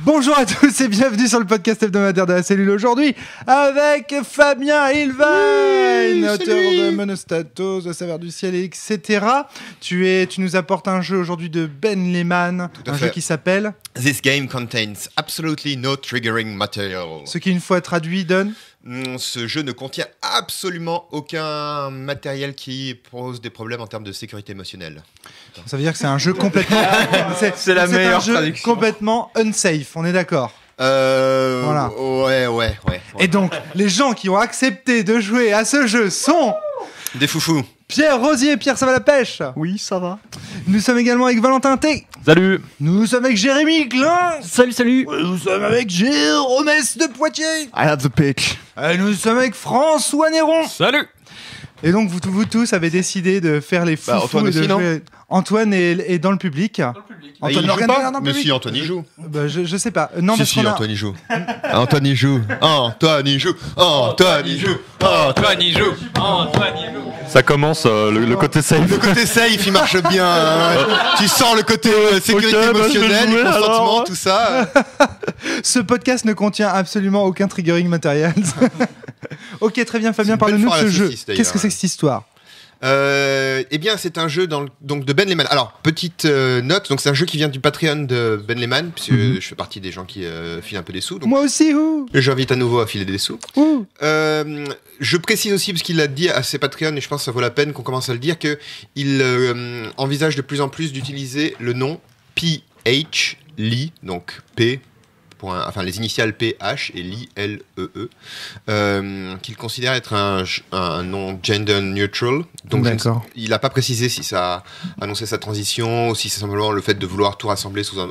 Bonjour à tous et bienvenue sur le podcast hebdomadaire de la cellule aujourd'hui avec Fabien Ilvain, auteur de Monostatos, de Saveur du ciel, etc. Tu nous apportes un jeu aujourd'hui de Ben Lehman, jeu qui s'appelle This game contains absolutely no triggering material. Ce qui une fois traduit donne ce jeu ne contient absolument aucun matériel qui pose des problèmes en termes de sécurité émotionnelle. Ça veut dire que c'est un jeu complètement... c'est la meilleure jeu traduction. Complètement unsafe, on est d'accord. Voilà. Ouais. Et donc, les gens qui ont accepté de jouer à ce jeu sont... Des foufous. Pierre Rosier. Pierre, ça va la pêche? Oui, ça va. Nous sommes également avec Valentin T. Salut. Nous sommes avec Jérémy Klein. Salut. Nous sommes avec Jérôme de Poitiers. I have the pitch. Et nous sommes avec François Néron. Salut. Et donc, vous tous avez décidé de faire les foufous. Antoine et de aussi, non jouer... Antoine est dans le public. Antoine ne joue regarde pas rien dans le Mais public. si, Antoine y joue. Je sais pas. Non, parce Si, qu'on a... Antoine y joue. Antoine y joue. Antoine y joue. Antoine y joue. Antoine y joue. Ça commence le côté safe. Le côté safe, il marche bien. Tu sens le côté sécurité Ok, bah, je vais émotionnelle, jouer, consentement, alors. tout ça. Ce podcast ne contient absolument aucun triggering matériel. Ok, très bien, Fabien, C'est une parle-nous de belle ce foire à la jeu. saucisse, d'ailleurs. Qu'est-ce que c'est que cette histoire? Eh bien, c'est un jeu donc de Ben Lehman. Alors, petite note, donc c'est un jeu qui vient du Patreon de Ben Lehman, puisque je fais partie des gens qui filent un peu des sous. Donc Moi aussi, ouh. j'invite à nouveau à filer des sous. Ouh. Je précise aussi, parce qu'il l'a dit à ses Patreons, et je pense que ça vaut la peine qu'on commence à le dire, qu'il envisage de plus en plus d'utiliser le nom PH Lee, donc P. Enfin, les initiales PH et Lee, L-E-E, qu'il considère être un nom gender neutral. Donc, D'accord. il n'a pas précisé si ça a annoncé sa transition ou si c'est simplement le fait de vouloir tout rassembler sous un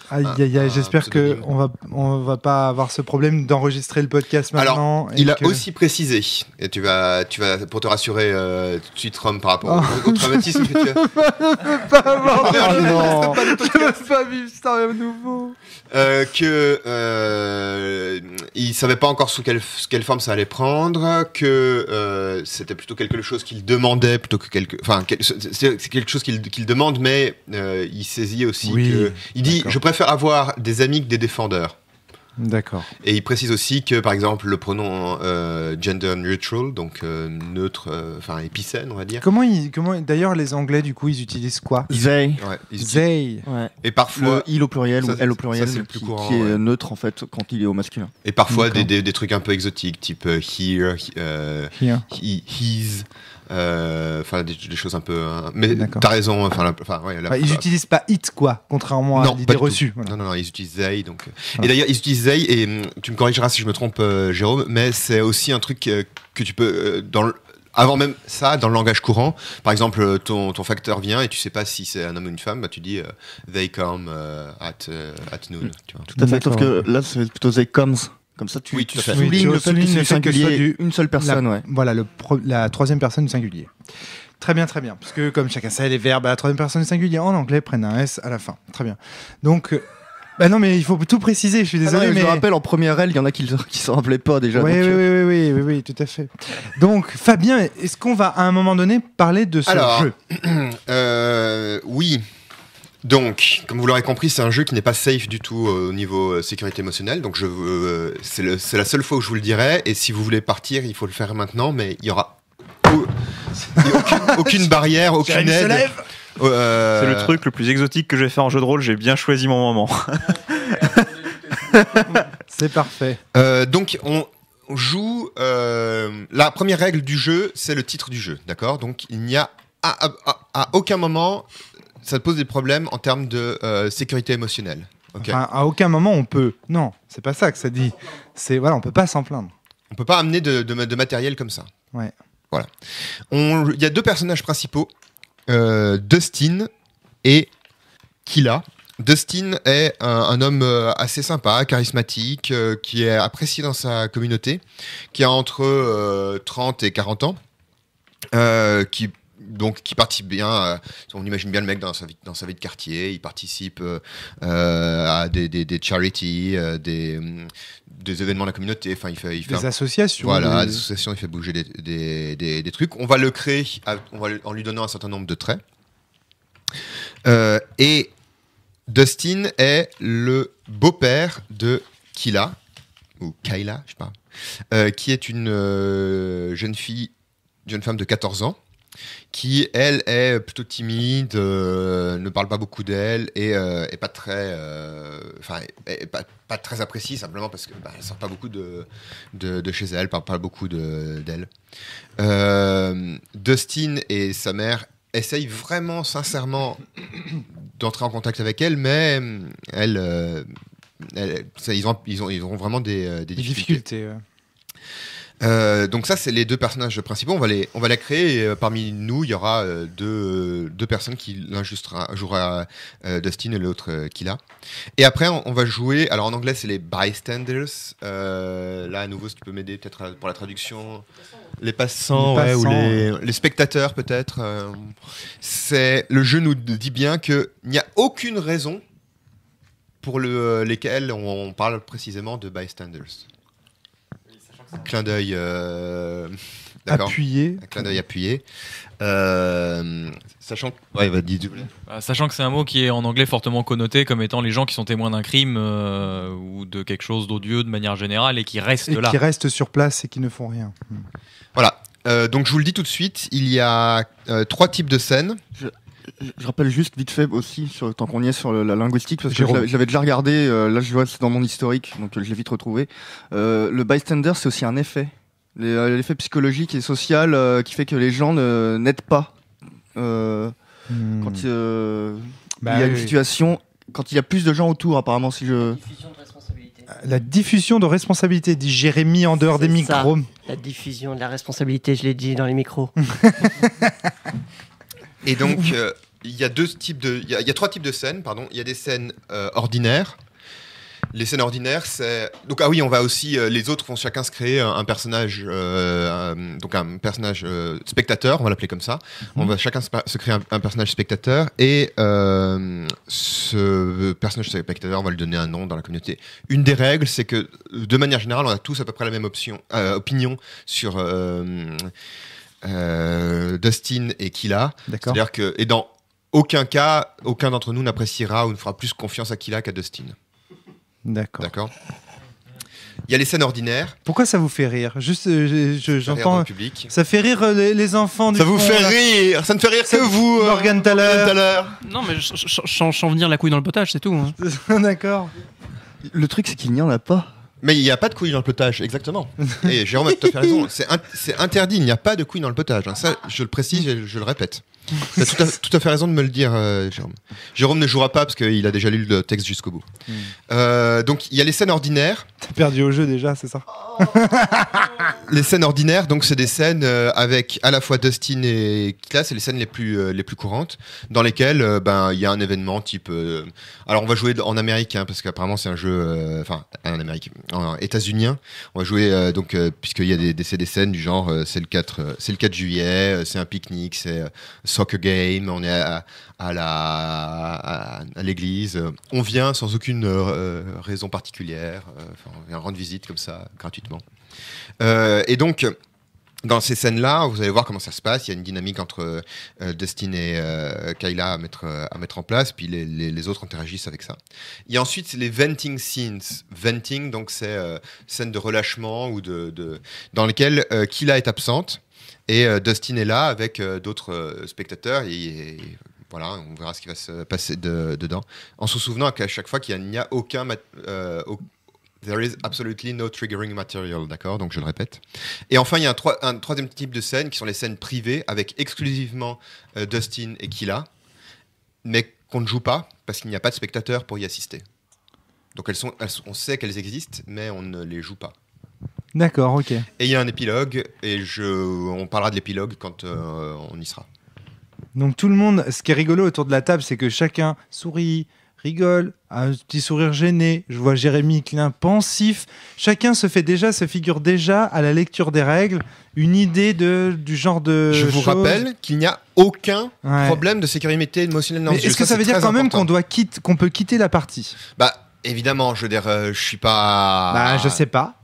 Aïe, j'espère pseudonyme. qu'on va pas avoir ce problème d'enregistrer le podcast maintenant. Alors, il a aussi précisé, et tu vas pour te rassurer tout de suite, Rome, par rapport au traumatisme que tu as. Pas avoir de... Oh non. pas de Je veux pas vivre ça à nouveau. Il savait pas encore sous quelle forme ça allait prendre, que c'était plutôt quelque chose qu'il demandait plutôt que c'est quelque chose qu'il demande, mais il saisit aussi que il dit d'accord. je préfère avoir des amis que des défendeurs. D'accord. Et il précise aussi que, par exemple, le pronom gender neutral, donc neutre, épicène, on va dire. Comment d'ailleurs les Anglais du coup ils utilisent quoi? They. Ouais, ils utilisent- They. Ouais. Et parfois, Le il au pluriel ça, ou elle au pluriel ça, c'est le plus qui courant, est ouais. neutre en fait quand il est au masculin. et parfois D'accord. des trucs un peu exotiques, type here, Here. he's, des choses un peu. Mais D'accord. t'as raison. Ils utilisent pas it quoi, contrairement à Non, pas l'idée du tout. reçue. Voilà. Non, ils utilisent they. Donc. Ah. Et d'ailleurs, ils utilisent they, et tu me corrigeras si je me trompe, Jérôme, mais c'est aussi un truc que tu peux. Avant même ça, dans le langage courant, par exemple, ton facteur vient et tu sais pas si c'est un homme ou une femme, bah, tu dis they come at noon. Tu vois. Tout à fait. Sauf D'accord. que là c'est plutôt they comes. Comme ça tu Oui, tout à fait. soulignes Oui, le fait que soulignes c'est le fait que ce soit singulier, une seule personne, ouais. Voilà, la troisième personne du singulier. Très bien. Parce que comme chacun sait, les verbes à la troisième personne du singulier en anglais prennent un S à la fin. Très bien. Donc, non, mais il faut tout préciser. Je suis désolé, Je mais me rappelle en première L, il y en a qui s'en rappelaient pas déjà. Oui, donc, oui, tout à fait. Donc, Fabien, est-ce qu'on va à un moment donné parler de ce Alors, jeu? oui. Donc, comme vous l'aurez compris, c'est un jeu qui n'est pas safe du tout au niveau sécurité émotionnelle. Donc, c'est la seule fois où je vous le dirai. Et si vous voulez partir, il faut le faire maintenant. Mais il y aura aucune barrière, aucune Jérémy se aide. lève. C'est le truc le plus exotique que j'ai fait en jeu de rôle, j'ai bien choisi mon moment. C'est parfait. Donc, on joue. La première règle du jeu, c'est le titre du jeu, d'accord. Donc, il n'y a à aucun moment ça te pose des problèmes en termes de sécurité émotionnelle. Okay. Enfin, à aucun moment on peut. Non, c'est pas ça que ça dit. On peut pas s'en plaindre. On peut pas amener de matériel comme ça. Ouais. Voilà. Il y a deux personnages principaux, Dustin et Killa. Dustin est un homme assez sympa, charismatique, qui est apprécié dans sa communauté, qui a entre 30 et 40 ans, qui participe bien, on imagine bien le mec dans sa vie de quartier, il participe à des charities, des événements de la communauté, enfin il fait Des associations. voilà, des associations, il fait bouger des trucs. On va le créer en lui donnant un certain nombre de traits. Et Dustin est le beau-père de Kila, ou Kayla, je sais pas, qui est une jeune femme de 14 ans, qui, elle, est plutôt timide, ne parle pas beaucoup d'elle et est pas très, pas très appréciée, simplement parce que elle sort pas beaucoup de chez elle, parle pas beaucoup d'elle. Dustin et sa mère essayent vraiment sincèrement d'entrer en contact avec elle, mais ils ont vraiment des difficultés. Donc ça, c'est les deux personnages principaux. On va les créer. Et, parmi nous, il y aura deux personnes qui l'un jouera Dustin et l'autre Kila. Et après, on va jouer. Alors en anglais, c'est les bystanders. Là, à nouveau, si tu peux m'aider peut-être pour la traduction. Les passants, ou les spectateurs peut-être. Le jeu nous dit bien qu'il n'y a aucune raison pour lesquelles on parle précisément de bystanders. Clin d'œil appuyé. Un clin d'œil appuyé. Sachant que c'est un mot qui est en anglais fortement connoté comme étant les gens qui sont témoins d'un crime ou de quelque chose d'odieux de manière générale et qui restent là. Qui restent sur place et qui ne font rien. Voilà. Donc je vous le dis tout de suite, il y a 3 types de scènes. Je rappelle juste vite fait aussi, tant qu'on y est sur la linguistique, parce que je l'avais déjà regardé, là je vois c'est dans mon historique, donc je l'ai vite retrouvé. Le bystander, c'est aussi un effet. L'effet psychologique et social qui fait que les gens n'aident pas. Quand il y a une situation, quand il y a plus de gens autour, apparemment, si je... Diffusion de responsabilité. La diffusion de responsabilité, dit Jérémy en dehors des micros. La diffusion de la responsabilité, je l'ai dit dans les micros. Et donc, il y a 3 types de scènes, pardon. Il y a des scènes ordinaires. Les scènes ordinaires, c'est... Donc, on va aussi... les autres vont chacun se créer un personnage... donc, un personnage spectateur, on va l'appeler comme ça. On va chacun se créer un personnage spectateur. Et ce personnage spectateur, on va lui donner un nom dans la communauté. Une des règles, c'est que, de manière générale, on a tous à peu près la même opinion sur... Dustin et Kila. D'accord. C'est-à-dire que, et dans aucun cas, aucun d'entre nous n'appréciera ou ne fera plus confiance à Kila qu'à Dustin. D'accord. Il y a les scènes ordinaires. Pourquoi ça vous fait rire? Juste, j'entends. Public. Ça fait rire les enfants du Ça vous fond, fait là. rire. Ça ne fait rire que vous, Morgane Thaler. Non, mais j'en venir la couille dans le potage, c'est tout. Hein. D'accord. Le truc, c'est qu'il n'y en a pas. Mais il n'y a pas de couilles dans le potage, exactement. Et Jérôme a tout à fait raison. C'est interdit, il n'y a pas de couilles dans le potage. Hein. Ça, je le précise et je le répète. Tu as tout à fait raison de me le dire, Jérôme. Jérôme ne jouera pas parce qu'il a déjà lu le texte jusqu'au bout. Donc, il y a les scènes ordinaires. T'as perdu au jeu déjà, c'est ça? Les scènes ordinaires, donc c'est des scènes avec à la fois Dustin et Kila, c'est les scènes les plus courantes, dans lesquelles il y a un événement type. Alors on va jouer en américain parce qu'apparemment c'est un jeu, en états-unien. On va jouer puisqu'il y a des scènes du genre c'est le 4 juillet, c'est un pique-nique, c'est soccer game, on est à l'église, on vient sans aucune raison particulière, on vient rendre visite comme ça gratuitement. Et donc, dans ces scènes-là, vous allez voir comment ça se passe. Il y a une dynamique entre Dustin et Kayla à mettre en place, puis les autres interagissent avec ça. Il y a ensuite les venting scenes. Venting, donc c'est scènes de relâchement ou dans lesquelles Kayla est absente et Dustin est là avec d'autres spectateurs et voilà, on verra ce qui va se passer dedans. En se souvenant qu'à chaque fois qu'il n'y a aucun there is absolutely no triggering material, d'accord? Donc je le répète. Et enfin, il y a un troisième type de scène qui sont les scènes privées avec exclusivement Dustin et Kila, mais qu'on ne joue pas parce qu'il n'y a pas de spectateurs pour y assister. Donc on sait qu'elles existent, mais on ne les joue pas. D'accord, ok. Et il y a un épilogue, et on parlera de l'épilogue quand on y sera. Donc tout le monde, ce qui est rigolo autour de la table, c'est que chacun sourit, rigole, a un petit sourire gêné. Je vois Jérémy Klein pensif. Chacun se figure déjà à la lecture des règles une idée du genre de Je vous rappelle qu'il n'y a aucun problème de sécurité émotionnelle dans ce jeu. Est-ce que ça veut dire quand même qu'on peut quitter la partie? Évidemment, je veux dire, je suis pas... je sais pas.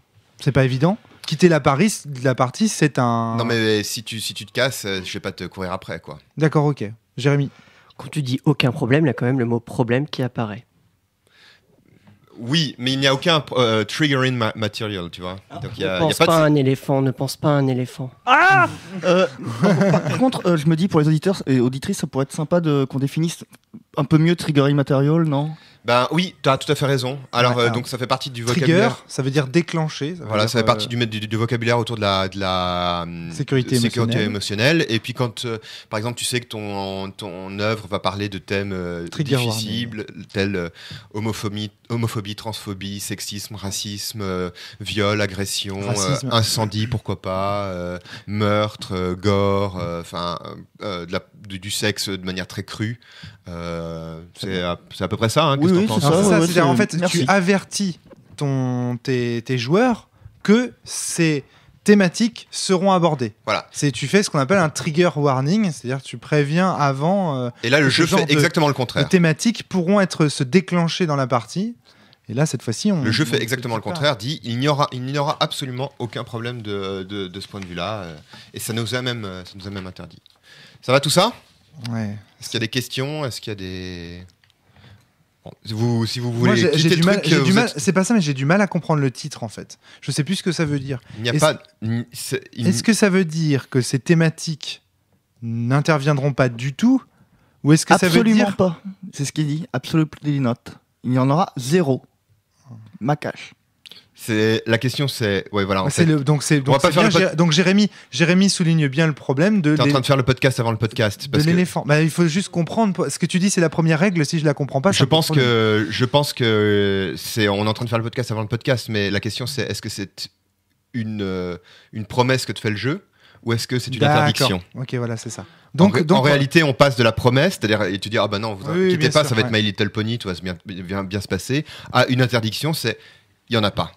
C'est pas évident. Quitter la partie, c'est un... Non, mais si tu te casses, je vais pas te courir après, quoi. D'accord, ok. Jérémy. Quand tu dis aucun problème, il y a quand même le mot problème qui apparaît. Oui, mais il n'y a aucun triggering material, tu vois. Donc, il y a Ne pense pas de- pas à un éléphant, ne pense pas à un éléphant. Par contre, je me dis pour les auditeurs et auditrices, ça pourrait être sympa qu'on définisse un peu mieux triggering material, non? Ben oui, tu as tout à fait raison. Alors, Ouais, alors, donc ça fait partie du Trigger, vocabulaire. ça veut dire déclencher. Voilà, ça fait partie du vocabulaire autour de la Sécurité émotionnelle. Et puis quand, par exemple, tu sais que ton œuvre va parler de thèmes Trigger difficiles, tels homophobie, transphobie, sexisme, racisme, viol, agression, Racisme. incendie, pourquoi pas, meurtre, gore, du sexe de manière très crue. C'est à peu près ça. Hein, Oui, qu'est-ce que oui, t'en c'est penses Alors, c'est ça, ouais, c'est-à-dire, en c'est- fait, merci. tu avertis tes joueurs que ces thématiques seront abordées. Voilà. Tu fais ce qu'on appelle un trigger warning, c'est-à-dire tu préviens avant. Et là, le Ce jeu genre fait de- exactement le Les contraire. thématiques pourront se déclencher dans la partie. Et là, cette fois-ci, Le jeu fait exactement le contraire, dit il n'y aura absolument aucun problème de ce point de vue-là, et ça nous a même interdit. Ça va tout ça? Ouais. Est-ce qu'il y a des questions? Est-ce qu'il y a des... Bon, si vous Moi, voulez j'ai quitter du le mal. truc, J'ai du vous mal. êtes- C'est pas ça, mais j'ai du mal à comprendre le titre en fait. Je sais plus ce que ça veut dire. il n'y a est-ce- pas... Est-ce que ça veut dire que ces thématiques n'interviendront pas du tout, ou est-ce que ça veut Absolument dire pas. C'est ce qu'il dit. Absolutely not. Il y en aura 0. Macache. La question, c'est... Ouais, voilà, en C'est fait, donc c'est on va pas c'est faire bien, le donc Jérémy souligne bien le problème de t'es en train de faire le podcast avant le podcast. de Parce que l'éléphant. Bah, il faut juste comprendre ce que tu dis, c'est la première règle. Si je la comprends pas, je pense que on est en train de faire le podcast avant le podcast, mais la question, c'est est-ce que c'est une promesse que te fait le jeu, ou est-ce que c'est une interdiction? Ok, voilà, c'est ça. Donc, en réalité, on passe de la promesse, c'est-à-dire, et tu dis, ah ben non, vous Oui, inquiétez bien pas, sûr, ça va être ouais. My Little Pony, tout va bien se passer, à une interdiction, c'est, il n'y en a pas.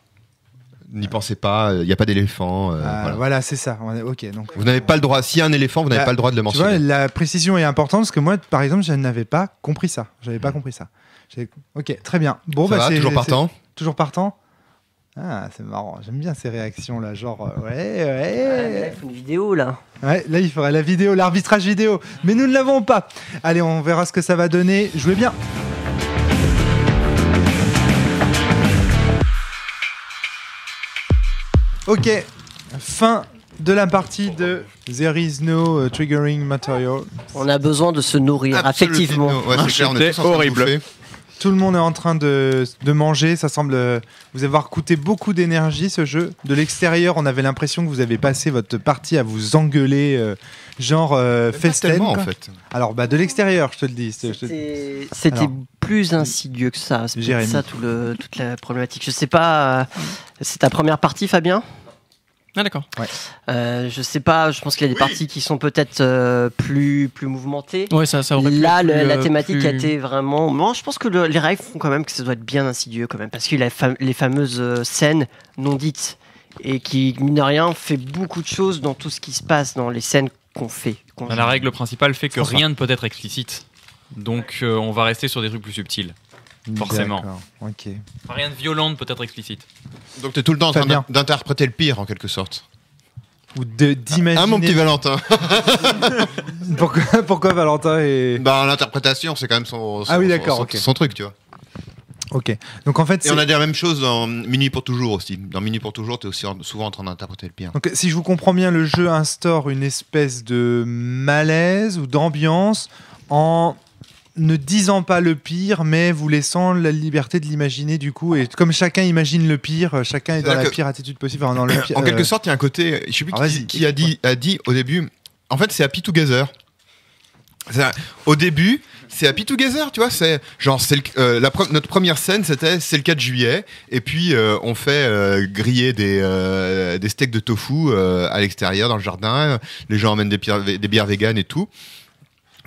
N'y pensez pas, il n'y a pas d'éléphant. Voilà. Voilà, c'est ça. Ok, donc. Vous n'avez pas le droit, s'il y a un éléphant, vous n'avez Bah, pas le droit de le Tu vois, mentionner. la précision est importante parce que moi, par exemple, je n'avais pas compris ça. J'avais pas compris ça. Ok, très bien. Bon, Ça va, toujours partant? Toujours partant. Ah, c'est marrant. J'aime bien ces réactions là, genre Ah, là, il faut une vidéo là. Ouais, là, il faudrait la vidéo, l'arbitrage vidéo. Mais nous ne l'avons pas. Allez, on verra ce que ça va donner. Jouez bien. Ok, fin de la partie de There is no triggering material. On a besoin de se nourrir affectivement. Ouais, c'est clair, on est tous en train de horrible. bouffer. Tout le monde est en train de manger. Ça semble vous avoir coûté beaucoup d'énergie, ce jeu. De l'extérieur, on avait l'impression que vous avez passé votre partie à vous engueuler, Pas festen. tellement, quoi. en fait. Alors, de l'extérieur, je te le dis. C'était Alors. plus insidieux que ça. C'est peut-être Jérémy. ça toute la problématique. Je sais pas. C'est ta première partie, Fabien? Ah d'accord. Je sais pas. Je pense qu'il y a des parties qui sont peut-être plus mouvementées. Ouais, ça aurait pu Là, être plus, la thématique plus- a été vraiment. Moi, je pense que les règles font quand même que ça doit être bien insidieux quand même, parce qu'il y a les fameuses scènes non dites et qui, mine de rien, fait beaucoup de choses dans tout ce qui se passe dans les scènes qu'on fait. La règle principale fait que François. rien ne peut être explicite. Donc on va rester sur des trucs plus subtils. Forcément. D'accord, ok. Enfin, rien de violent ne peut être explicite. Donc t'es tout le temps en train Fabien. d'interpréter le pire, en quelque sorte. Ou d'imaginer. Ah, mon petit Valentin. Pourquoi Valentin est. Bah, l'interprétation, c'est quand même son Ah oui, d'accord, ok. son truc, tu vois. Ok. Donc en fait, Et on a dit la même chose dans Minuit pour toujours aussi. Dans Minuit pour toujours, t'es aussi souvent en train d'interpréter le pire. donc, si je vous comprends bien, le jeu instaure une espèce de malaise ou d'ambiance en ne disant pas le pire, mais vous laissant la liberté de l'imaginer du coup. Et comme chacun imagine le pire, chacun est dans C'est-à-dire la que- pire attitude possible. Enfin, dans le pire, En quelque sorte, il y a un côté, je sais plus Alors, qui, vas-y, qui a dit au début, en fait, c'est Happy Together. Au début, c'est Happy Together, tu vois, c'est genre notre première scène, c'est le 4 juillet, et puis on fait griller des steaks de tofu à l'extérieur dans le jardin. Les gens emmènent des bières véganes et tout.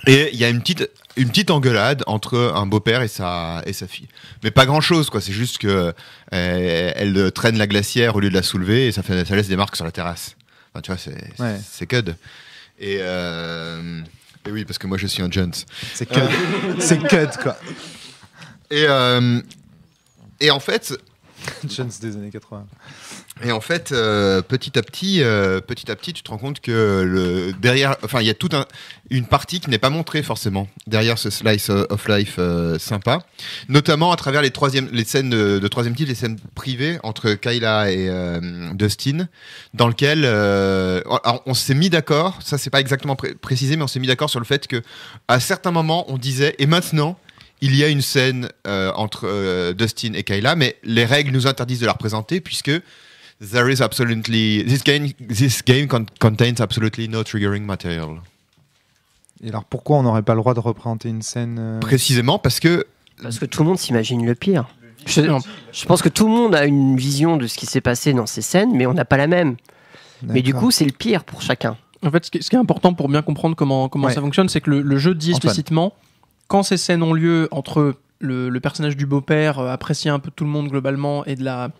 Et il y a une petite engueulade entre un beau-père et sa fille. Mais pas grand-chose, quoi. C'est juste que elle traîne la glacière au lieu de la soulever et ça laisse des marques sur la terrasse. Enfin, tu vois, c'est cud. Et oui, parce que moi je suis un Jones. c'est cut. C'est cut, quoi. Et en fait, Jones des années 80. Et en fait, petit à petit, tu te rends compte que derrière, enfin, il y a toute une partie qui n'est pas montrée forcément derrière ce slice of life sympa, notamment à travers les scènes de troisième type, les scènes privées entre Kayla et Dustin, dans lequel on s'est mis d'accord. Ça, c'est pas exactement précisé, mais on s'est mis d'accord sur le fait que à certains moments, on disait et maintenant. Il y a une scène entre Dustin et Kayla, mais les règles nous interdisent de la représenter puisque this game contains absolutely no triggering material. Et alors pourquoi on n'aurait pas le droit de représenter une scène Précisément parce que tout le monde s'imagine le pire. Je pense que tout le monde a une vision de ce qui s'est passé dans ces scènes, mais on n'a pas la même. D'accord. Mais du coup, c'est le pire pour chacun. En fait, ce qui est important pour bien comprendre comment ça fonctionne, c'est que le jeu dit explicitement quand ces scènes ont lieu entre le personnage du beau-père, apprécié un peu de tout le monde globalement, et de la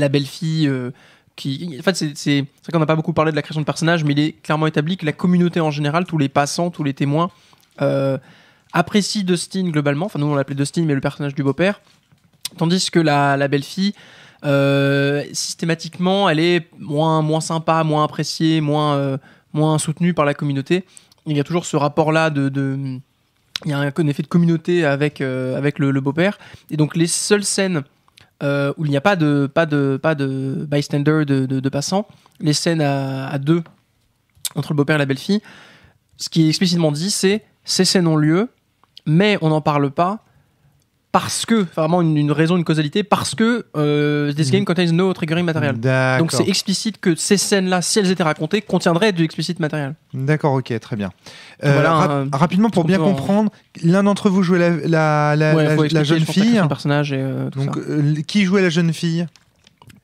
belle-fille, en fait, c'est vrai qu'on n'a pas beaucoup parlé de la création de personnages, mais il est clairement établi que la communauté en général, tous les passants, tous les témoins, apprécient Dustin globalement. Enfin, nous on l'appelait Dustin, mais le personnage du beau-père. Tandis que la belle-fille, systématiquement, elle est moins sympa, moins appréciée, moins soutenue par la communauté. Il y a toujours ce rapport-là il y a un effet de communauté avec le beau-père. Et donc les seules scènes où il n'y a pas de bystander, de passants, les scènes à deux entre le beau-père et la belle-fille, ce qui est explicitement dit, c'est ces scènes ont lieu, mais on n'en parle pas parce que, vraiment une raison, une causalité, parce que this game contains no triggering material. D'accord. Donc c'est explicite que ces scènes-là, si elles étaient racontées, contiendraient du explicite matériel. D'accord, ok, très bien. Voilà, rapidement, pour bien comprendre, l'un d'entre vous jouait la jeune fille. Personnage et, Donc, qui jouait la jeune fille?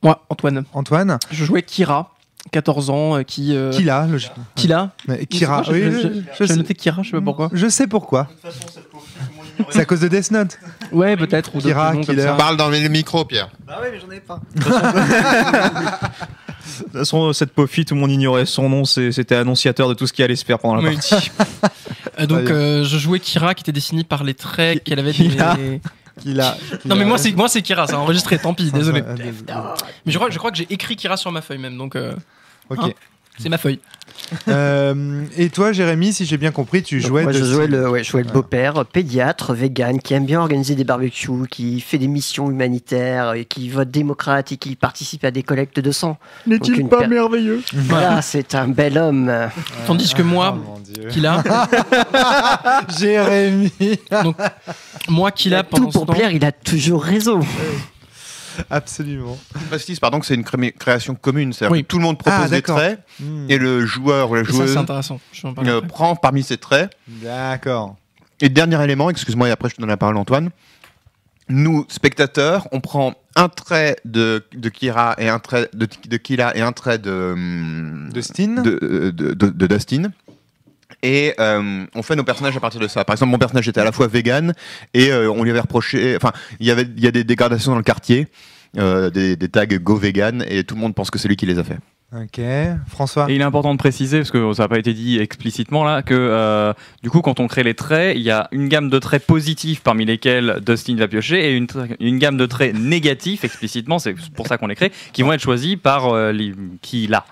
Moi, Antoine. Antoine. Je jouais Kira, 14 ans, qui... Kila, logiquement. Kila. Kira, J'ai noté Kira, je sais pas pourquoi. Je sais pourquoi. C'est à cause de Death Note. Ouais, peut-être. Ou Kira, Killer. parle dans le micro, Pierre. Bah ouais, mais j'en ai pas. De toute façon, cette pauvre fille, tout le monde ignorait son nom, c'était annonciateur de tout ce qui allait se faire pendant la partie. Donc, je jouais Kira, qui était dessinée par les traits qu'elle avait Kila. Non, mais moi c'est Kira, ça a enregistré, tant pis, désolé. Désolé. Mais je crois que j'ai écrit Kira sur ma feuille même, donc Ok. hein, c'est ma feuille. Et toi, Jérémy, si j'ai bien compris, tu jouais. Moi, je jouais le beau-père, pédiatre, vegan, qui aime bien organiser des barbecues, qui fait des missions humanitaires, et qui vote démocrate et qui participe à des collectes de sang. N'est-il pas merveilleux? Voilà, c'est un bel homme. Tandis que moi, Kila, Jérémy. donc moi Kila Tout pendant ce pour temps, plaire, il a toujours raison. Absolument. Je précise, pardon, que c'est une création commune. C'est-à-dire Oui. que tout le monde propose des d'accord. traits et le joueur ou la et ça joueuse c'est intéressant. Je vais en parler après. prend parmi ces traits. D'accord. Et dernier élément, excuse-moi, et après je te donne la parole, Antoine. Nous, spectateurs, on prend un trait de Kira et un trait de Kila et un trait de Dustin. de Dustin. Et on fait nos personnages à partir de ça. Par exemple, mon personnage était à la fois vegan et on lui avait reproché. Enfin, il y a des dégradations dans le quartier, des tags Go Vegan, et tout le monde pense que c'est lui qui les a fait. Ok. François. Et il est important de préciser, parce que ça n'a pas été dit explicitement là, que du coup, quand on crée les traits, il y a une gamme de traits positifs parmi lesquels Dustin va piocher et une gamme de traits négatifs explicitement, c'est pour ça qu'on les crée, qui vont être choisis par qui l'a.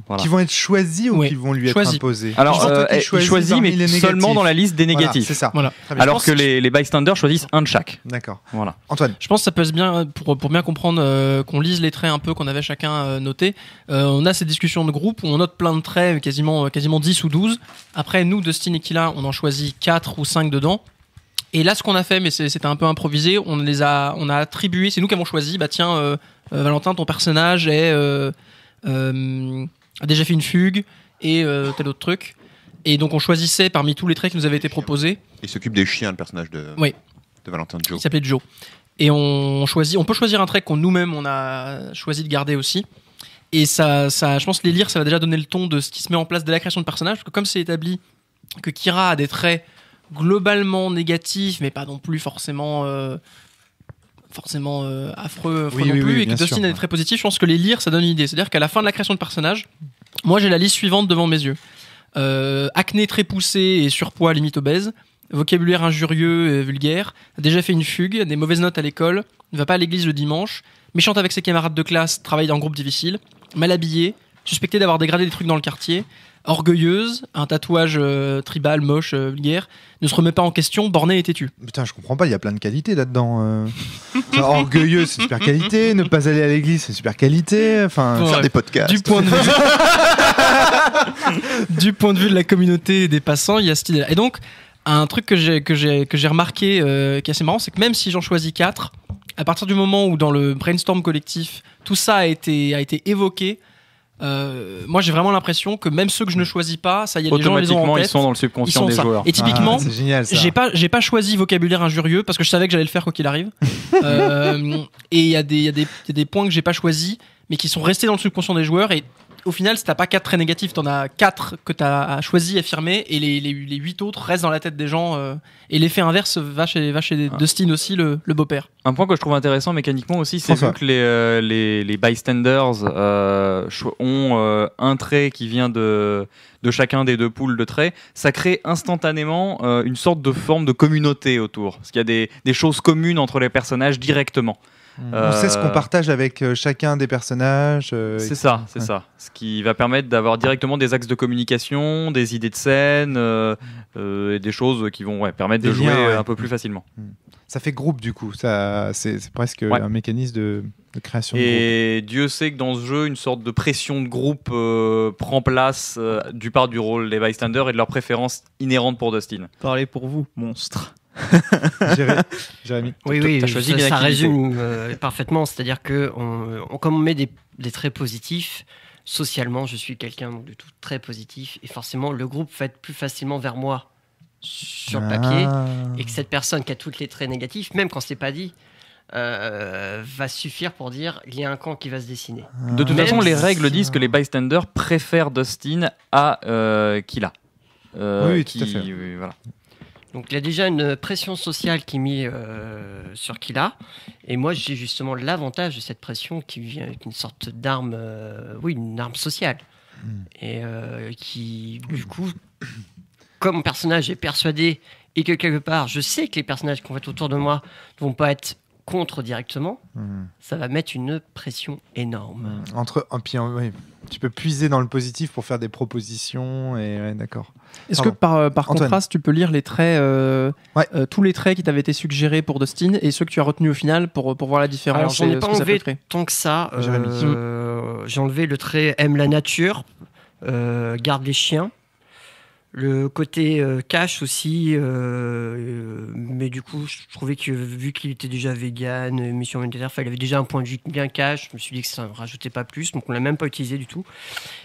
Voilà. Qui vont être choisis ou Oui. qui vont lui être imposés? Alors, N'importe qui il choisit, parmi mais les seulement négatifs. dans la liste des Voilà, négatifs. c'est ça. Voilà. Très bien. Alors que les bystanders choisissent un de chaque. D'accord. Voilà. Antoine. Je pense que ça peut être bien, pour bien comprendre, qu'on lise les traits un peu qu'on avait chacun notés. On a ces discussions de groupe où on note plein de traits, quasiment 10 ou 12. Après, nous, Dustin et Kila, on en choisit 4 ou 5 dedans. Et là, ce qu'on a fait, mais c'était un peu improvisé, on a attribué, c'est nous qui avons choisi, bah tiens, Valentin, ton personnage a déjà fait une fugue et tel autre truc. Et donc on choisissait parmi tous les traits qui nous avaient été proposés. Il s'occupe des chiens, le personnage de Valentin Joe. Il s'appelait Joe. Et on peut choisir un trait qu'on nous-mêmes on a choisi de garder aussi. Et ça, je pense que les lire, ça va déjà donner le ton de ce qui se met en place dès la création de personnage, parce que comme c'est établi que Kira a des traits globalement négatifs, mais pas non plus forcément affreux Oui, non oui, plus, oui, et que bien Dustin sûr, a des traits positifs, je pense que les lire, ça donne une idée. C'est-à-dire qu'à la fin de la création de personnage, moi j'ai la liste suivante devant mes yeux. Acné très poussé et surpoids limite obèse. vocabulaire injurieux et vulgaire, a déjà fait une fugue, des mauvaises notes à l'école, ne va pas à l'église le dimanche, méchante avec ses camarades de classe, travaille dans un groupe difficile, mal habillée, suspectée d'avoir dégradé des trucs dans le quartier, orgueilleuse, un tatouage tribal, moche, vulgaire, ne se remet pas en question, bornée et têtue. Putain, je comprends pas, il y a plein de qualités là-dedans. Orgueilleux, c'est une super qualité. Ne pas aller à l'église, c'est une super qualité. Enfin, Faire des podcasts. Du point de vue de la communauté et des passants, il y a cette idée-là. Et donc, un truc que j'ai remarqué qui est assez marrant, c'est que même si j'en choisis 4, à partir du moment où dans le brainstorm collectif, tout ça a été évoqué, moi j'ai vraiment l'impression que même ceux que je ne choisis pas, ça y est, les gens les ont en tête. Ils sont dans le subconscient des ça. joueurs. Et typiquement, c'est génial, ça. j'ai pas choisi vocabulaire injurieux parce que je savais que j'allais le faire quoi qu'il arrive. Et il y a des points que j'ai pas choisis, mais qui sont restés dans le subconscient des joueurs. Et au final, si t'as pas 4 traits négatifs, t'en as 4 que t'as choisi, affirmé, et les 8 autres restent dans la tête des gens. Et l'effet inverse va chez Dustin aussi, le beau-père. Un point que je trouve intéressant mécaniquement aussi, c'est vu que les bystanders ont un trait qui vient de chacun des 2 pools de traits, ça crée instantanément une sorte de forme de communauté autour. Parce qu'il y a des choses communes entre les personnages directement. On sait ce qu'on partage avec chacun des personnages. C'est ça. Ce qui va permettre d'avoir directement des axes de communication, des idées de scène, et des choses qui vont permettre de jouer un peu plus facilement. Ça fait groupe du coup, c'est presque un mécanisme de création de groupe. Et Dieu sait que dans ce jeu, une sorte de pression de groupe prend place du part du rôle des bystanders et de leurs préférences inhérentes pour Dustin. Parlez pour vous, monstre. Jérémy. Oui, ça résume parfaitement. C'est-à-dire que comme on met des traits positifs, socialement, je suis quelqu'un du tout très positif, et forcément, le groupe va être plus facilement vers moi sur le papier, et que cette personne qui a tous les traits négatifs, même quand c'est pas dit, va suffire pour dire il y a un camp qui va se dessiner. De toute façon, les règles disent que les bystanders préfèrent Dustin à Killa. Oui, tout à fait. Voilà. Donc il y a déjà une pression sociale qui est mise sur Killa, et moi j'ai justement l'avantage de cette pression qui vient avec une sorte d'arme, une arme sociale, et qui du coup, comme mon personnage est persuadé et que quelque part je sais que les personnages qui vont être autour de moi ne vont pas être contre directement, ça va mettre une pression énorme. Tu peux puiser dans le positif pour faire des propositions, et d'accord. Est-ce que par contraste, tu peux lire les traits, tous les traits qui t'avaient été suggérés pour Dustin et ceux que tu as retenus au final pour voir la différence? Alors, j'en ai pas enlevé tant que ça. J'ai enlevé le trait aime la nature, garde les chiens. Le côté cash aussi, mais du coup, je trouvais que vu qu'il était déjà vegan, mission humanitaire, il avait déjà un point de vue bien cash. Je me suis dit que ça ne rajoutait pas plus, donc on l'a même pas utilisé du tout.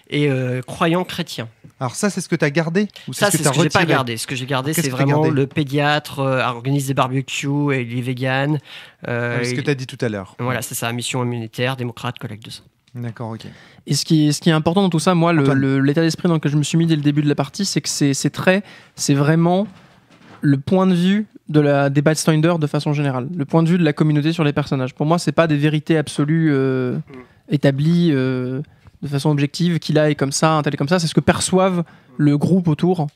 Et croyant chrétien. Alors ça, c'est ce que tu as gardé ou ça, c'est ce que j'ai pas gardé. Ce que j'ai gardé, c'est vraiment le pédiatre, organise des barbecues et il est vegan. Ce que tu as dit tout à l'heure. Voilà, c'est ça, mission humanitaire, démocrate, collecte de sang. D'accord, ok. Et ce qui est important dans tout ça, moi, l'état d'esprit dans lequel je me suis mis dès le début de la partie, c'est que ces traits, c'est vraiment le point de vue des bystanders de façon générale, le point de vue de la communauté sur les personnages. Pour moi, c'est pas des vérités absolues établies de façon objective, qu'il est comme ça, un tel est comme ça. C'est ce que perçoivent le groupe autour,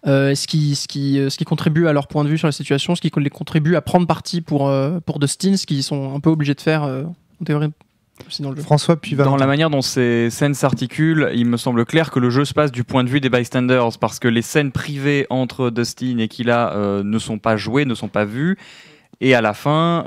ce qui contribue à leur point de vue sur la situation, ce qui les contribue à prendre parti pour Dustin, ce qu'ils sont un peu obligés de faire en théorie. François, puis dans la manière dont ces scènes s'articulent, il me semble clair que le jeu se passe du point de vue des bystanders, parce que les scènes privées entre Dustin et Killa ne sont pas jouées, ne sont pas vues. Et à la fin,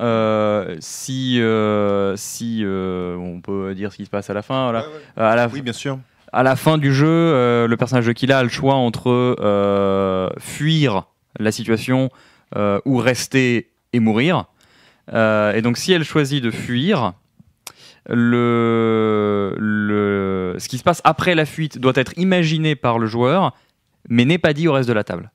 si on peut dire ce qui se passe à la fin, voilà. Oui, bien sûr. À la fin du jeu, le personnage de Killa a le choix entre fuir la situation ou rester et mourir. Et donc, si elle choisit de fuir, ce qui se passe après la fuite doit être imaginé par le joueur, mais n'est pas dit au reste de la table.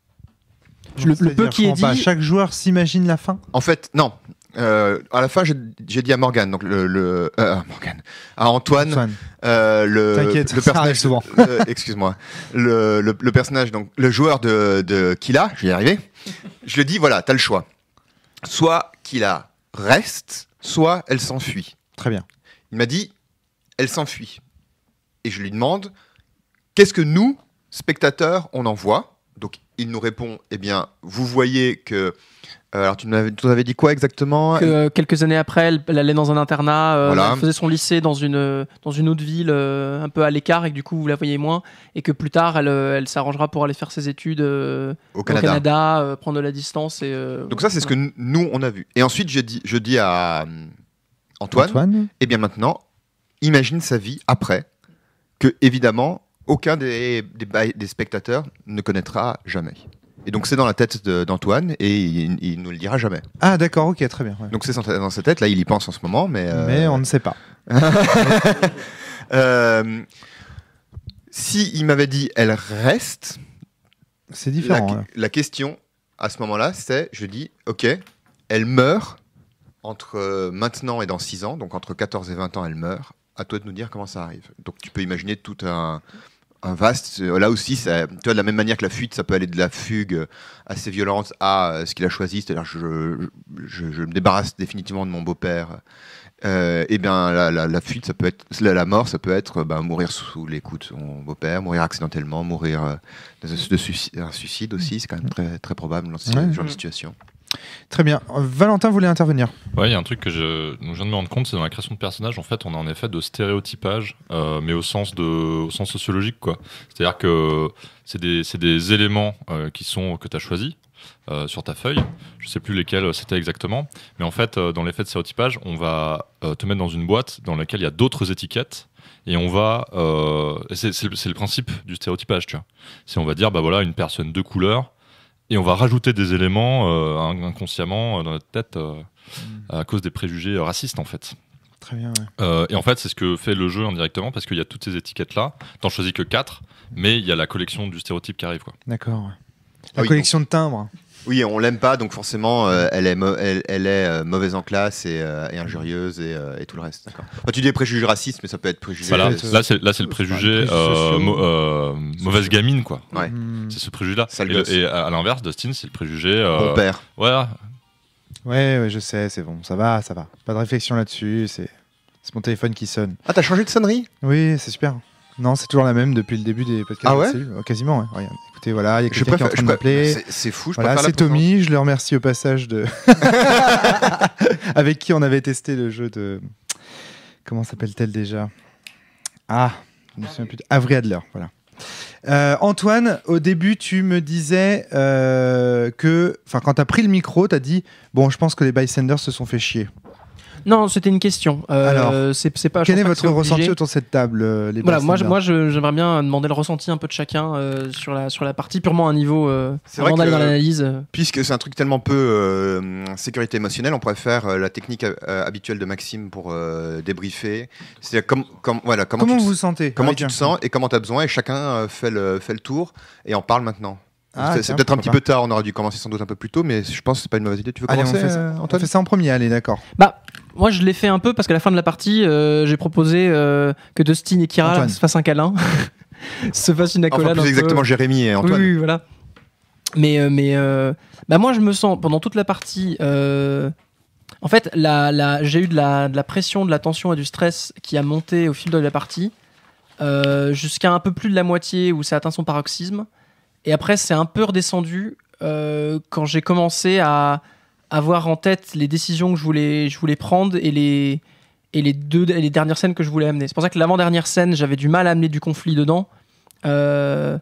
Le peu qui est dit... Chaque joueur s'imagine la fin. En fait, non. À la fin, j'ai dit à Morgane, donc à Antoine, T'inquiète, le personnage souvent. Excuse-moi, le personnage, donc le joueur de Killa, je vais y arriver. Je lui dis voilà, t'as le choix. Soit Killa reste, soit elle s'enfuit. Très bien. Il m'a dit, elle s'enfuit. Et je lui demande, qu'est-ce que nous, spectateurs, on en voit? Donc il nous répond, eh bien, vous voyez que... alors, tu nous avais dit quoi exactement? Que, quelques années après, elle allait dans un internat, Voilà. elle faisait son lycée dans une autre ville, un peu à l'écart, et que du coup, vous la voyez moins, et que plus tard, elle s'arrangera pour aller faire ses études Au Canada, prendre de la distance. Donc ça, c'est ce que nous, on a vu. Et ensuite, je dis à Antoine, eh bien maintenant, imagine sa vie après, que évidemment, aucun des spectateurs ne connaîtra jamais. Et donc c'est dans la tête d'Antoine et il nous le dira jamais. Ah d'accord, ok, très bien. Ouais. Donc c'est dans sa tête, là il y pense en ce moment, mais on ne sait pas. Si il m'avait dit elle reste, c'est différent. La question à ce moment-là, c'est, je dis, ok, elle meurt entre maintenant et dans 6 ans, donc entre 14 et 20 ans elle meurt, à toi de nous dire comment ça arrive. Donc tu peux imaginer tout un vaste, là aussi, tu vois, de la même manière que la fuite, ça peut aller de la fugue assez violente à ce qu'il a choisi, c'est-à-dire je me débarrasse définitivement de mon beau-père. Et bien la fuite, ça peut être, la mort, ça peut être mourir sous les coups de son beau-père, mourir accidentellement, mourir un suicide aussi, c'est quand même très, très probable dans ce genre de situation. Très bien. Valentin voulait intervenir. Ouais, il y a un truc que je viens de me rendre compte, c'est dans la création de personnages, en fait, on a en effet de stéréotypage, mais au sens sociologique, quoi. C'est-à-dire que c'est des éléments que tu as choisis sur ta feuille. Je sais plus lesquels c'était exactement, mais en fait, dans l'effet de stéréotypage, on va te mettre dans une boîte dans laquelle il y a d'autres étiquettes. Et on va, c'est le principe du stéréotypage, tu vois. C'est on va dire, voilà, une personne de couleur. Et on va rajouter des éléments inconsciemment dans notre tête à cause des préjugés racistes, en fait. Très bien, ouais. Et en fait, c'est ce que fait le jeu indirectement, parce qu'il y a toutes ces étiquettes-là. T'en choisis que 4, mais il y a la collection du stéréotype qui arrive, quoi. D'accord. Ouais. La collection de timbres. Oui, on l'aime pas, donc forcément, elle est mauvaise en classe et injurieuse et tout le reste. D'accord. Enfin, tu dis préjugés racistes, mais ça peut être préjugé. Voilà, là, c'est le préjugé mauvaise gamine, quoi. Ouais. C'est ce préjugé-là. Et à l'inverse, Dustin, c'est le préjugé. Bon père. Voilà. Ouais, je sais, c'est bon, ça va. Pas de réflexion là-dessus, c'est mon téléphone qui sonne. Ah, t'as changé de sonnerie? Oui, c'est super. Non, c'est toujours la même depuis le début des podcasts. Ah ouais? Quasiment, ouais. Regarde. Écoutez, voilà, il y a quelqu'un qui est en train de m'appeler. C'est fou, voilà, c'est Tommy, je le remercie au passage avec qui on avait testé le jeu de... Comment s'appelle-t-elle déjà? Ah, je me souviens plus. Avery Adler, voilà. Antoine, au début, tu me disais que... Enfin, quand tu as pris le micro, tu as dit « Bon, je pense que les bystanders se sont fait chier ». Non, c'était une question. Alors, c'est pas. Quel est votre ressenti autour de cette table, les voilà, moi, j'aimerais bien demander le ressenti un peu de chacun sur la partie purement à un niveau. C'est vrai d'aller dans l'analyse. Puisque c'est un truc tellement peu sécurité émotionnelle, on pourrait faire la technique habituelle de Maxime pour débriefer. C'est comment vous vous sentez? Comment tu te sens et comment tu as besoin, et chacun fait le tour et en parle maintenant. C'est peut-être un petit peu tard, on aurait dû commencer sans doute un peu plus tôt, mais je pense que c'est pas une mauvaise idée. Tu veux commencer, Antoine? On fait ça en premier, allez, d'accord. Moi, je l'ai fait un peu parce qu'à la fin de la partie, j'ai proposé que Dustin et Kira se fassent un câlin, se fassent une accolade. Enfin, plus exactement Jérémy et Antoine. Oui, voilà. Mais moi, je me sens pendant toute la partie. En fait, j'ai eu de la pression, de la tension et du stress qui a monté au fil de la partie jusqu'à un peu plus de la moitié où ça atteint son paroxysme. Et après, c'est un peu redescendu quand j'ai commencé à avoir en tête les décisions que je voulais prendre et les dernières scènes que je voulais amener. C'est pour ça que l'avant-dernière scène, j'avais du mal à amener du conflit dedans. Parce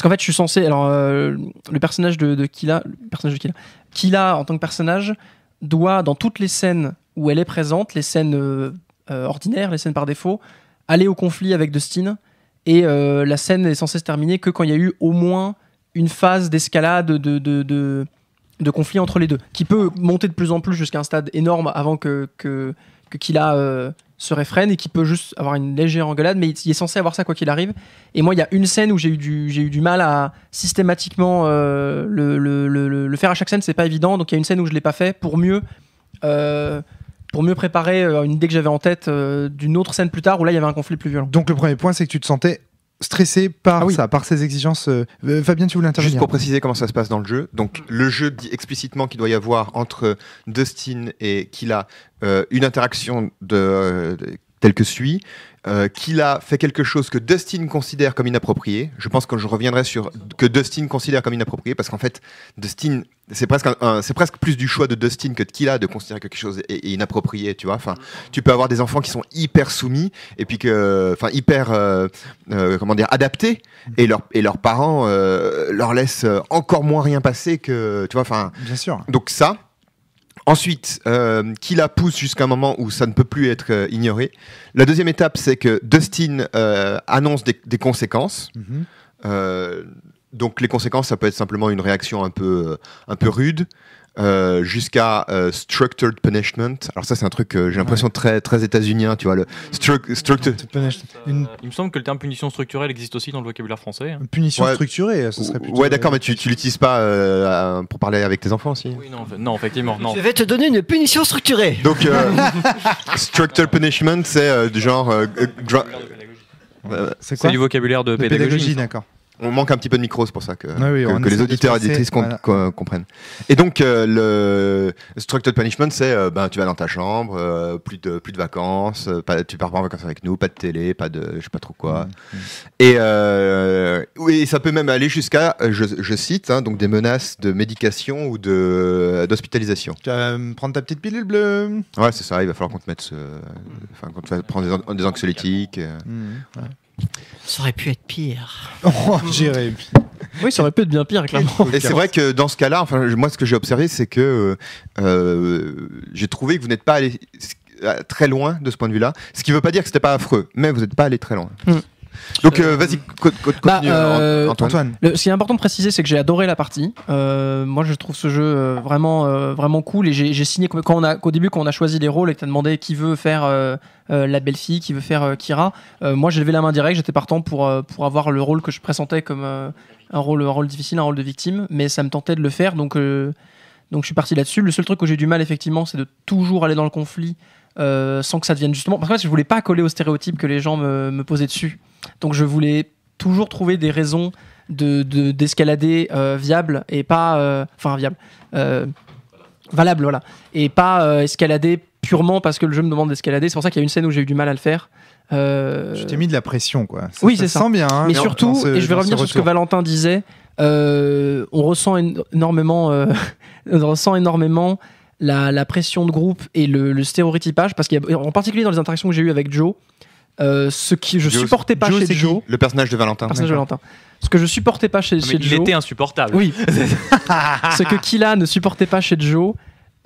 qu'en fait, je suis censé... Alors, le personnage de Kila, en tant que personnage, doit, dans toutes les scènes où elle est présente, les scènes ordinaires, les scènes par défaut, aller au conflit avec Dustin. Et la scène est censée se terminer que quand il y a eu au moins une phase d'escalade de conflit entre les deux, qui peut monter de plus en plus jusqu'à un stade énorme avant que Kila se réfrène, et qui peut juste avoir une légère engueulade, mais il est censé avoir ça quoi qu'il arrive. Et moi, il y a une scène où j'ai eu du mal à systématiquement le faire à chaque scène, c'est pas évident, donc il y a une scène où je l'ai pas fait pour mieux préparer une idée que j'avais en tête d'une autre scène plus tard où là il y avait un conflit plus violent. Donc le premier point, c'est que tu te sentais stressé par ça, par ces exigences. Fabien, tu voulais intervenir? Juste pour préciser comment ça se passe dans le jeu. Donc le jeu dit explicitement qu'il doit y avoir entre Dustin et Kila une interaction tel que suit. Qu'il a fait quelque chose que Dustin considère comme inapproprié. Je pense que je reviendrai sur que Dustin considère comme inapproprié, parce qu'en fait, Dustin, c'est presque plus du choix de Dustin que de Killa de considérer que quelque chose est inapproprié, tu vois. Enfin, tu peux avoir des enfants qui sont hyper soumis et puis hyper adaptés, et leurs parents leur laissent encore moins rien passer que, tu vois. Enfin, bien sûr. Donc ça. Ensuite, qui la pousse jusqu'à un moment où ça ne peut plus être ignoré. La deuxième étape, c'est que Dustin annonce des conséquences. Donc les conséquences, ça peut être simplement une réaction un peu rude, jusqu'à structured punishment. Alors ça, c'est un truc j'ai l'impression très très états-unien, tu vois, le structured Il me semble que le terme punition structurelle existe aussi dans le vocabulaire français. Une punition structurée, ça serait plutôt... Ouais, d'accord, mais tu l'utilises pas pour parler avec tes enfants aussi. Oui, non, effectivement, non. Je vais te donner une punition structurée. Donc structured punishment, c'est du genre c'est quoi? C'est du vocabulaire de pédagogie, d'accord. On manque un petit peu de micro, c'est pour ça que les essaie auditeurs et de se auditrices passer, comprennent. Et donc, le structured punishment, c'est tu vas dans ta chambre, plus de vacances, tu pars pas en vacances avec nous, pas de télé, pas de je sais pas trop quoi. Et oui, ça peut même aller jusqu'à, je cite, donc des menaces de médication ou d'hospitalisation. Tu vas prendre ta petite pilule bleue. Ouais, c'est ça, il va falloir qu'on te mette quand tu vas prendre des anxiolytiques. Ça aurait pu être pire. Oh, Jérémy. Oui, ça aurait pu être bien pire, clairement. Et c'est vrai que dans ce cas-là, moi, ce que j'ai observé, c'est que j'ai trouvé que vous n'êtes pas allé très loin de ce point de vue-là. Ce qui ne veut pas dire que c'était pas affreux, mais vous n'êtes pas allé très loin. Donc vas-y, continue, Antoine. Ce qui est important de préciser, c'est que j'ai adoré la partie. Moi, je trouve ce jeu vraiment cool, et j'ai signé qu'au début, quand on a choisi les rôles et que tu as demandé qui veut faire la belle-fille, qui veut faire Kira, moi j'ai levé la main direct, j'étais partant pour avoir le rôle que je pressentais comme un rôle difficile, un rôle de victime, mais ça me tentait de le faire, donc je suis parti là-dessus. Le seul truc où j'ai du mal, effectivement, c'est de toujours aller dans le conflit sans que ça devienne justement... Parce que je voulais pas coller aux stéréotypes que les gens me posaient dessus. Donc je voulais toujours trouver des raisons d'escalader viables et pas... valable, voilà. Et pas escalader purement parce que le jeu me demande d'escalader. C'est pour ça qu'il y a une scène où j'ai eu du mal à le faire. Je t'ai mis de la pression, quoi. Oui, c'est ça. Sent bien. Hein, mais surtout, et je vais revenir sur ce que Valentin disait, on ressent énormément la pression de groupe et le stéréotypage, parce qu'il y a, en particulier dans les interactions que j'ai eues avec Joe, ce que je supportais pas chez Joe. Le personnage de Valentin. Ce que je supportais pas chez Joe. Il était insupportable. Oui. Ce que Killa ne supportait pas chez Joe,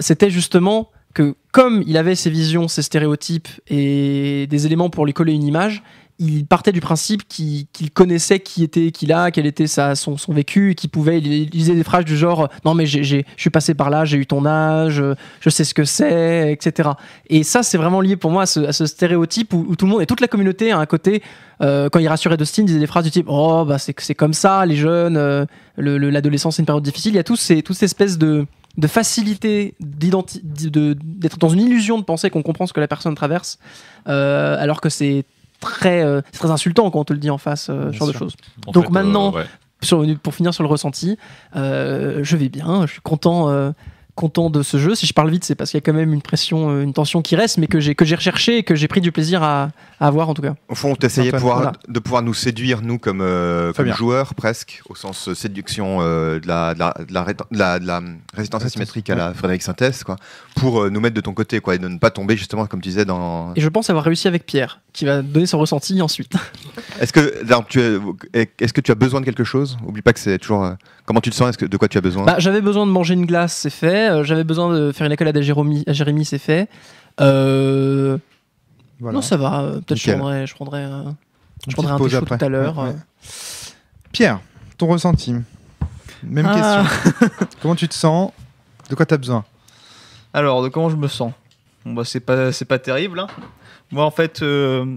c'était justement que, comme il avait ses visions, ses stéréotypes et des éléments pour lui coller une image, il partait du principe qu'il connaissait qui était Killa, quel était son vécu, et qu'il pouvait, il disait des phrases du genre non mais je suis passé par là, j'ai eu ton âge, je sais ce que c'est, etc. Et ça, c'est vraiment lié pour moi à ce stéréotype où tout le monde et toute la communauté a un côté, quand il rassurait Dustin, il disait des phrases du type oh bah c'est comme ça, les jeunes, l'adolescence c'est une période difficile. Il y a toute cette espèce de facilité d'être dans une illusion de penser qu'on comprend ce que la personne traverse, alors que c'est très insultant quand on te le dit en face, ce genre de choses. Donc maintenant, pour finir sur le ressenti, je vais bien, je suis content de ce jeu. Si je parle vite, c'est parce qu'il y a quand même une tension qui reste, mais que j'ai recherché et que j'ai pris du plaisir à avoir, en tout cas. Au fond, t'essayais de pouvoir nous séduire, nous, comme joueurs, presque, au sens séduction de la résistance asymétrique à la Frédéric Sintès, quoi, pour nous mettre de ton côté, quoi, et de ne pas tomber, justement, comme tu disais, dans... Et je pense avoir réussi avec Pierre, qui va donner son ressenti ensuite. Est-ce que tu as besoin de quelque chose ? Oublie pas que c'est toujours... Comment tu te sens ? De quoi tu as besoin ? J'avais besoin de manger une glace, c'est fait. J'avais besoin de faire une accolade à Jérémy, c'est fait. Voilà. Non, ça va. Peut-être je prendrai un thé chaud tout à l'heure. Ouais. Pierre, ton ressenti. Même question. Comment tu te sens ? De quoi tu as besoin ? Alors, de comment je me sens ? Bon, bah, c'est pas terrible. Hein. Moi, en fait,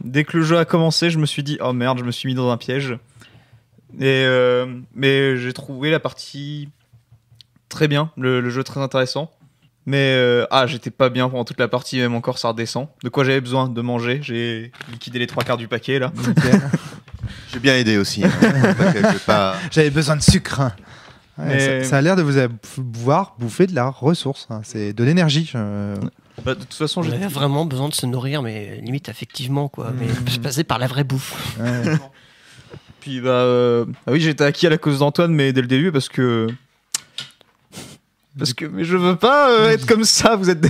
dès que le jeu a commencé, je me suis dit, oh merde, je me suis mis dans un piège. Mais j'ai trouvé la partie très bien, le jeu très intéressant. Mais j'étais pas bien pendant toute la partie, même encore ça redescend. De quoi j'avais besoin ? De manger. J'ai liquidé les 3/4 du paquet là. J'ai bien aidé aussi. J'avais besoin de sucre. Ouais, ça a l'air de vous pouvoir bouffer de la ressource. C'est de l'énergie. Bah, de toute façon, On avait vraiment besoin de se nourrir, mais limite affectivement, quoi. Mais je passais par la vraie bouffe. Ouais. Puis oui, j'étais acquis à la cause d'Antoine, mais dès le début mais je veux pas être comme ça. Vous êtes des...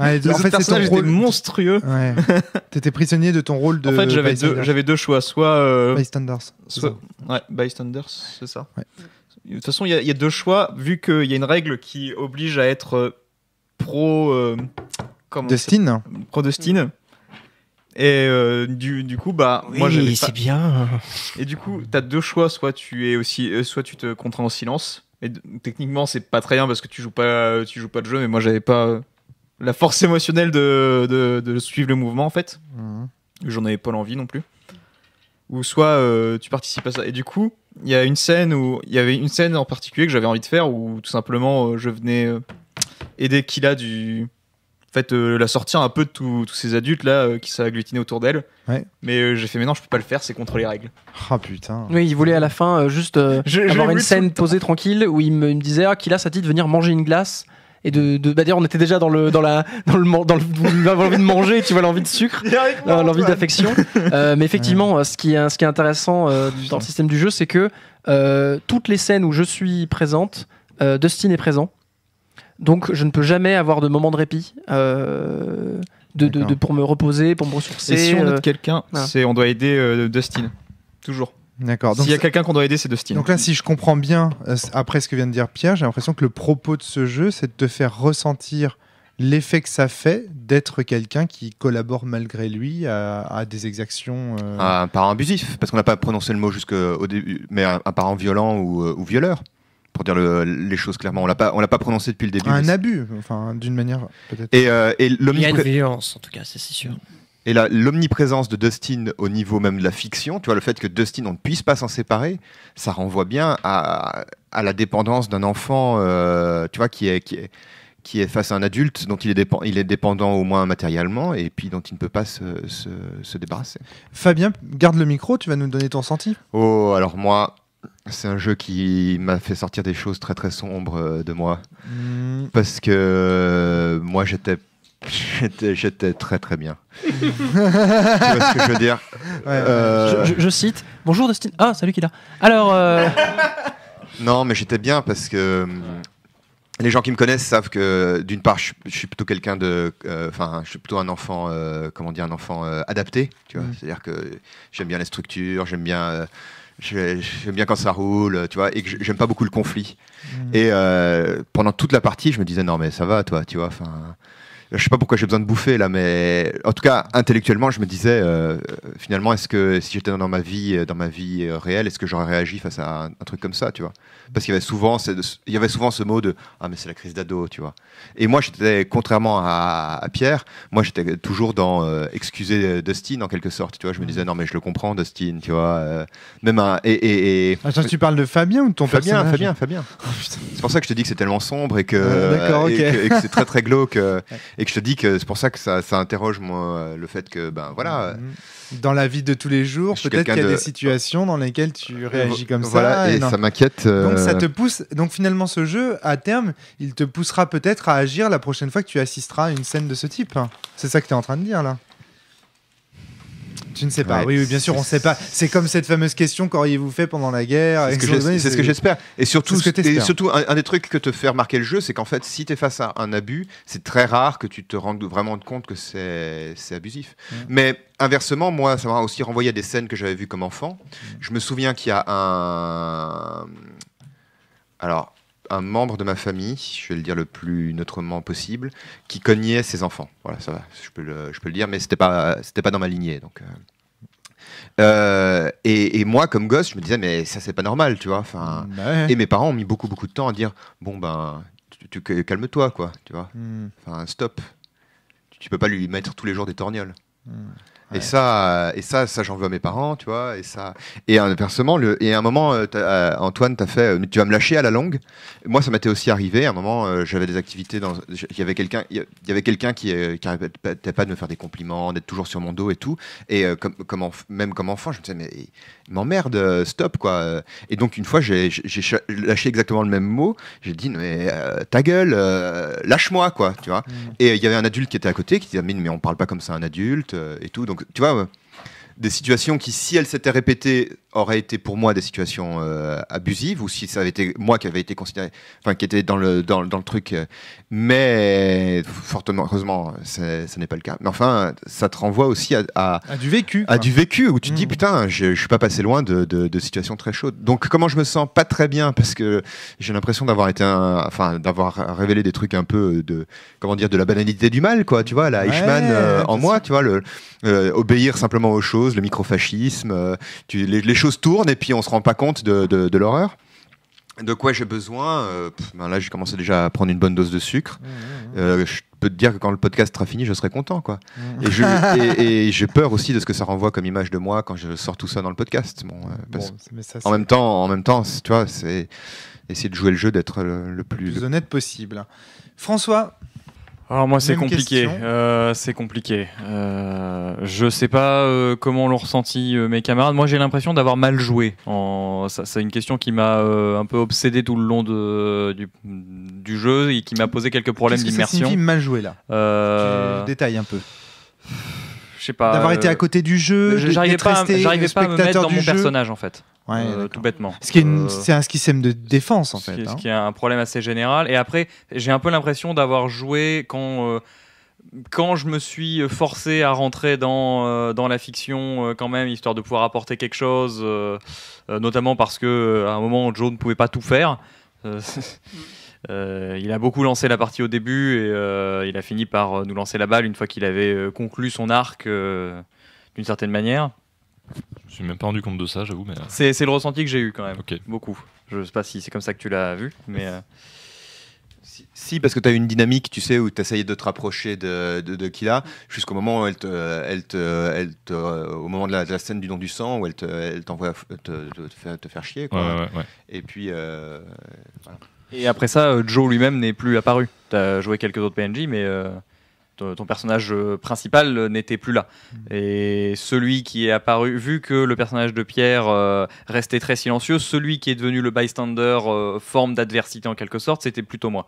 Ouais, les en autres fait, c'est ton personnages étaient rôle. monstrueux. Ouais. T'étais prisonnier de ton rôle de. En fait, j'avais deux choix, soit Bystanders. c'est soit ouais, bystanders, c'est ça. Ouais. De toute façon, il y a deux choix, vu qu'il y a une règle qui oblige à être pro comment Dustin. pro Dustin. Et du coup, bah, moi j'avais c'est pas... bien. Et du coup, t'as deux choix, soit tu te contrains au silence. Et techniquement, c'est pas très bien parce que tu joues pas de jeu, mais moi j'avais pas la force émotionnelle de suivre le mouvement en fait. J'en avais pas l'envie non plus. Ou soit tu participes à ça. Et du coup, il y avait une scène en particulier que j'avais envie de faire où tout simplement je venais aider Killa la sortir un peu de tous ces adultes là qui s'agglutinent autour d'elle. Ouais. Mais j'ai fait mais non, je peux pas le faire, c'est contre les règles. Ah putain. Oui, il voulait à la fin juste avoir une scène posée tranquille où il me disait Killa, ça dit de venir manger une glace. Et d'ailleurs, on était déjà dans l'envie de manger, tu vois, l'envie de sucre, l'envie d'affection. Mais effectivement, ce qui est intéressant dans le système du jeu, c'est que toutes les scènes où je suis présente, Dustin est présent. Donc, je ne peux jamais avoir de moment de répit pour me reposer, pour me ressourcer. Et si on aide quelqu'un, voilà. on doit aider Dustin. Toujours. D'accord. S'il y a quelqu'un qu'on doit aider, c'est Dustin. Donc là, si je comprends bien, après ce que vient de dire Pierre, j'ai l'impression que le propos de ce jeu, c'est de te faire ressentir l'effet que ça fait d'être quelqu'un qui collabore malgré lui à des exactions. Un parent abusif, parce qu'on n'a pas prononcé le mot jusqu'au début, mais un parent violent ou violeur, pour dire les choses clairement. On l'a pas prononcé depuis le début. Un abus, enfin, d'une manière peut-être. Et Il y a une violence, en tout cas, c'est sûr. Et l'omniprésence de Dustin au niveau même de la fiction, tu vois, le fait que Dustin, on ne puisse pas s'en séparer, ça renvoie bien à la dépendance d'un enfant, tu vois, qui est face à un adulte dont il est dépendant au moins matériellement et puis dont il ne peut pas se débarrasser. Fabien, garde le micro, tu vas nous donner ton ressenti. Oh, alors moi, c'est un jeu qui m'a fait sortir des choses très très sombres de moi. Parce que moi, j'étais très très bien. Tu vois ce que je veux dire? Je cite Bonjour Dustin. Ah, salut Killa. Alors. Non, mais j'étais bien parce que les gens qui me connaissent savent que d'une part, je suis plutôt quelqu'un de. Enfin, je suis plutôt un enfant, un enfant adapté. Tu vois, c'est-à-dire que j'aime bien les structures, j'aime bien quand ça roule, tu vois, et que j'aime pas beaucoup le conflit. Et pendant toute la partie, je me disais non mais ça va, toi, tu vois, enfin. Je sais pas pourquoi j'ai besoin de bouffer là, mais en tout cas intellectuellement, je me disais finalement, est-ce que si j'étais dans ma vie réelle, est-ce que j'aurais réagi face à un truc comme ça, tu vois? Parce qu'il y avait souvent ce mot de ah mais c'est la crise d'ado, tu vois. Et moi j'étais contrairement à Pierre, moi j'étais toujours dans excuser Dustin en quelque sorte, tu vois. Je me disais non mais je le comprends Dustin, tu vois. Même Attends, tu parles de Fabien ou de ton personnage? Fabien. C'est pour ça que je te dis que c'est tellement sombre et que et que c'est très très glauque. Et que je te dis que c'est pour ça que ça interroge moi le fait que ben voilà. Dans la vie de tous les jours, peut-être qu'il y a des situations dans lesquelles tu réagis comme ça. Et ça m'inquiète. Donc ça te pousse. Donc finalement, ce jeu, à terme, il te poussera peut-être à agir la prochaine fois que tu assisteras à une scène de ce type. C'est ça que tu es en train de dire là. Tu ne sais pas. Oui, bien sûr, on ne sait pas. C'est comme cette fameuse question qu'auriez-vous fait pendant la guerre? C'est ce que j'espère. Et surtout, un des trucs que te fait remarquer le jeu, c'est qu'en fait, si tu es face à un abus, c'est très rare que tu te rendes vraiment compte que c'est abusif. Mais inversement, moi, ça m'a aussi renvoyé à des scènes que j'avais vues comme enfant. Je me souviens qu'il y a un membre de ma famille, je vais le dire le plus neutrement possible, qui cognait ses enfants. Voilà, ça va, je peux le dire, mais c'était pas dans ma lignée. Donc, et moi, comme gosse, je me disais, mais ça, c'est pas normal, tu vois. Enfin, et mes parents ont mis beaucoup de temps à dire, bon, ben, calme-toi, quoi, tu vois. Enfin, stop. Tu peux pas lui mettre tous les jours des torgnoles. Et ça, j'en veux à mes parents, tu vois. Et inversement, et à un moment, Antoine, t'as fait, tu vas me lâcher à la longue. Moi, ça m'était aussi arrivé. À un moment, j'avais des activités. Il y avait quelqu'un qui arrêtait pas de me faire des compliments, d'être toujours sur mon dos et tout. Et même comme enfant, je me disais, mais il m'emmerde, stop, quoi. Et donc, une fois, j'ai lâché exactement le même mot. J'ai dit, mais ta gueule, lâche-moi, quoi, tu vois. Et il y avait un adulte qui était à côté qui disait, mais on parle pas comme ça à un adulte et tout. Donc, tu vois, des situations qui, si elles s'étaient répétées, auraient été pour moi des situations abusives, ou si ça avait été moi qui avait été considéré, enfin qui était dans le truc, mais fortement heureusement ce n'est pas le cas. Mais enfin, ça te renvoie aussi à du vécu, où tu te dis putain, je suis pas passé loin de situations très chaudes. Donc comment je me sens pas très bien, parce que j'ai l'impression d'avoir d'avoir révélé des trucs un peu de la banalité du mal, quoi, tu vois, la Eichmann en moi, tu vois, obéir simplement aux choses, le microfascisme, les choses tournent et puis on se rend pas compte de l'horreur. De quoi j'ai besoin là, j'ai commencé déjà à prendre une bonne dose de sucre. Je peux te dire que quand le podcast sera fini, je serai content, quoi. Et j'ai peur aussi de ce que ça renvoie comme image de moi quand je sors tout ça dans le podcast. En même temps, tu vois, c'est essayer de jouer le jeu, d'être le plus honnête possible. François. Alors moi c'est compliqué, je sais pas comment l'ont ressenti mes camarades. Moi j'ai l'impression d'avoir mal joué. C'est une question qui m'a un peu obsédé tout le long du jeu et qui m'a posé quelques problèmes d'immersion. Qu'est-ce que ça signifie mal joué là Tu détailles un peu. Je sais pas. D'avoir été à côté du jeu, j'arrivais pas à me mettre dans mon personnage en fait. Tout bêtement. C'est un système de défense en fait. Ce qui est un problème assez général. Et après, j'ai un peu l'impression d'avoir joué quand je me suis forcé à rentrer dans la fiction quand même, histoire de pouvoir apporter quelque chose, notamment parce que à un moment Joe ne pouvait pas tout faire. Il a beaucoup lancé la partie au début et il a fini par nous lancer la balle une fois qu'il avait conclu son arc d'une certaine manière. Je me suis même pas rendu compte de ça, j'avoue. Mais c'est le ressenti que j'ai eu quand même. Okay. Beaucoup. Je sais pas si c'est comme ça que tu l'as vu, mais si, parce que tu as une dynamique, tu sais, où tu essayes de te rapprocher de Killa jusqu'au moment où au moment de la scène du don du sang, où elle t'envoie te faire chier, quoi. Ouais. Et puis voilà. Et après ça, Joe lui-même n'est plus apparu. Tu as joué quelques autres PNJ, mais ton personnage principal n'était plus là. Et celui qui est apparu, vu que le personnage de Pierre restait très silencieux, celui qui est devenu le bystander, forme d'adversité en quelque sorte, c'était plutôt moi.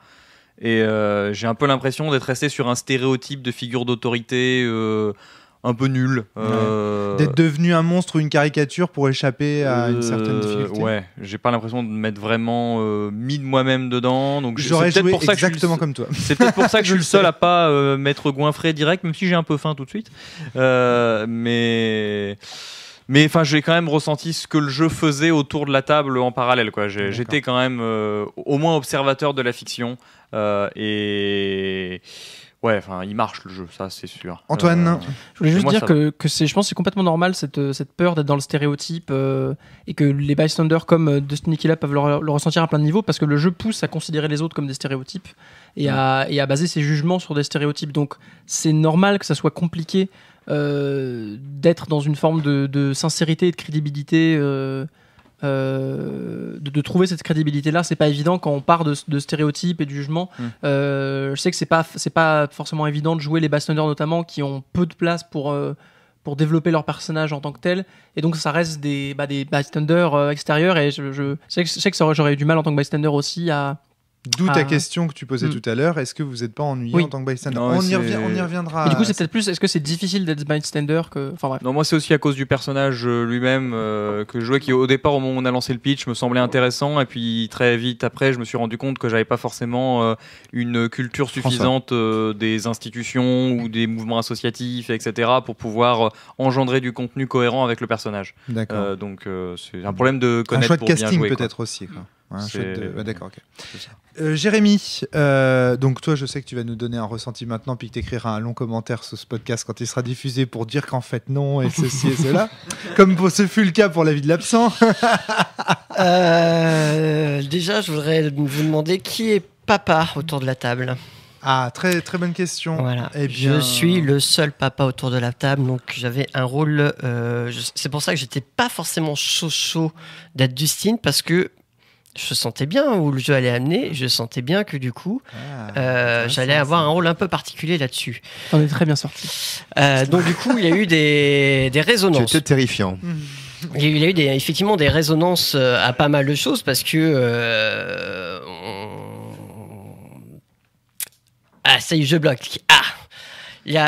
Et j'ai un peu l'impression d'être resté sur un stéréotype de figure d'autorité un peu nul. D'être devenu un monstre ou une caricature pour échapper à une certaine difficulté. Ouais, j'ai pas l'impression de m'être vraiment mis de moi-même dedans. Donc j'aurais joué exactement comme toi. C'est peut-être pour ça que je suis le seul à pas m'être goinfré direct, même si j'ai un peu faim tout de suite. Mais enfin, j'ai quand même ressenti ce que le jeu faisait autour de la table en parallèle, quoi. J'étais quand même au moins observateur de la fiction et ouais, enfin, il marche le jeu, ça c'est sûr. Antoine, je voulais juste dire que je pense que c'est complètement normal cette peur d'être dans le stéréotype et que les bystanders comme Destiny Killa peuvent le ressentir à plein de niveaux, parce que le jeu pousse à considérer les autres comme des stéréotypes et à baser ses jugements sur des stéréotypes. Donc c'est normal que ça soit compliqué d'être dans une forme de sincérité et de crédibilité. De trouver cette crédibilité là, c'est pas évident quand on part de stéréotypes et de jugements. Je sais que c'est pas forcément évident de jouer les bystanders, notamment qui ont peu de place pour développer leur personnage en tant que tel, et donc ça reste des bystanders extérieurs, et je sais que j'aurais eu du mal en tant que bystander aussi à. D'où ta question que tu posais tout à l'heure, est-ce que vous n'êtes pas ennuyé en tant que bystander? On y reviendra. Et du coup, c'est peut-être plus, est-ce que c'est difficile d'être bystander que. Enfin, bref. Non, moi c'est aussi à cause du personnage lui-même que je jouais, qui au départ, au moment où on a lancé le pitch, me semblait intéressant, et puis très vite après, je me suis rendu compte que j'avais pas forcément une culture suffisante des institutions ou des mouvements associatifs, etc., pour pouvoir engendrer du contenu cohérent avec le personnage. D'accord. Donc c'est un problème de connaître pour bien jouer. Un choix de casting peut-être aussi, quoi. D'accord, ok. Jérémy, donc toi je sais que tu vas nous donner un ressenti maintenant, puis que tu écriras un long commentaire sur ce podcast quand il sera diffusé pour dire qu'en fait non, et ceci et cela, comme ce fut le cas pour La vie de l'absent. Déjà je voudrais vous demander qui est papa autour de la table. Ah, très très bonne question. Voilà. Eh bien... Je suis le seul papa autour de la table, donc j'avais un rôle. C'est pour ça que j'étais pas forcément chaud d'être Dustin, parce que je sentais bien où le jeu allait amener. Je sentais bien que du coup, j'allais avoir un rôle un peu particulier là-dessus. On est très bien sorti. Donc du coup, il y a eu des résonances. C'était terrifiant. Il y a eu effectivement des résonances à pas mal de choses, parce que ça y est, je bloque.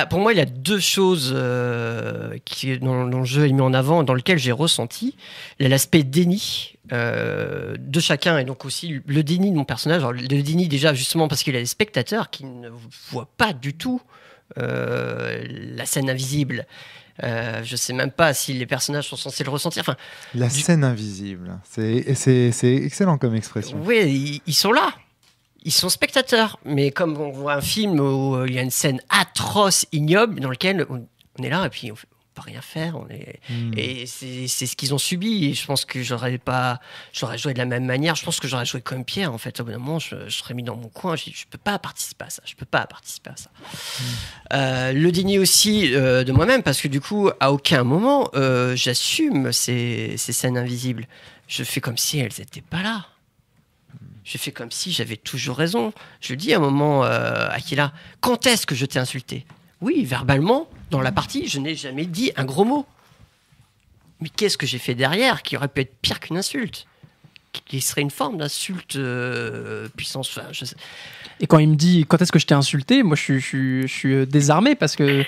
Pour moi, il y a deux choses qui dans le jeu est mis en avant, dans lequel j'ai ressenti. Il y a l'aspect déni de chacun, et donc aussi le déni de mon personnage. Alors, le déni déjà justement parce qu'il y a des spectateurs qui ne voient pas du tout la scène invisible. Je sais même pas si les personnages sont censés le ressentir. Enfin, la scène invisible, c'est excellent comme expression. Oui, ils sont là. Ils sont spectateurs, mais comme on voit un film où il y a une scène atroce, ignoble, dans lequel on est là et puis on peut rien faire. Et c'est ce qu'ils ont subi. Et je pense que j'aurais joué de la même manière. Je pense que j'aurais joué comme Pierre. En fait, au bout d'un moment, je serais mis dans mon coin. Je peux pas participer à ça. Le déni aussi de moi-même, parce que du coup, à aucun moment, j'assume ces scènes invisibles. Je fais comme si elles n'étaient pas là. Je fais comme si j'avais toujours raison. Je dis à un moment à Aquila, quand est-ce que je t'ai insulté ? Oui, verbalement, dans la partie, je n'ai jamais dit un gros mot. Mais qu'est-ce que j'ai fait derrière qui aurait pu être pire qu'une insulte ? Qui serait une forme d'insulte puissance. Enfin, je sais. Et quand il me dit quand est-ce que je t'ai insulté, moi je suis désarmé parce que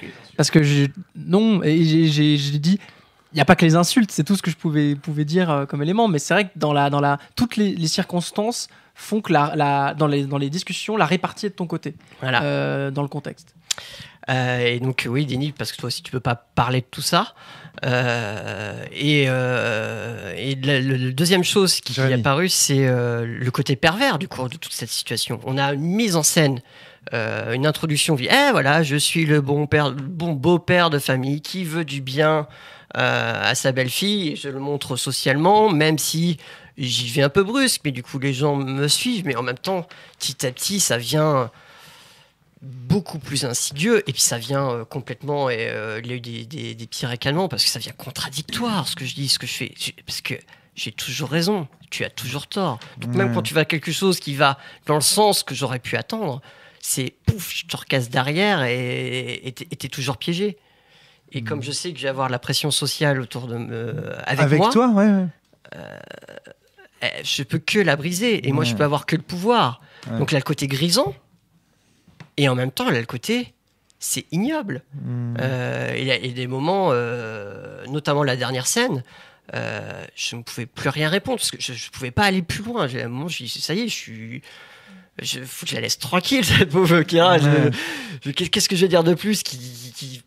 non, et j'ai dit il n'y a pas que les insultes, c'est tout ce que je pouvais dire comme élément, mais c'est vrai que dans toutes les circonstances font que dans les discussions, la répartie est de ton côté, voilà. Dans le contexte. Et donc oui, Denis, parce que toi aussi tu peux pas parler de tout ça. Et la deuxième chose qui est apparue, c'est le côté pervers du coup de toute cette situation. On a une mise en scène. Une introduction, voilà, je suis le bon beau-père de famille qui veut du bien à sa belle-fille, et je le montre socialement, même si j'y vais un peu brusque, mais du coup les gens me suivent, mais en même temps, petit à petit, ça vient beaucoup plus insidieux, et puis ça vient complètement, et il y a eu des petits ricanements, parce que ça vient contradictoire, ce que je dis, ce que je fais, parce que j'ai toujours raison, tu as toujours tort. Donc même quand tu vas à quelque chose qui va dans le sens que j'aurais pu attendre, c'est pouf, je te recasse derrière et t'es toujours piégé. Et comme je sais que je vais avoir la pression sociale autour de avec moi, toi, ouais. Je peux que la briser. Et moi, je peux avoir que le pouvoir. Ouais. Donc, là, le côté grisant. Et en même temps, là, le côté, c'est ignoble. Il y a des moments, notamment la dernière scène, je ne pouvais plus rien répondre parce que je ne pouvais pas aller plus loin. À un moment, ça y est, faut que je la laisse tranquille, cette pauvre Kira. Qu'est-ce que je vais dire de plus qui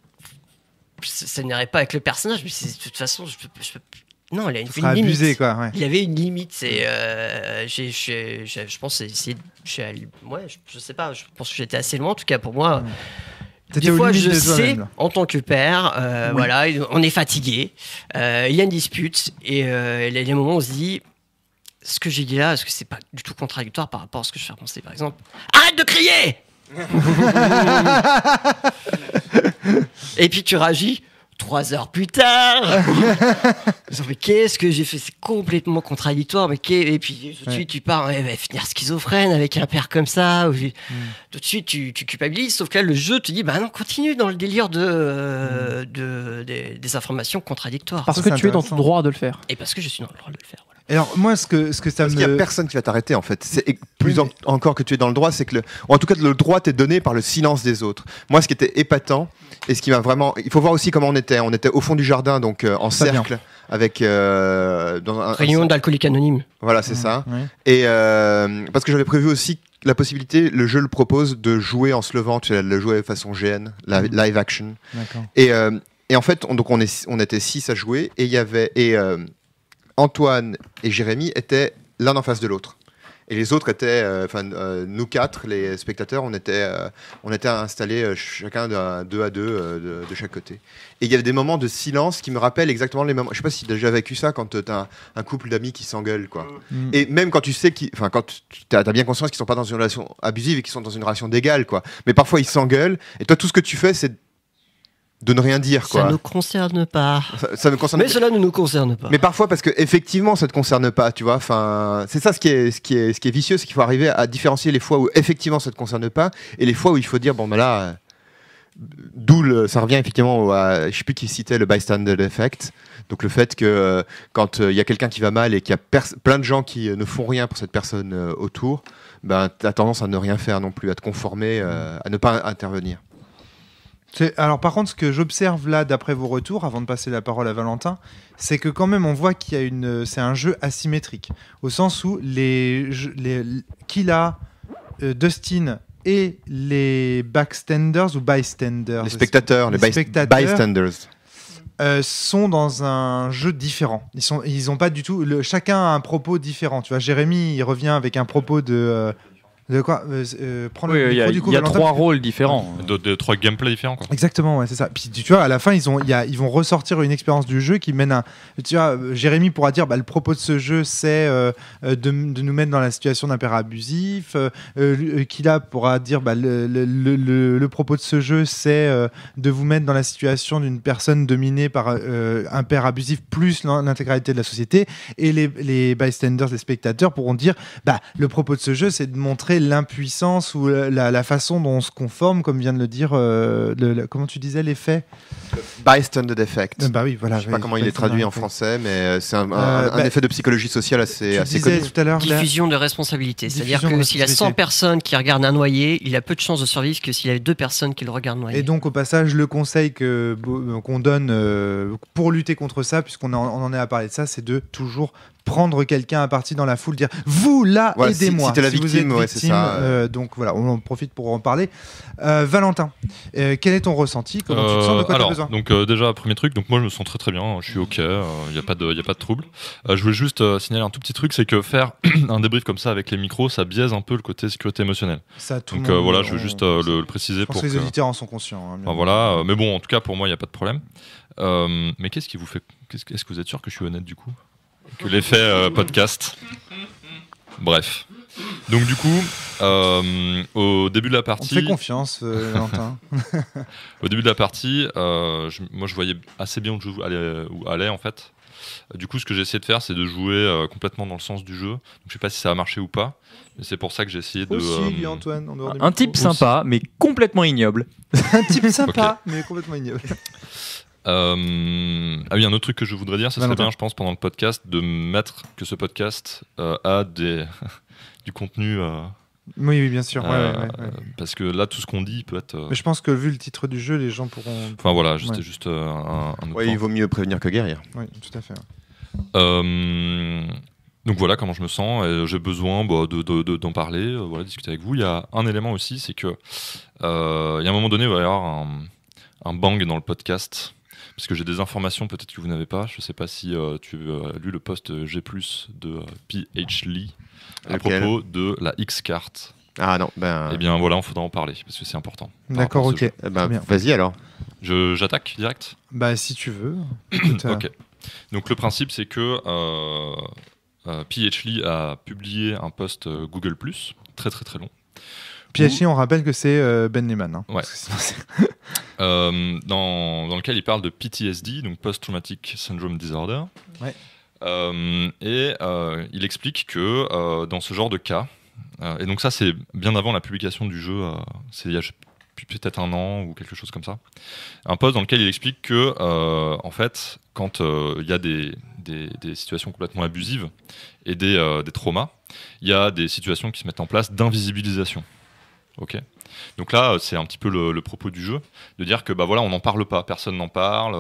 ça n'irait pas avec le personnage, mais de toute façon, je peux non, il a une limite. Abusé, quoi. Ouais. Il avait une limite. Je pense, je sais pas. Je pense que j'étais assez loin. En tout cas, pour moi. Des fois, je sais, en tant que père, voilà, on est fatigué. Il y a une dispute et il y a des moments où on se dit. Ce que j'ai dit là, est-ce que c'est pas du tout contradictoire par rapport à ce que je fais penser, par exemple ? Arrête de crier ! Et puis tu réagis 3 heures plus tard. Mais qu'est-ce que j'ai fait ? C'est complètement contradictoire. Et puis tout de suite tu pars, va finir schizophrène avec un père comme ça. Tout de suite tu culpabilises. Sauf que là le jeu te dit bah non, continue dans le délire des informations contradictoires. Parce que tu es dans ton droit de le faire. Et parce que je suis dans le droit de le faire. Voilà. Alors moi, ce que ça Parce qu'il n'y a personne qui va t'arrêter en fait. C'est encore que tu es dans le droit, c'est que en tout cas le droit t'est donné par le silence des autres. Moi, ce qui était épatant et ce qui m'a vraiment, il faut voir aussi comment on était. On était au fond du jardin, donc en cercle, avec dans réunion d'alcooliques anonymes. Voilà, c'est ça. Ouais. Et parce que j'avais prévu aussi la possibilité, le jeu le propose de jouer en se levant, tu sais, le jouer façon GN, live action. D'accord. Et en fait, on était 6 à jouer et il y avait Antoine et Jérémy étaient l'un en face de l'autre. Et les autres étaient, nous 4, les spectateurs, on était installés chacun deux à deux de chaque côté. Et il y avait des moments de silence qui me rappellent exactement les moments. Je sais pas si tu as déjà vécu ça quand tu as un couple d'amis qui s'engueulent, quoi. Et même quand tu sais quand tu as bien conscience qu'ils sont pas dans une relation abusive et qu'ils sont dans une relation d'égal, quoi. Mais parfois ils s'engueulent et toi tout ce que tu fais c'est de ne rien dire, quoi. Ça ne nous concerne pas. Ça me concerne. Mais cela ne nous concerne pas. Mais parfois parce que effectivement ça te concerne pas, tu vois. Enfin, c'est ça ce qui est vicieux, c'est qu'il faut arriver à différencier les fois où effectivement ça te concerne pas et les fois où il faut dire bon bah là. Ça revient effectivement à, je sais plus qui citait le bystander effect, donc le fait que quand il y a quelqu'un qui va mal et qu'il y a plein de gens qui ne font rien pour cette personne autour, ben t'as tendance à ne rien faire non plus, à te conformer, à ne pas intervenir. Alors par contre, ce que j'observe là, d'après vos retours, avant de passer la parole à Valentin, c'est que quand même on voit qu'il y a c'est un jeu asymétrique, au sens où Killa, Dustin et les backstanders ou bystanders, les spectateurs, les bystanders, sont dans un jeu différent. Ils ont pas du tout. Chacun a un propos différent. Tu vois, Jérémy, il revient avec un propos de quoi prendre le micro du coup. Il y a Valentin, 3 rôles différents. De 3 gameplays différents, quoi. Exactement, ouais, c'est ça. Puis tu vois, à la fin, ils vont ressortir une expérience du jeu qui mène à. Tu vois, Jérémy pourra dire, le propos de ce jeu, c'est de nous mettre dans la situation d'un père abusif. Killa pourra dire, le propos de ce jeu, c'est de vous mettre dans la situation d'une personne dominée par un père abusif plus l'intégralité de la société. Et les bystanders, les spectateurs pourront dire, le propos de ce jeu, c'est de montrer l'impuissance ou la façon dont on se conforme, comme vient de le dire, comment tu disais, l'effet bystander effect. Bah oui, voilà. Je sais pas comment il est traduit en français, mais c'est un effet de psychologie sociale assez connu. Tout à l'heure, diffusion de responsabilité. C'est-à-dire que s'il y a 100 personnes qui regardent un noyé, il a peu de chances de survivre que s'il y a 2 personnes qui le regardent noyer. Et donc, au passage, le conseil qu'on donne pour lutter contre ça, puisqu'on en est à parler de ça, c'est de toujours prendre quelqu'un à partie dans la foule, dire vous là, aidez-moi. Si t'es la victime, vous êtes c'est ça. donc voilà, on en profite pour en parler. Valentin, quel est ton ressenti? Comment tu te sens? De quoi tu as besoin? Donc déjà premier truc, donc moi je me sens très très bien, je suis ok, il y a pas de trouble. Je voulais juste signaler un tout petit truc, c'est que faire un débrief comme ça avec les micros, ça biaise un peu le côté sécurité émotionnelle. Ça, donc voilà, je veux juste le préciser. Je pense que les auditeurs en sont conscients. Hein, voilà, mais bon, en tout cas pour moi il y a pas de problème. Mais qu'est-ce qui vous fait? Est-ce que vous êtes sûr que je suis honnête du coup? Que l'effet podcast. Bref. Donc du coup, au début de la partie... On te fait confiance, Valentin. Au début de la partie, moi je voyais assez bien où le jeu allait en fait. Du coup, ce que j'ai essayé de faire, c'est de jouer complètement dans le sens du jeu. Donc, je sais pas si ça a marché ou pas, mais c'est pour ça que j'ai essayé de... Aussi, Antoine, en dehors des un type sympa, mais complètement ignoble. Un type sympa, mais complètement ignoble. Ah oui, un autre truc que je voudrais dire, ça serait bien, je pense, pendant le podcast, de mettre que ce podcast a du contenu. Oui, bien sûr. Ouais. Parce que là, tout ce qu'on dit peut être. Mais je pense que vu le titre du jeu, les gens pourront. Enfin voilà, c'était juste un autre point. Il vaut mieux prévenir que guérir. Oui, tout à fait. Ouais. Donc voilà comment je me sens. Et j'ai besoin d'en parler, discuter avec vous. Il y a un élément aussi, c'est que il y a un moment donné, il va y avoir un bang dans le podcast. Parce que j'ai des informations peut-être que vous n'avez pas. Je ne sais pas si tu as lu le post G+, de PH Lee à propos de la X-Carte. Ah non, Eh bien voilà, il faudra en parler, parce que c'est important. D'accord, ok. Vas-y alors. J'attaque direct? Si tu veux. Ok. Donc le principe, c'est que PH Lee a publié un post Google+, très très très long. PH, on rappelle que c'est Ben Lehman. Hein, ouais. Dans lequel il parle de PTSD, donc Post-Traumatic Syndrome Disorder. Ouais. Et il explique que dans ce genre de cas, et donc ça c'est bien avant la publication du jeu, c'est il y a peut-être 1 an ou quelque chose comme ça, un post dans lequel il explique que en fait, quand il y a des situations complètement abusives et des traumas, il y a des situations qui se mettent en place d'invisibilisation. Ok. Donc là, c'est un petit peu le propos du jeu, de dire que on n'en parle pas, personne n'en parle,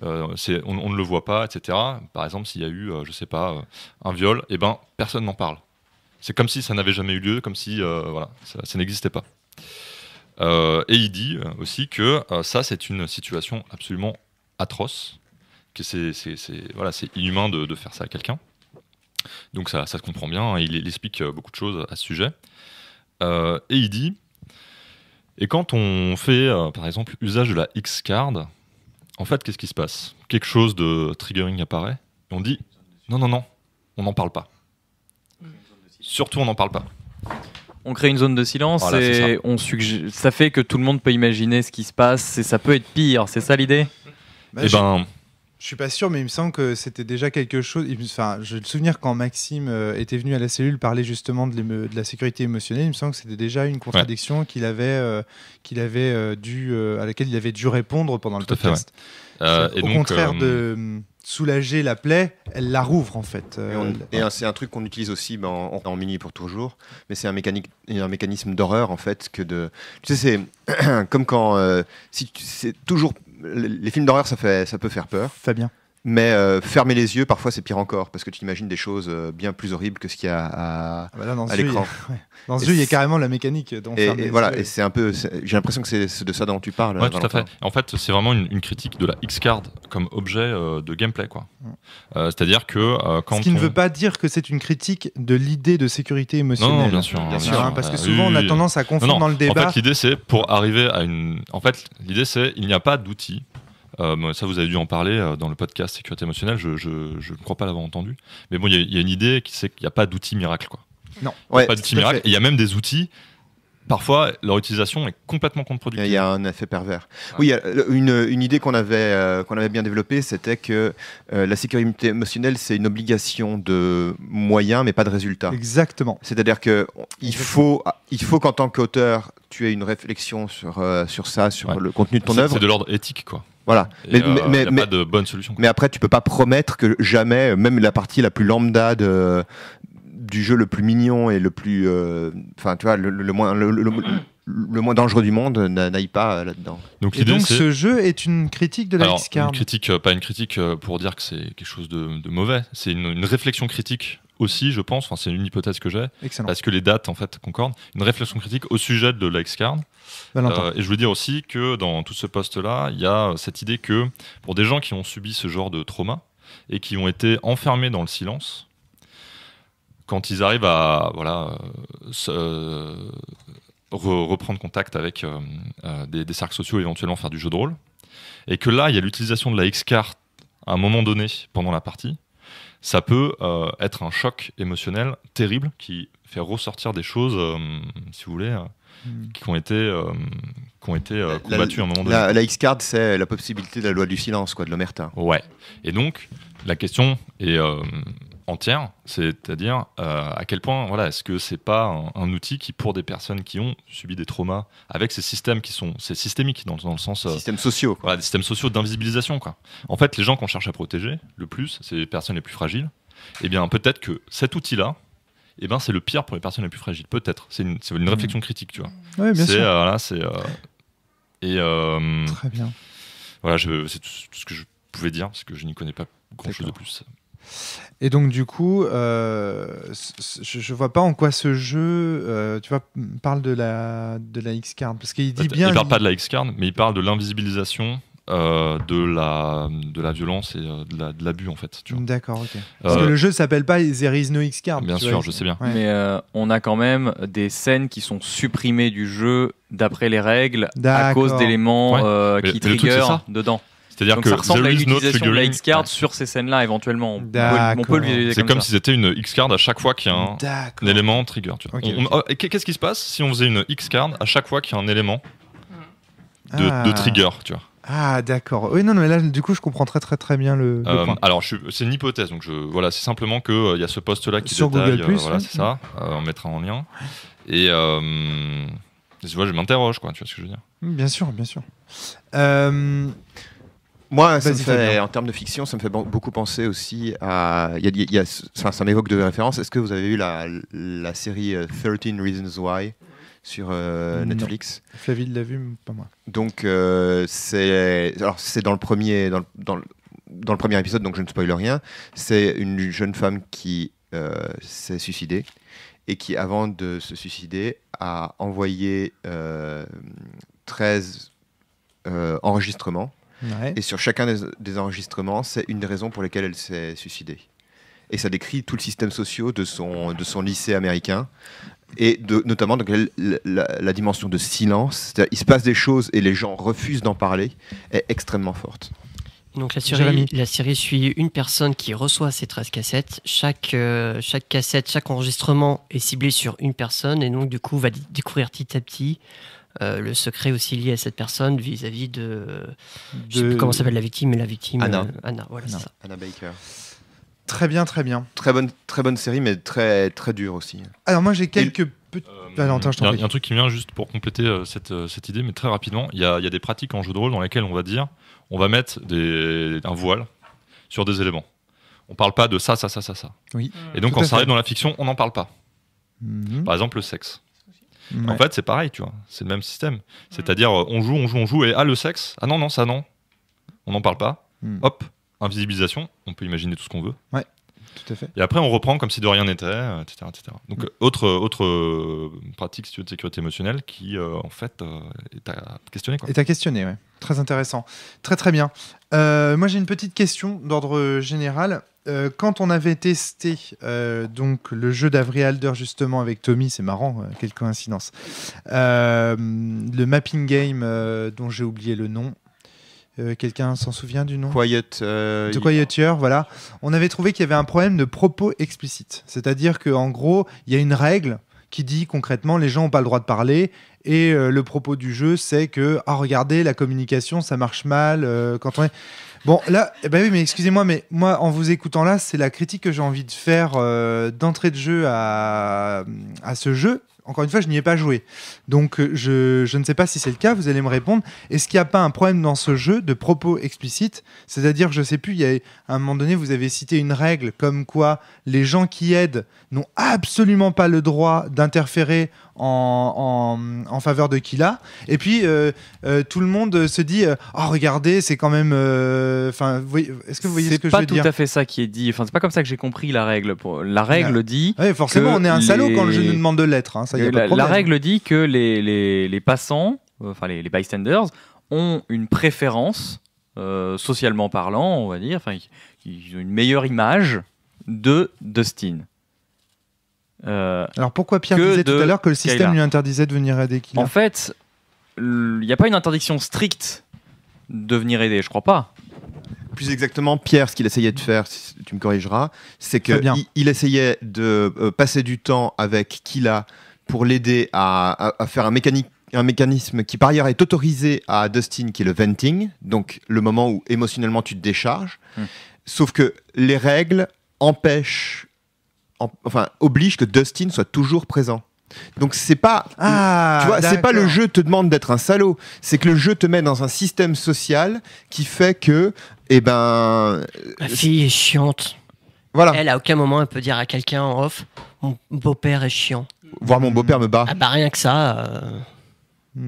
on ne le voit pas, etc. Par exemple, s'il y a eu, je sais pas, un viol, personne n'en parle. C'est comme si ça n'avait jamais eu lieu, comme si ça n'existait pas. Et il dit aussi que ça, c'est une situation absolument atroce, que c'est inhumain de faire ça à quelqu'un. Donc ça se comprend bien, hein, il explique beaucoup de choses à ce sujet. Et il dit, et quand on fait par exemple usage de la X-Card, en fait qu'est-ce qui se passe ? Quelque chose de triggering apparaît, et on dit non, on n'en parle pas. Surtout on n'en parle pas. On crée une zone de silence Voilà, et c'est ça fait que tout le monde peut imaginer ce qui se passe et ça peut être pire, c'est ça l'idée ? Bah, Et ben, je suis pas sûr, mais il me semble que c'était déjà quelque chose. Enfin, j'ai le souvenir quand Maxime était venu à la cellule parler justement de la sécurité émotionnelle. Il me semble que c'était déjà une contradiction qu'il avait à laquelle il avait dû répondre pendant le Tout à fait, podcast. et Au donc, contraire de soulager la plaie, elle la rouvre en fait. C'est un truc qu'on utilise aussi en Mini pour toujours, mais c'est un mécanisme d'horreur en fait tu sais, c'est comme quand c'est toujours les films d'horreur, ça peut faire peur. Fabien. Mais fermer les yeux, parfois c'est pire encore, parce que tu imagines des choses bien plus horribles que ce qu'il y a à l'écran. Dans ce jeu, il y a carrément la mécanique dont et voilà, et c'est un peu, j'ai l'impression que c'est de ça dont tu parles. Ouais, tout à fait. En fait, c'est vraiment une critique de la X-Card comme objet de gameplay, quoi. C'est-à-dire que quand ce qui ne veut pas dire que c'est une critique de l'idée de sécurité émotionnelle. Non, bien sûr, hein, parce que souvent on a tendance à confondre dans le débat. En fait, l'idée c'est pour arriver à une. En fait, l'idée c'est il n'y a pas d'outil. Ça, vous avez dû en parler dans le podcast sécurité émotionnelle. Je ne crois pas l'avoir entendu. Mais bon, il y a une idée qui c'est qu'il n'y a pas d'outil miracle, quoi. Non. Il n'y a pas d'outil miracle. Il y a même des outils. Parfois, leur utilisation est complètement contre-productive. Il y a un effet pervers. Oui, il y a une idée qu'on avait bien développée, c'était que la sécurité émotionnelle, c'est une obligation de moyens, mais pas de résultats. Exactement. C'est-à-dire qu'il faut qu'en tant qu'auteur, tu aies une réflexion sur ça, sur le contenu de ton œuvre. C'est de l'ordre éthique, quoi. Voilà. Il n'y a pas de bonne solution. Mais après, tu peux pas promettre que jamais, même la partie la plus lambda du jeu le plus mignon et le plus, enfin, tu vois, le moins dangereux du monde n'aille pas là-dedans. Donc, ce jeu est une critique de la X-Card. Pas une critique pour dire que c'est quelque chose de mauvais. C'est une réflexion critique aussi, je pense. Enfin, c'est une hypothèse que j'ai. Excellent. Parce que les dates, en fait, concordent. Une réflexion critique au sujet de la X-Card. Et je veux dire aussi que dans tout ce poste-là, il y a cette idée que pour des gens qui ont subi ce genre de trauma et qui ont été enfermés dans le silence, quand ils arrivent à reprendre contact avec des cercles sociaux, éventuellement faire du jeu de rôle, et que là, il y a l'utilisation de la X-Card à un moment donné pendant la partie, ça peut être un choc émotionnel terrible qui fait ressortir des choses, si vous voulez, qui ont été combattues à un moment donné. La X-Card, c'est la possibilité de la loi du silence, quoi, de l'omerta. Ouais. Et donc, la question est entière, c'est-à-dire à quel point, est-ce que c'est pas un outil qui, pour des personnes qui ont subi des traumas, avec ces systèmes c'est systémique dans le sens systèmes sociaux, quoi. Voilà, des systèmes sociaux d'invisibilisation, quoi. En fait, les gens qu'on cherche à protéger le plus, c'est les personnes les plus fragiles. Et bien, peut-être que cet outil-là, c'est le pire pour les personnes les plus fragiles. Peut-être. C'est une réflexion critique, tu vois. Oui, bien sûr. Très bien. Voilà, c'est tout ce que je pouvais dire, parce que je n'y connais pas grand-chose de plus. Et donc du coup, je vois pas en quoi ce jeu, tu vois, parle de la X-Card, parce qu'il dit bien. Il parle pas de la X-Card, mais il parle de l'invisibilisation, de la violence et de l'abus, en fait. D'accord, ok. Parce que le jeu s'appelle pas There is no X-Card. Bien sûr, je sais bien. Ouais. Mais on a quand même des scènes qui sont supprimées du jeu d'après les règles à cause d'éléments qui trigger dedans. C'est-dire donc que ça ressemble à there is no l'utilisation de la triggering. X-Card sur ces scènes-là éventuellement. On peut le visualiser C'est comme ça. si c'était une X-Card à chaque fois qu'il y a un élément trigger. Tu vois. Qu'est-ce qui se passe si on faisait une X-Card à chaque fois qu'il y a un élément de trigger, tu vois? Ah d'accord. Oui, non, mais là du coup je comprends très très très bien le point. Alors c'est une hypothèse, donc c'est simplement que il y a ce post-là qui sur détaille, Google+, c'est ça. On mettra en lien. Et tu vois, je m'interroge, quoi. Tu vois ce que je veux dire? Bien sûr, bien sûr. Moi, en termes de fiction, ça me fait beaucoup penser aussi à. Ça m'évoque de références. Est-ce que vous avez vu la série 13 Reasons Why sur Netflix? Flavie l'a vu, mais pas moi. Donc, c'est dans le premier épisode, donc je ne spoil rien. C'est une jeune femme qui s'est suicidée et qui, avant de se suicider, a envoyé 13 enregistrements. Ouais. Et sur chacun des enregistrements, c'est une des raisons pour lesquelles elle s'est suicidée. et ça décrit tout le système social de son lycée américain. Et notamment donc, la dimension de silence, c'est-à-dire, il se passe des choses et les gens refusent d'en parler, est extrêmement forte. Donc Jérémy. la série suit une personne qui reçoit ces 13 cassettes. Chaque cassette, chaque enregistrement est ciblé sur une personne et donc du coup va découvrir petit à petit le secret aussi lié à cette personne vis-à-vis de... Je sais plus comment s'appelle la victime, mais la victime... Anna. Anna, voilà, c'est ça. Anna Baker. Très bien, très bien. Très bonne série, mais très, très dure aussi. Alors moi j'ai quelques petits... Valentin, je t'en Il y prie. a un truc qui me vient juste pour compléter cette idée, mais très rapidement. Il y a des pratiques en jeu de rôle dans lesquelles on va dire on va mettre un voile sur des éléments. On parle pas de ça. Oui. Et donc Tout à quand ça fait. arrive dans la fiction, on n'en parle pas. Mhm. Par exemple, le sexe. Ouais. En fait, c'est pareil, tu vois. C'est le même système. C'est-à-dire, on joue, et le sexe. Ah non, ça non. On n'en parle pas. Mhm. Hop, invisibilisation. On peut imaginer tout ce qu'on veut. Tout à fait. Et après, on reprend comme si de rien n'était, etc., etc. Donc, autre pratique, si tu veux, de sécurité émotionnelle qui, en fait, est à questionner. Quoi. Et t'as questionné, ouais. Très intéressant. Très très bien. Moi j'ai une petite question d'ordre général. Quand on avait testé donc le jeu d'Avril Alder justement avec Tommy, c'est marrant, quelle coïncidence. Le mapping game dont j'ai oublié le nom. Quelqu'un s'en souvient du nom? Quiet. De Quiet Year, voilà. On avait trouvé qu'il y avait un problème de propos explicite. C'est-à-dire qu'en gros, il y a une règle qui dit concrètement les gens n'ont pas le droit de parler et le propos du jeu c'est que regardez la communication ça marche mal quand on est bon là oui mais excusez-moi mais moi en vous écoutant là c'est la critique que j'ai envie de faire d'entrée de jeu à ce jeu. Encore une fois, je n'y ai pas joué. Donc, je ne sais pas si c'est le cas. Vous allez me répondre. Est-ce qu'il n'y a pas un problème dans ce jeu de propos explicites? C'est-à-dire, je ne sais plus, à un moment donné, vous avez cité une règle comme quoi les gens qui aident n'ont absolument pas le droit d'interférer en faveur de Killa. Et puis, tout le monde se dit regardez, c'est quand même... est-ce que vous voyez ce que je veux dire? C'est pas tout à fait ça qui est dit. Enfin, c'est pas comme ça que j'ai compris la règle. La règle dit... Oui, forcément, on est un salaud quand le jeu nous demande de l'être. Hein, ça, y a pas de problème. La règle dit que les passants, enfin les bystanders, ont une préférence, socialement parlant, on va dire, enfin, ils ont une meilleure image de Dustin. Alors pourquoi Pierre disait tout à l'heure que le système Kayla lui interdisait de venir aider Killa? En fait, il n'y a pas une interdiction stricte de venir aider, je crois pas. Plus exactement, Pierre, ce qu'il essayait de faire, si tu me corrigeras, c'est Très bien. qu'il essayait de passer du temps avec Killa pour l'aider à faire un mécanisme qui par ailleurs est autorisé à Dustin, qui est le venting, donc le moment où émotionnellement tu te décharges. Sauf que les règles obligent que Dustin soit toujours présent. Donc c'est pas, tu vois, c'est pas le jeu te demande d'être un salaud, c'est que le jeu te met dans un système social qui fait que, La fille est chiante. Voilà. Elle, à aucun moment, elle peut dire à quelqu'un en off, mon beau-père est chiant. Voir mon beau-père me bat. Ah bah rien que ça.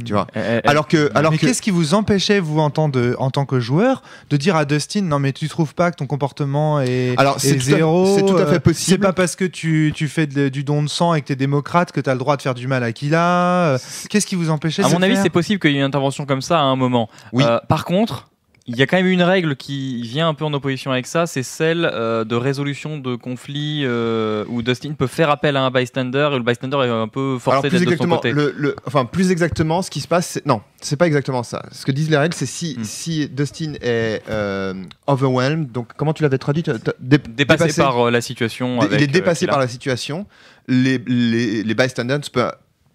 Tu vois. Alors que qu'est-ce qui vous empêchait, vous, en tant que joueur, de dire à Dustin, non mais tu trouves pas que ton comportement est zéro, c'est tout à fait possible. C'est pas parce que tu fais du don de sang et que t'es démocrate que t'as le droit de faire du mal à Killa. Qu'est-ce qui vous empêchait? À mon avis, c'est possible qu'il y ait une intervention comme ça à un moment. Oui. Par contre, il y a quand même une règle qui vient un peu en opposition avec ça, c'est celle de résolution de conflits où Dustin peut faire appel à un bystander et le bystander est un peu forcé d'être de son côté. Plus exactement, ce qui se passe, c'est pas exactement ça. Ce que disent les règles, c'est si Dustin est overwhelmed, donc comment tu l'avais traduit? Dépassé par la situation. Il est dépassé par la situation. Les bystanders peuvent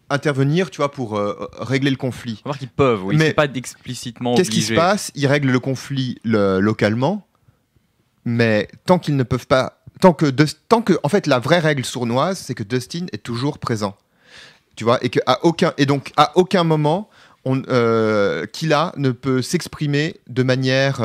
intervenir, tu vois, pour régler le conflit. On va voir qu'ils peuvent, oui, mais c'est pas explicitement obligé. Qu'est-ce qui se passe? Ils règlent le conflit localement, mais tant qu'ils ne peuvent pas, tant que en fait la vraie règle sournoise, c'est que Dustin est toujours présent, tu vois, et à aucun moment Killa ne peut s'exprimer de manière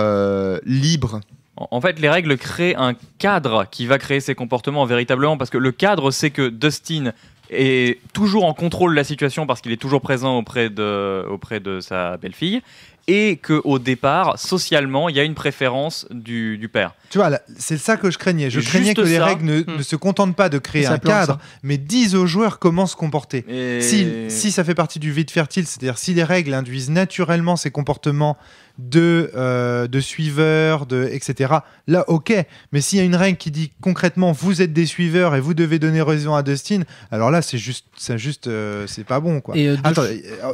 libre. En fait, les règles créent un cadre qui va créer ces comportements véritablement, parce que le cadre, c'est que Dustin est toujours en contrôle de la situation parce qu'il est toujours présent auprès de sa belle-fille, et qu'au départ, socialement, il y a une préférence du père. Tu vois, là, c'est ça que je craignais. Je craignais Juste que les ça. règles ne se contentent pas de créer Ça un plante, cadre, ça. mais disent aux joueurs comment se comporter. Et- Si ça fait partie du vide fertile, c'est-à-dire si les règles induisent naturellement ces comportements de suiveurs, etc. Là, ok. Mais s'il y a une règle qui dit concrètement vous êtes des suiveurs et vous devez donner raison à Dustin, alors là, c'est pas bon, quoi. Et Attends,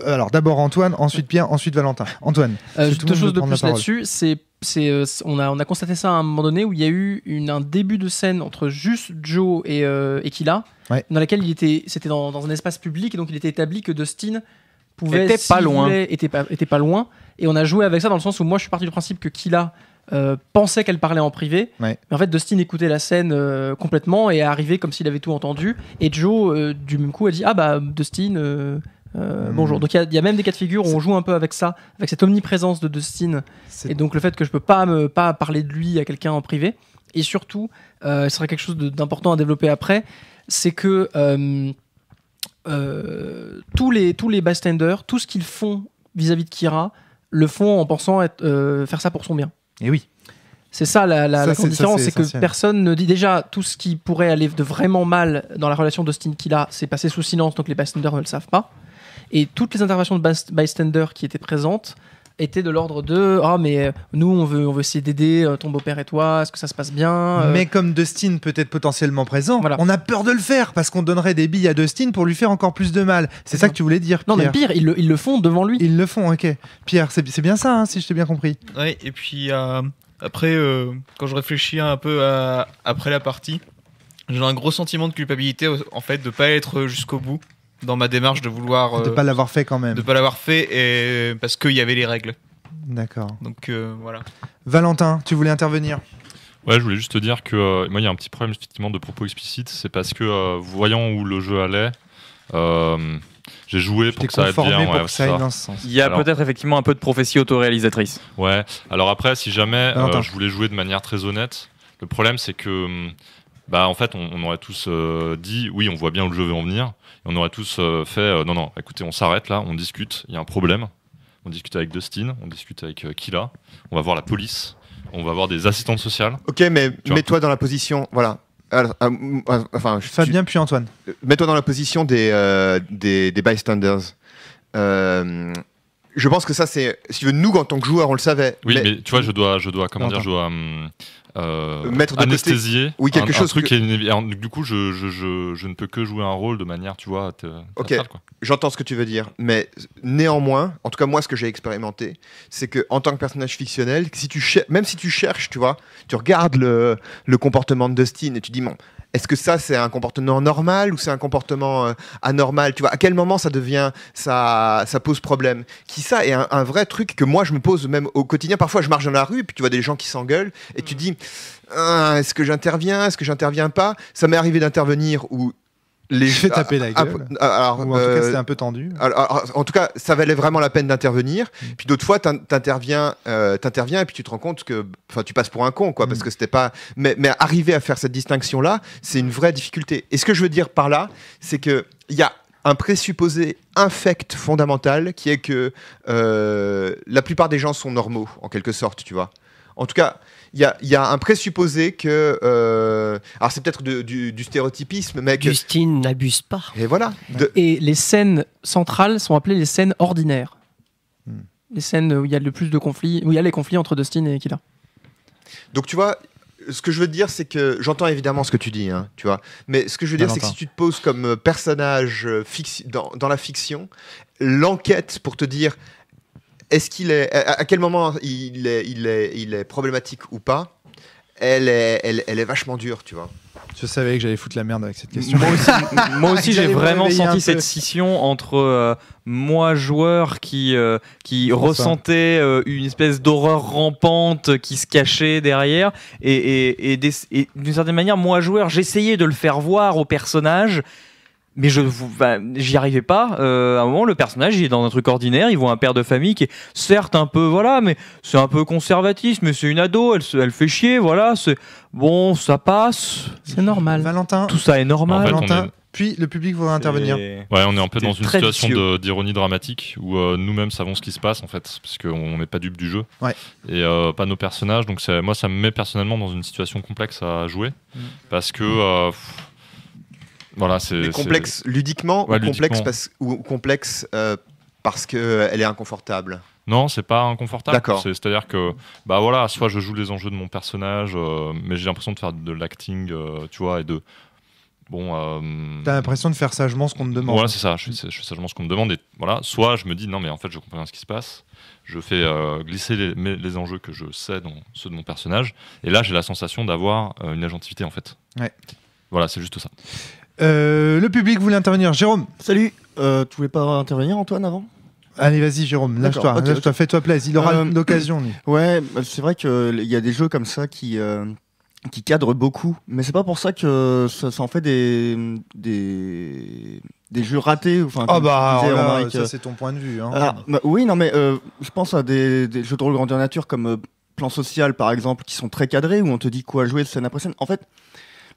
alors d'abord Antoine, ensuite Pierre, ensuite Valentin. Antoine. Juste tout le deux monde choses veut de prendre la plus parole. là-dessus, on a constaté ça à un moment donné où il y a eu un début de scène entre juste Joe et Killa, Ouais. dans laquelle c'était dans un espace public, et donc il était établi que Dustin pouvait, Était pas s'il loin. voulait, était pas loin, et on a joué avec ça dans le sens où moi je suis parti du principe que Killa pensait qu'elle parlait en privé, Ouais. mais en fait Dustin écoutait la scène complètement et est arrivé comme s'il avait tout entendu, et Joe du même coup a dit ah bah Dustin bonjour. Donc il y a même des cas de figure où on joue un peu avec ça, avec cette omniprésence de Dustin, C'est- et donc le fait que je peux pas parler de lui à quelqu'un en privé. Et surtout, ce serait quelque chose d'important à développer après, c'est que tous les bystanders, tout ce qu'ils font vis-à-vis de Kira, le font en pensant faire ça pour son bien. Et oui. C'est ça la Ça, grande c'est différence, c'est que essentiel. personne ne dit déjà tout ce qui pourrait aller de vraiment mal dans la relation d'Austin-Killa, c'est passé sous silence, donc les bystanders ne le savent pas. Et toutes les interventions de bystanders qui étaient présentes étaient de l'ordre de ah mais nous on veut essayer d'aider ton beau-père et toi, est-ce que ça se passe bien Mais comme Dustin peut être potentiellement présent, Voilà. on a peur de le faire parce qu'on donnerait des billes à Dustin pour lui faire encore plus de mal. C'est ça que tu voulais dire, Non mais Pierre. pire, ils le font devant lui. Ils le font, ok. Pierre, c'est bien ça, hein, si je t'ai bien compris. Ouais, et puis après, quand je réfléchis un peu après la partie, j'ai un gros sentiment de culpabilité en fait de pas être jusqu'au bout dans ma démarche de vouloir De pas l'avoir fait quand même. de pas l'avoir fait et parce qu'il y avait les règles. D'accord. Donc voilà. Valentin, tu voulais intervenir? Ouais, je voulais juste te dire que moi, il y a un petit problème effectivement de propos explicites. C'est parce que voyant où le jeu allait, j'ai joué Tu pour t'es que ça aille conformé bien. pour Ouais, que c'est ça aille ça. dans ce sens. Il y a Alors- peut-être effectivement un peu de prophétie autoréalisatrice. Ouais. Alors après, si jamais Valentin. je voulais jouer de manière très honnête, le problème c'est que, en fait, on aurait tous dit, oui, on voit bien où le jeu veut en venir. Et on aurait tous fait, non, écoutez, on s'arrête là, on discute. Il y a un problème. On discute avec Dustin, on discute avec Killa. On va voir la police. On va voir des assistantes sociales. Ok, mais vois. mets-toi dans la position. Voilà. Alors, enfin, Fabien puis Antoine. mets-toi dans la position des bystanders. Je pense que ça, c'est. Si tu veux, nous, en tant que joueurs, on le savait. Oui, mais tu vois, je dois comment dire, Valentin. je dois Mettre de côté- anesthésier. Oui, quelque chose truc que- du coup, je ne peux que jouer un rôle de manière, tu vois, Ok. théâtrale, quoi. J'entends ce que tu veux dire, mais néanmoins, en tout cas moi ce que j'ai expérimenté, c'est que en tant que personnage fictionnel, si même si tu cherches, tu vois, tu regardes le comportement de Dustin et tu dis bon, est-ce que ça c'est un comportement normal ou c'est un comportement anormal, tu vois, à quel moment ça devient ça pose problème. Qui ça est un vrai truc que moi je me pose même au quotidien. Parfois je marche dans la rue et puis tu vois des gens qui s'engueulent et tu dis est-ce que j'interviens pas. Ça m'est arrivé d'intervenir où les Je fais taper la gueule. alors, Ou en tout cas, c'était un peu tendu. alors, en tout cas, ça valait vraiment la peine d'intervenir. Puis d'autres fois, t'interviens et puis tu te rends compte que, enfin, tu passes pour un con, quoi, parce que c'était pas. Mais arriver à faire cette distinction-là, c'est une vraie difficulté. Et ce que je veux dire par là, c'est que il y a un présupposé infect fondamental qui est que la plupart des gens sont normaux, en quelque sorte, tu vois. En tout cas, il y a un présupposé que. Alors, c'est peut-être du stéréotypisme, mais que. Dustin n'abuse pas. Et voilà. Et les scènes centrales sont appelées les scènes ordinaires. Les scènes où il y a le plus de conflits, où il y a les conflits entre Dustin et Killa. Donc, tu vois. Ce que je veux te dire, c'est que j'entends évidemment ce que tu dis, hein, tu vois. Mais ce que je veux dire, c'est que si tu te poses comme personnage dans la fiction, l'enquête pour te dire est-ce qu'il est, à quel moment il est problématique ou pas, elle est vachement dure, tu vois. Je savais que j'allais foutre la merde avec cette question. Moi aussi, j'ai J'allais me vraiment réveiller un senti peu. cette scission entre moi, joueur, qui ressentait une espèce d'horreur rampante qui se cachait derrière, et d'une certaine manière, moi, joueur, j'essayais de le faire voir au personnage. Mais j'y arrivais pas. À un moment, le personnage, il est dans un truc ordinaire. Il voit un père de famille qui est certes un peu, voilà, mais c'est un peu conservatiste. Mais c'est une ado, elle fait chier, voilà. C'est bon, ça passe. C'est normal. Valentin, Tout ça est normal. En fait, Valentin, puis le public voudra intervenir. Ouais, on est un peu dans une très situation vicieux. d'ironie dramatique où nous-mêmes savons ce qui se passe en fait, parce qu'on n'est pas dupes du jeu Ouais. et pas nos personnages. Donc moi, ça me met personnellement dans une situation complexe à jouer parce que voilà, Mais complexe ludiquement, Ouais, ou complexe ludiquement. parce qu'elle est inconfortable. Non, c'est pas inconfortable. D'accord. C'est-à-dire que, bah voilà, soit je joue les enjeux de mon personnage, mais j'ai l'impression de faire de l'acting, tu vois, et de. Bon. T'as l'impression de faire sagement ce qu'on te demande. Voilà, c'est ça. Je fais sagement ce qu'on me demande. Et voilà, soit je me dis, non, mais en fait, je comprends bien ce qui se passe. Je fais glisser les enjeux que je sais dans ceux de mon personnage. Et là, j'ai la sensation d'avoir une agentivité, en fait. Ouais. Voilà, c'est juste ça. Le public voulait intervenir. Jérôme. Salut. Tu voulais pas intervenir, Antoine, avant? Allez, vas-y, Jérôme. Lâche-toi. D'accord, ok, Lâche-toi, fais-toi plaisir. Il aura l'occasion, lui. Ouais, c'est vrai qu'il y a des jeux comme ça qui cadrent beaucoup, mais c'est pas pour ça que ça en fait des jeux ratés. Enfin, Ah comme bah, tu disais, alors là, Romaric, ça c'est ton point de vue. Hein. Ah, bah, oui, non, mais je pense à des jeux de rôle grandeur nature comme Plan Social, par exemple, qui sont très cadrés, où on te dit quoi jouer scène après scène. En fait,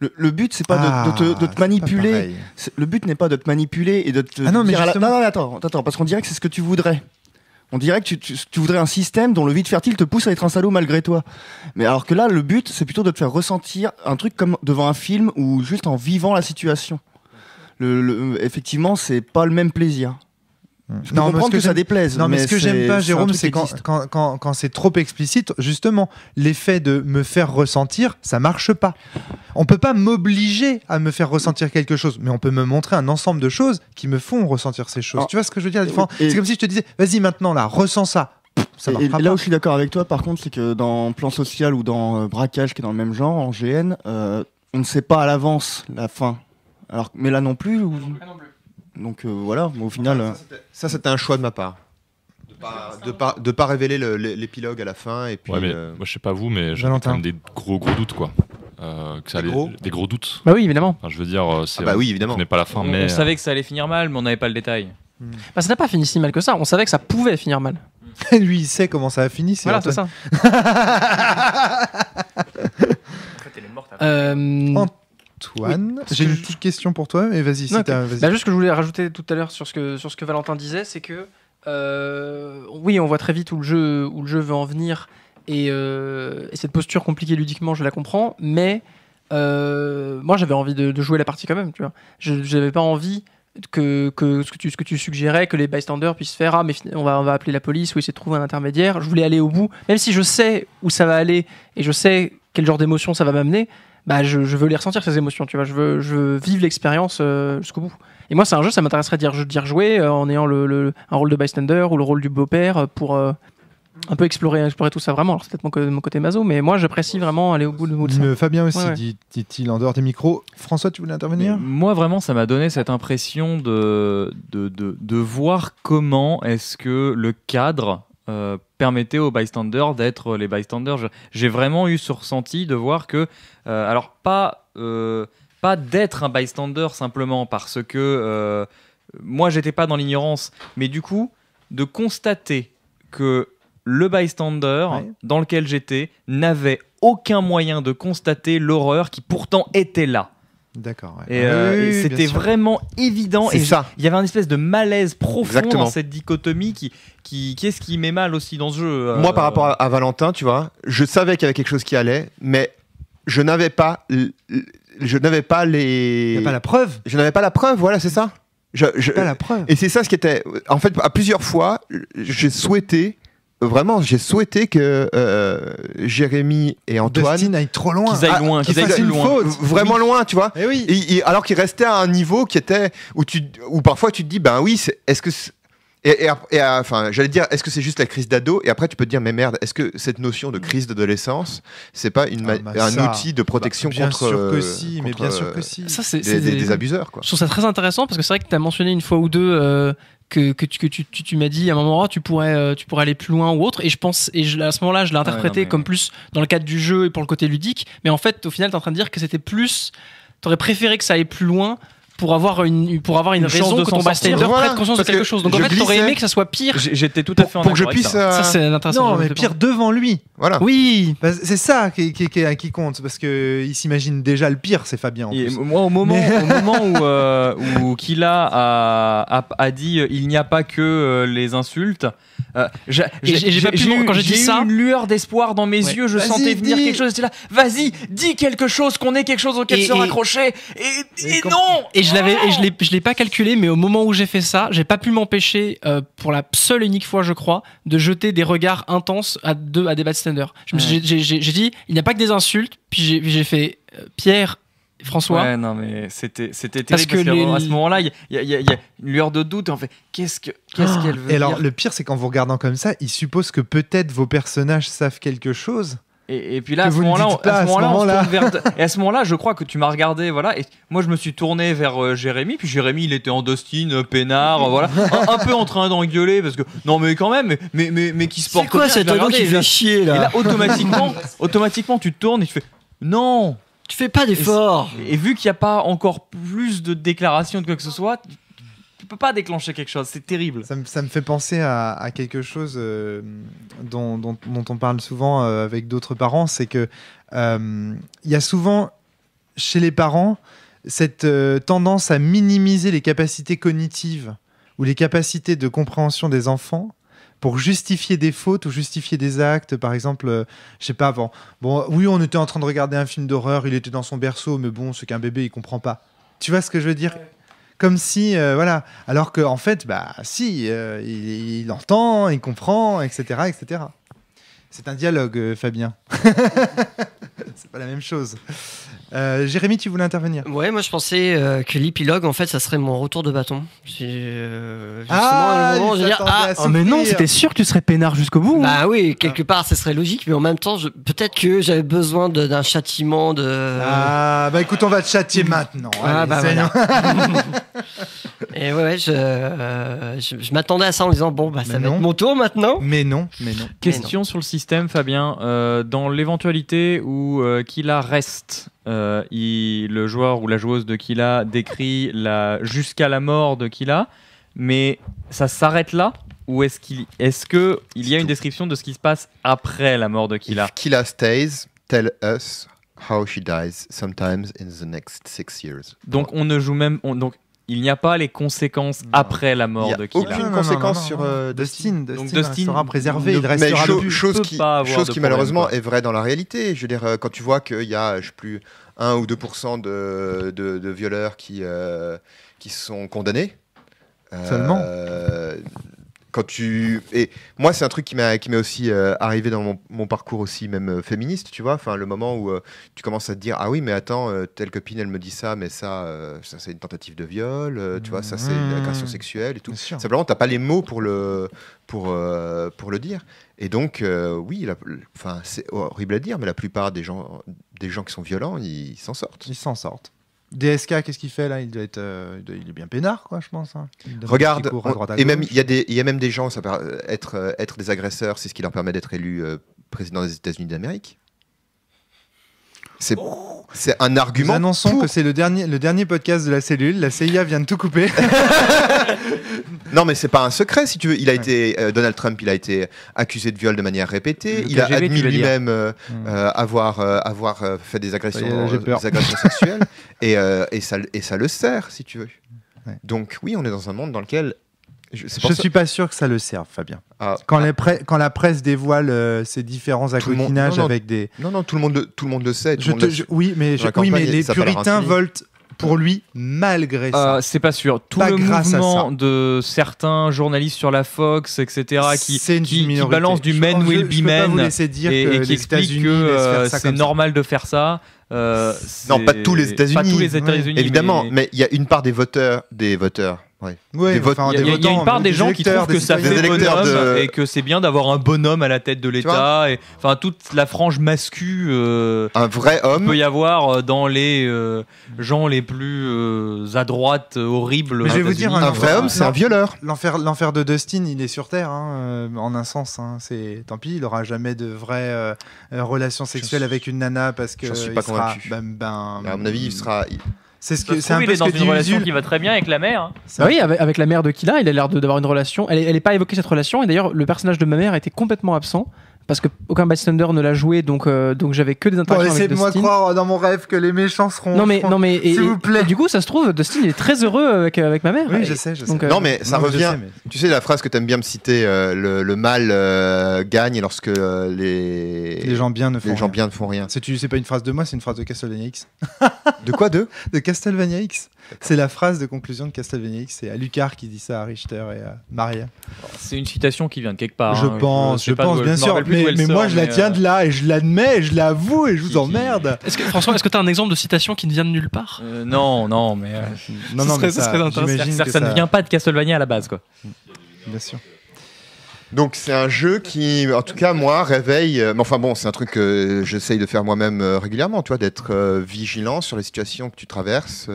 le but, c'est pas de te manipuler. Le but n'est pas de te manipuler et de te Ah non, mais dire justement... non, attends, parce qu'on dirait que c'est ce que tu voudrais. On dirait que tu voudrais un système dont le vide fertile te pousse à être un salaud malgré toi. Mais alors que là, le but, c'est plutôt de te faire ressentir un truc comme devant un film ou juste en vivant la situation. Effectivement, c'est pas le même plaisir. Je peux comprendre que ça déplaise. Non, mais ce que j'aime pas, Jérôme, c'est quand quand c'est trop explicite, justement, l'effet de me faire ressentir, ça marche pas. On peut pas m'obliger à me faire ressentir quelque chose, mais on peut me montrer un ensemble de choses qui me font ressentir ces choses. Tu vois ce que je veux dire? C'est comme si je te disais, vas-y maintenant là, ressens ça. Ça marchera et là pas. où je suis d'accord avec toi, par contre, c'est que dans Plan Social ou dans Braquage, qui est dans le même genre, en GN, on ne sait pas à l'avance la fin. Mais là non plus. Donc voilà, au final. Ça, c'était un choix de ma part. De pas révéler l'épilogue à la fin. Et puis, Ouais, mais moi, je sais pas vous, mais j'ai Valentin. quand même des gros doutes, quoi. Que ça allait- des gros doutes. Bah oui, évidemment. Enfin, je veux dire, c'est. bah oui, évidemment. Ce n'est pas la fin, mais. On savait que ça allait finir mal, mais on n'avait pas le détail. Bah, ça n'a pas fini si mal que ça. On savait que ça pouvait finir mal. Lui, il sait comment ça a fini. Voilà, c'est ça. Antoine, Oui, j'ai une petite question pour toi, mais vas-y. Non, ok. Vas-y. Bah, juste ce que je voulais rajouter tout à l'heure sur ce que Valentin disait, c'est que oui, on voit très vite où le jeu veut en venir, et cette posture compliquée ludiquement, je la comprends, mais moi j'avais envie de jouer la partie quand même, tu vois. Je n'avais pas envie que ce que tu suggérais, que les bystanders puissent faire mais on va appeler la police ou essayer de trouver un intermédiaire. Je voulais aller au bout, même si je sais où ça va aller et je sais quel genre d'émotion ça va m'amener. Bah, je veux les ressentir, ces émotions, tu vois. Je veux vivre l'expérience jusqu'au bout. Et moi, c'est un jeu, ça m'intéresserait d'y rejouer en ayant un rôle de bystander ou le rôle du beau-père pour un peu explorer tout ça vraiment. Alors, c'est peut-être mon côté maso, mais moi, j'apprécie vraiment aller au bout de ça. Fabien aussi, Ouais. dit-il en dehors des micros. François, tu voulais intervenir? Moi, vraiment, ça m'a donné cette impression de voir comment est-ce que le cadre permettait aux bystanders d'être les bystanders. J'ai vraiment eu ce ressenti de voir que, alors pas d'être un bystander simplement parce que moi j'étais pas dans l'ignorance, mais du coup de constater que le bystander dans lequel j'étais n'avait aucun moyen de constater l'horreur qui pourtant était là. D'accord. Ouais. Et Oui, c'était bien sûr. vraiment évident. C'est Et ça. il y avait un espèce de malaise profond Exactement. dans cette dichotomie qui est ce qui met mal aussi dans ce jeu. Moi, par rapport à Valentin, tu vois, je savais qu'il y avait quelque chose qui allait, mais je n'avais pas les. Il n'y a pas la preuve. Je n'avais pas la preuve, voilà, c'est ça. Pas la preuve. Et c'est ça ce qui était. En fait, à plusieurs fois, j'ai souhaité que Jérémy et Antoine. Dustin aille trop loin. Qu'ils aillent loin, qu'ils qu'ils aillent fassent plus une loin. faute. Vraiment loin, tu vois. Eh oui. Alors qu'il restait à un niveau qui était où parfois tu te dis ben oui, est-ce que enfin, j'allais dire, est-ce que c'est juste la crise d'ado? Et après, tu peux te dire, mais merde, est-ce que cette notion de crise d'adolescence, c'est pas un outil de protection bien contre. sûr que si, mais contre, bien sûr que si. Ça, c'est des abuseurs, quoi. Je trouve ça très intéressant parce que c'est vrai que tu as mentionné une fois ou deux que tu m'as dit à un moment tu pourrais aller plus loin ou autre, et je pense à ce moment-là je l'ai interprété comme plus dans le cadre du jeu et pour le côté ludique, mais en fait au final tu es en train de dire que c'était plus, t'aurais préféré que ça aille plus loin pour avoir une chance raison de que s'en ton bystander sortir. prenne conscience de Parce quelque que chose. Donc en je fait, t'aurais glissais. aimé que ça soit pire. J'étais tout à fait en Pour que je accord avec puisse. ça. Ça, c'est intéressant. Non, mais pire devant lui. Voilà. Oui. Bah, c'est ça qui compte, parce qu'il s'imagine déjà le pire, c'est Fabien en Et plus. moi, au moment où Killa a dit il n'y a pas que les insultes, j'ai eu une lueur d'espoir dans mes yeux. Je Vas-y, sentais venir dis. quelque chose. J'étais là, vas-y, dis quelque chose, qu'on ait quelque chose auquel se raccrocher. Et non. Et je l'ai pas calculé, mais au moment où j'ai fait ça, j'ai pas pu m'empêcher, pour la seule et unique fois, je crois, de jeter des regards intenses à des bystanders. J'ai dit, il n'y a pas que des insultes, puis j'ai fait Pierre, François. Ouais, non, mais c'était terrible Parce que à ce moment-là, il y a une lueur de doute et on fait qu'est-ce qu'elle veut Et alors, dire le pire, c'est qu'en vous regardant comme ça, il suppose que peut-être vos personnages savent quelque chose. Et puis là, Que à ce vous ne moment-là, dites pas à ce on se moment-là. tourne vers. Et à ce moment-là, je crois que tu m'as regardé, voilà. Et moi, je me suis tourné vers Jérémy. Puis Jérémy, il était en Dustin, peinard, voilà, un peu en train d'engueuler parce que non, mais quand même, mais qui se porte C'est quoi bien. cet Je l'ai ado qui regardé, fait chier Et là, là automatiquement, tu te tournes et tu fais non. Tu fais pas d'effort. Et vu qu'il n'y a pas encore plus de déclarations de quoi que ce soit, tu peux pas déclencher quelque chose. C'est terrible. Ça me fait penser à quelque chose dont on parle souvent avec d'autres parents, c'est que il y a souvent chez les parents cette tendance à minimiser les capacités cognitives ou les capacités de compréhension des enfants pour justifier des fautes ou justifier des actes. Par exemple, je sais pas, bon, oui, on était en train de regarder un film d'horreur, il était dans son berceau, mais bon, c'est qu'un bébé, il comprend pas. Tu vois ce que je veux dire ? Comme si, voilà. Alors qu'en fait, bah, si, il entend, il comprend, etc., etc. C'est un dialogue, Fabien. C'est pas la même chose. Jérémy, tu voulais intervenir ? Ouais, moi je pensais que l'épilogue, en fait, ça serait mon retour de bâton. Ah, le moment où je veux dire, mais non, c'était sûr que tu serais peinard jusqu'au bout. bah oui, quelque part, ça serait logique, mais en même temps, peut-être que j'avais besoin d'un châtiment de. Ah, bah écoute, on va te châtier maintenant. Ah, Allez, bah c'est voilà. Et ouais, je m'attendais à ça en me disant, bon, bah ça Mais va non. être mon tour maintenant. Mais non. Question sur le système, Fabien. Dans l'éventualité où Killa reste, le joueur ou la joueuse de Killa décrit jusqu'à la mort de Killa, mais ça s'arrête là ou est-ce qu'il y a une description de ce qui se passe après la mort de Killa? If Killa stays, tell us how she dies sometimes in the next 6 years. Donc on ne joue même... donc il n'y a pas les conséquences après la Il mort n'y a de Killa. aucune Non, conséquence non, sur Dustin. Donc Dustin Dustin sera préservé. Il Mais restera plus. chose peut qui, pas avoir chose de qui problème, malheureusement quoi. est vraie dans la réalité. Je veux dire, quand tu vois qu'il y a, je sais plus, 1 ou 2% de violeurs qui sont condamnés. Seulement. Et moi, c'est un truc qui m'est aussi arrivé dans mon parcours aussi, même féministe, tu vois. Enfin, le moment où tu commences à te dire, ah oui, mais attends, telle copine, elle me dit ça, mais ça c'est une tentative de viol, tu vois, ça c'est une agression sexuelle et tout. Bien sûr. Simplement, t'as pas les mots pour le dire. Et donc, oui, c'est horrible à dire, mais la plupart des gens qui sont violents, ils s'en sortent. Ils s'en sortent. DSK, qu'est-ce qu'il fait là? Il doit être, il est bien peinard, quoi, je pense. Hein. Il donne un Regarde, petit cours à droite à et même gauche. il y a même des gens, être des agresseurs, c'est ce qui leur permet d'être élus président des États-Unis d'Amérique. C'est un Nous argument. annonçons pour- que c'est le dernier podcast de la cellule. La CIA vient de tout couper. Non, mais c'est pas un secret, si tu veux. Donald Trump, il a été accusé de viol de manière répétée. Le Il a KGB, admis tu veux dire. lui-même avoir fait des agressions, J'ai peur. sexuelles. et ça le sert, si tu veux. Ouais. Donc oui, on est dans un monde dans lequel... Je suis pas sûr que ça le serve, Fabien. Ah, Quand la presse dévoile ces différents Tout le monde- acoquinages non, avec des... non, tout le monde le sait. tout le monde le sait. Oui, mais Dans la campagne, les ça peut leur puritains insulter. votent pour lui malgré ça. C'est pas sûr. Tout Pas le grâce à mouvement ça. de certains journalistes sur la Fox, etc., C'est une qui minorité. balancent du Je men will be peux pas vous men laisser dire et que qui les expliquent États-Unis que laissent faire ça c'est comme ça. normal de faire ça. Non, pas tous les États-Unis. Pas tous les États-Unis. Évidemment, mais il y a une part des voteurs. Ouais. Ouais, Des votes- enfin, Il y a des une part votants, des gens qui électeurs, trouvent que des ça citoyens. fait Des électeurs bonhomme de- et que c'est bien d'avoir un bonhomme à la tête de l'État. Et enfin, toute la frange mascu Un vrai qu'il peut homme. y avoir dans les gens les plus à droite, horribles. Mais je vais aux vous dire, États-Unis. Un vrai homme, c'est un violeur. L'enfer de Dustin, il est sur Terre, hein, en un sens. Hein. Tant pis, il aura jamais de vraies relations sexuelles avec une nana parce que j'en suis pas il sera, convaincu. À mon avis, C'est Ça se un trouve, il peu est ce dans que une dit relation Usul. qui va très bien avec la mère. hein. Bah oui, avec la mère de Killa, il a l'air d'avoir une relation. Elle est pas évoquée cette relation, et d'ailleurs, le personnage de ma mère était complètement absent. Parce qu'aucun bystander ne l'a joué, donc j'avais que des Bon, interactions avec laissez-moi Dustin. croire dans mon rêve que les méchants seront. Non mais S'il vous plaît. et du coup ça se trouve Dustin il est très heureux avec ma mère. Oui, Et- je sais. donc, Non, mais ça Non, mais je revient. sais, mais- Tu sais la phrase que t'aimes bien me citer, le mal gagne lorsque Les gens bien ne font les gens rien. bien ne font rien. C'est pas une phrase de moi, c'est une phrase de Castlevania X. De quoi deux? De Castlevania X. C'est la phrase de conclusion de Castlevania X. C'est Alucard qui dit ça à Richter et à Maria. C'est une citation qui vient de quelque part. je hein. pense, sais pas d'où- bien me sûr. rappelle plus d'où elle Mais sort, moi, je la mais, tiens de là et je l'admets et je l'avoue et je vous emmerde. François, est-ce que tu as un exemple de citation qui ne vient de nulle part? Non, mais Non, non, mais ça serait intéressant. j'imagine c'est-à-dire que que ça ne vient pas de Castlevania à la base, quoi. Bien sûr. Donc c'est un jeu qui, en tout cas moi, réveille. Mais enfin bon, c'est un truc que j'essaye de faire moi-même régulièrement, tu vois, d'être vigilant sur les situations que tu traverses.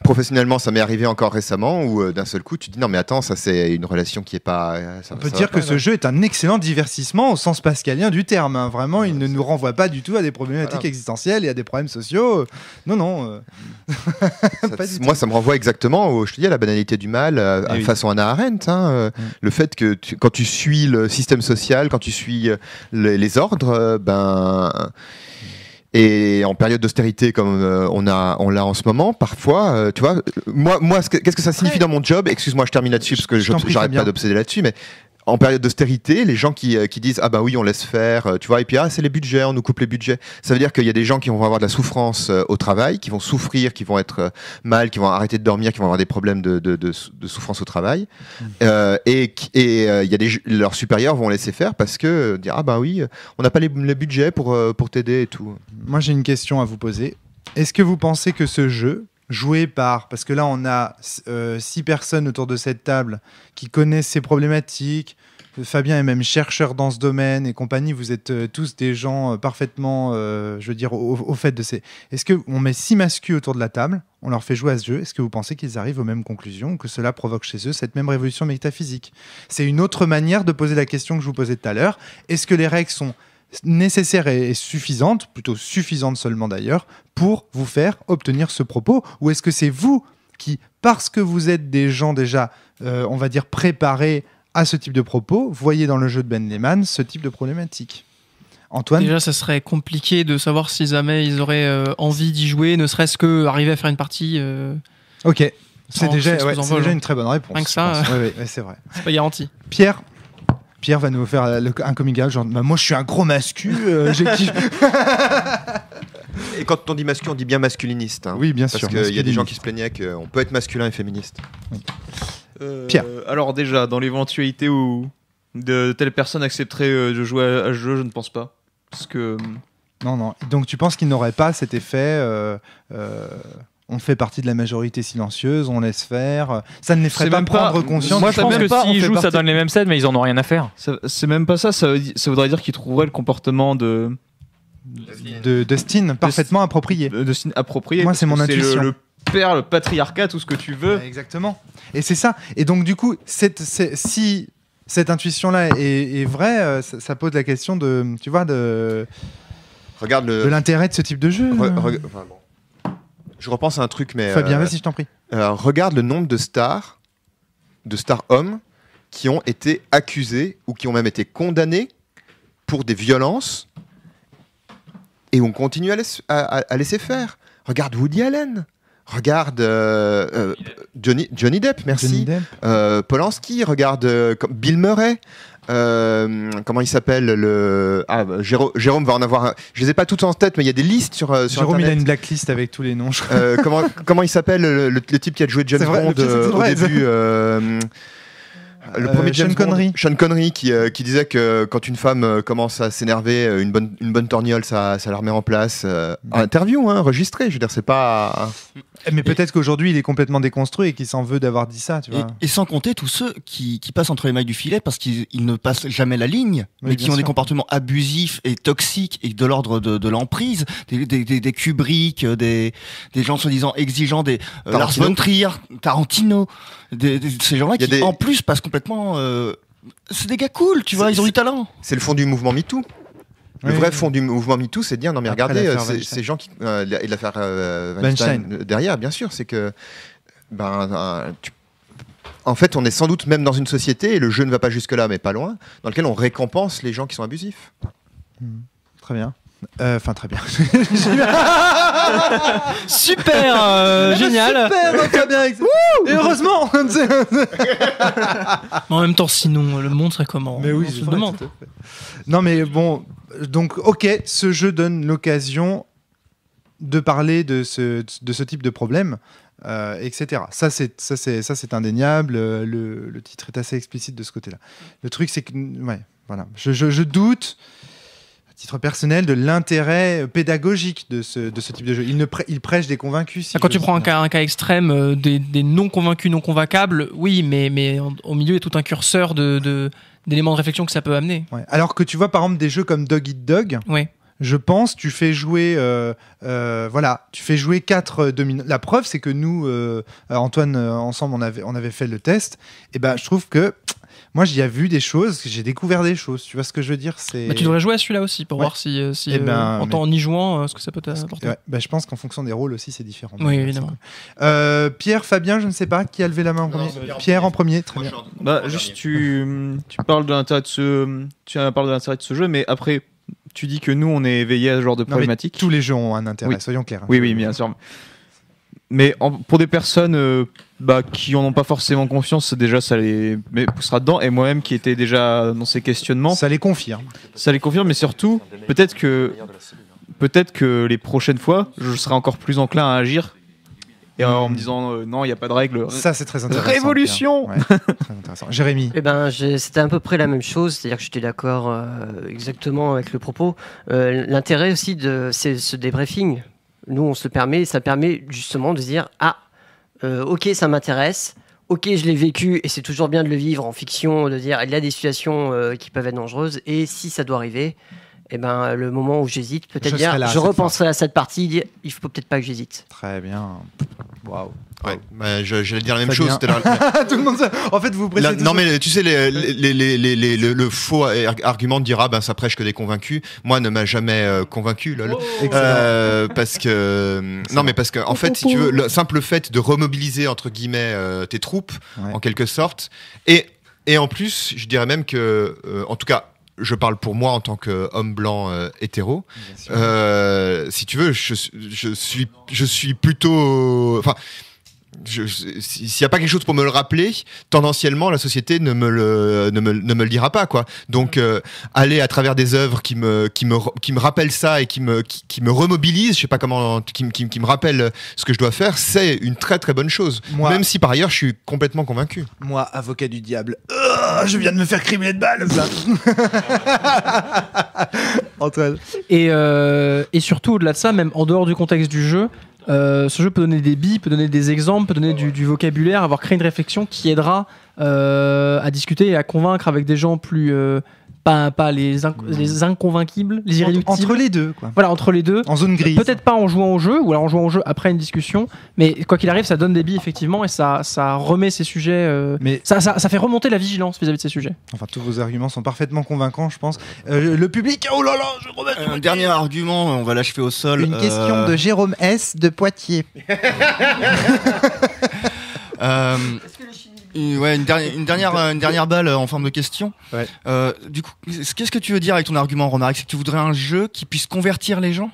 Professionnellement, ça m'est arrivé encore récemment où d'un seul coup, tu te dis non mais attends, ça c'est une relation qui est pas. Ça, On peut ça dire va pas, que ce là. jeu est un excellent divertissement au sens pascalien du terme. hein. Vraiment, il ne nous renvoie pas du tout à des problématiques Voilà. existentielles et à des problèmes sociaux. Non. Pas du Moi, ça me renvoie exactement, je te dis, à la banalité du mal, Eh oui. façon Hannah Arendt. Le fait que quand tu suis le système social, quand tu suis les ordres, et en période d'austérité comme on l'a en ce moment, parfois, tu vois, moi, qu'est-ce que ça signifie dans mon job? Excuse-moi, je termine là-dessus parce que Je t'en prie, j'arrête Fabien. pas d'obséder là-dessus, mais en période d'austérité, les gens qui disent ah bah oui on laisse faire, tu vois, et puis c'est les budgets, on nous coupe les budgets. Ça veut dire qu'il y a des gens qui vont avoir de la souffrance au travail, qui vont souffrir, qui vont être mal, qui vont arrêter de dormir, qui vont avoir des problèmes de souffrance au travail, et il y a leurs supérieurs vont laisser faire parce que dire ah bah oui on n'a pas les budgets pour t'aider et tout. Moi, j'ai une question à vous poser. Est-ce que vous pensez que ce jeu, joué par... Parce que là, on a 6 personnes autour de cette table qui connaissent ces problématiques. Fabien est même chercheur dans ce domaine et compagnie. Vous êtes tous des gens parfaitement, je veux dire, au fait de ces... Est-ce qu'on met 6 mascus autour de la table, on leur fait jouer à ce jeu, est-ce que vous pensez qu'ils arrivent aux mêmes conclusions ou que cela provoque chez eux cette même révolution métaphysique? C'est une autre manière de poser la question que je vous posais tout à l'heure. Est-ce que les règles sont nécessaires et suffisantes, plutôt suffisantes seulement d'ailleurs, pour vous faire obtenir ce propos? Ou est-ce que c'est vous qui, parce que vous êtes des gens déjà, on va dire, préparés à ce type de propos, voyez dans le jeu de Ben Lehman ce type de problématique? Antoine? Déjà, ça serait compliqué de savoir si jamais ils auraient envie d'y jouer, ne serait-ce que arriver à faire une partie. Ok, c'est sans déjà, que ça ouais, se c'est envole, déjà hein. une très bonne réponse. Rien que ça, je pense. Ouais, c'est vrai. C'est pas garanti. Pierre va nous faire un coming out, genre bah, moi je suis un gros mascu, j'ai kiffé. Et quand on dit masculin, on dit bien masculiniste. Oui, bien Parce sûr. qu'il y a des masculiniste. gens qui se plaignaient qu'on peut être masculin et féministe. Pierre. Alors déjà, dans l'éventualité où de telle personne accepterait de jouer à ce jeu, je ne pense pas. Parce que Non. Donc tu penses qu'il n'aurait pas cet effet on fait partie de la majorité silencieuse, on laisse faire. Ça ne les ferait C'est pas même pas- prendre conscience. Moi, ça je pense même que pas, on s'ils fait jouent, ça partie- donne les mêmes scènes, mais ils en ont rien à faire. c'est même pas ça, ça voudrait dire qu'il trouverait le comportement de de Dustin parfaitement approprié. Dustin approprié. Moi, parce c'est mon que intuition. le père, le patriarcat, tout ce que tu veux. Exactement. Et c'est ça. Et donc du coup, si cette intuition-là est vraie, ça pose la question de, tu vois, de Regarde de l'intérêt de ce type de jeu. Enfin, bon. Je repense à un truc, mais Fabien, vas-y, je t'en prie. regarde le nombre de stars hommes qui ont été accusés ou qui ont même été condamnés pour des violences et on continue à laisser faire. Regarde Woody Allen, regarde Johnny Depp, merci. Johnny Depp. Polanski, regarde Bill Murray. Comment il s'appelle Jérôme va en avoir. Je les ai pas toutes en tête, mais il y a des listes sur Jérôme, il a Internet. une blacklist avec tous les noms. Je crois. Comment il s'appelle le type qui a joué James C'est vrai, Bond le pire, c'est au vrai, début le premier Sean James Bond, Connery. Sean Connery qui disait que quand une femme commence à s'énerver, une bonne torgnole ça la remet en place. Interview enregistrée, je veux dire c'est pas. Mais peut-être qu'aujourd'hui, il est complètement déconstruit et qu'il s'en veut d'avoir dit ça, tu vois. Et sans compter tous ceux qui passent entre les mailles du filet parce qu'ils ne passent jamais la ligne, Oui, mais bien qui ont des sûr. comportements abusifs et toxiques et de l'ordre de l'emprise, des Kubrick, des gens soi-disant exigeants, des Lars Tarantino. von Trier, Tarantino, ces gens-là Il y a qui des- en plus passent complètement... c'est des gars cool, tu vois, ils ont du talent. C'est le fond du mouvement MeToo. Le Oui, vrai oui. fond du mouvement MeToo, c'est de dire non mais Après regardez, l'affaire c'est Weinstein. ces gens qui et l'affaire Weinstein derrière, bien sûr, c'est que en fait, on est sans doute même dans une société, et le jeu ne va pas jusque-là, mais pas loin, dans lequel on récompense les gens qui sont abusifs. Très bien. Enfin, très bien. Super, génial. Super, très bien. Et heureusement. Mais en même temps, sinon, le monde serait comment Mais oui, on c'est se vrai, demande. tout à fait. Non, mais bon, donc, ok, ce jeu donne l'occasion de parler de ce type de problème, etc. Ça, c'est indéniable. Le titre est assez explicite de ce côté-là. Le truc, c'est que, ouais, voilà, je doute, à titre personnel, de l'intérêt pédagogique de ce type de jeu. Il prêche des convaincus. Si Quand je tu prends veux dire. un cas extrême, des non convaincus, non convaincables, oui, mais au milieu, il y a tout un curseur d'éléments de réflexion que ça peut amener. Ouais. Alors que tu vois, par exemple, des jeux comme Dog Eat Dog, Oui. je pense, tu fais jouer, tu fais jouer 4 dominants. La preuve, c'est que nous, Antoine, ensemble, on avait fait le test. Et ben, je trouve que moi, j'y ai vu des choses, j'ai découvert des choses. Tu vois ce que je veux dire? C'est. Bah, tu devrais jouer à celui-là aussi pour Ouais. voir si Eh ben, en y jouant, ce que ça peut t'apporter. Ouais, bah, je pense qu'en fonction des rôles aussi, c'est différent. Oui, évidemment. Pierre, Fabien, je ne sais pas qui a levé la main en premier. Pierre en premier, très bien. Bah, juste, tu parles de l'intérêt de ce jeu, mais après, tu dis que nous, on est éveillés à ce genre de Non, mais problématique. tous les jeux ont un intérêt, Oui. soyons clairs. Oui, oui, bien sûr. Mais pour des personnes qui en ont pas forcément confiance, déjà, ça les poussera dedans. Et moi-même, qui étais déjà dans ces questionnements, Ça les confirme. ça les confirme. Mais surtout, peut-être que les prochaines fois, je serai encore plus enclin à agir. Et en me disant, non, il n'y a pas de règle. Ça, c'est très intéressant. Révolution. Pierre. Ouais, très intéressant. Jérémy. Eh ben, c'était à peu près la même chose, c'est-à-dire que j'étais d'accord exactement avec le propos. L'intérêt aussi c'est ce débriefing. Nous, ça permet justement de se dire ok, ça m'intéresse. Ok, je l'ai vécu et c'est toujours bien de le vivre en fiction, de dire il y a des situations qui peuvent être dangereuses et si ça doit arriver, eh ben, le moment où j'hésite, peut-être Je dire serai là, je cette repenserai à cette partie, dire il faut peut-être pas que j'hésite. Très bien. Waouh. Ouais, j'allais dire la même Fabien. chose. Tout à l'heure. Tout le monde. En fait, vous prêchez. Non mais tu sais le faux argument de dire ah ben ça prêche que des convaincus, moi ne m'a jamais convaincu lol. Parce que non mais parce que en fait si tu veux le simple fait de remobiliser entre guillemets tes troupes Ouais. en quelque sorte et en plus je dirais même que en tout cas je parle pour moi en tant qu'homme blanc hétéro. Si tu veux, je suis plutôt. Enfin, s'il n'y a pas quelque chose pour me le rappeler, tendanciellement, la société ne me le dira pas, quoi. Donc, aller à travers des œuvres qui me rappellent ça et qui me remobilisent, je sais pas comment, qui me rappellent ce que je dois faire, c'est une très très bonne chose. Moi- Même si par ailleurs, je suis complètement convaincu. Moi, avocat du diable. Je viens de me faire criminer de balles. Antoine. Et surtout, au-delà de ça, même en dehors du contexte du jeu, ce jeu peut donner des billes, peut donner des exemples, peut donner du vocabulaire, avoir créé une réflexion qui aidera à discuter et à convaincre avec des gens plus... pas les inconvainquibles, les irréductibles. Entre les deux, quoi. Voilà, entre les deux. En zone grise. Peut-être pas en jouant au jeu, ou alors en jouant au jeu après une discussion, mais quoi qu'il arrive, ça donne des billes, effectivement, et ça remet ces sujets... Mais Ça fait remonter la vigilance vis-à-vis de ces sujets. enfin, tous vos arguments sont parfaitement convaincants, je pense. Le public, oh là là, je remets Un dernier argument, on va l'achever au sol. une question de Jérôme S de Poitiers. Une dernière balle en forme de question. Ouais. Du coup, qu'est-ce que tu veux dire avec ton argument, Romaric? C'est que tu voudrais un jeu qui puisse convertir les gens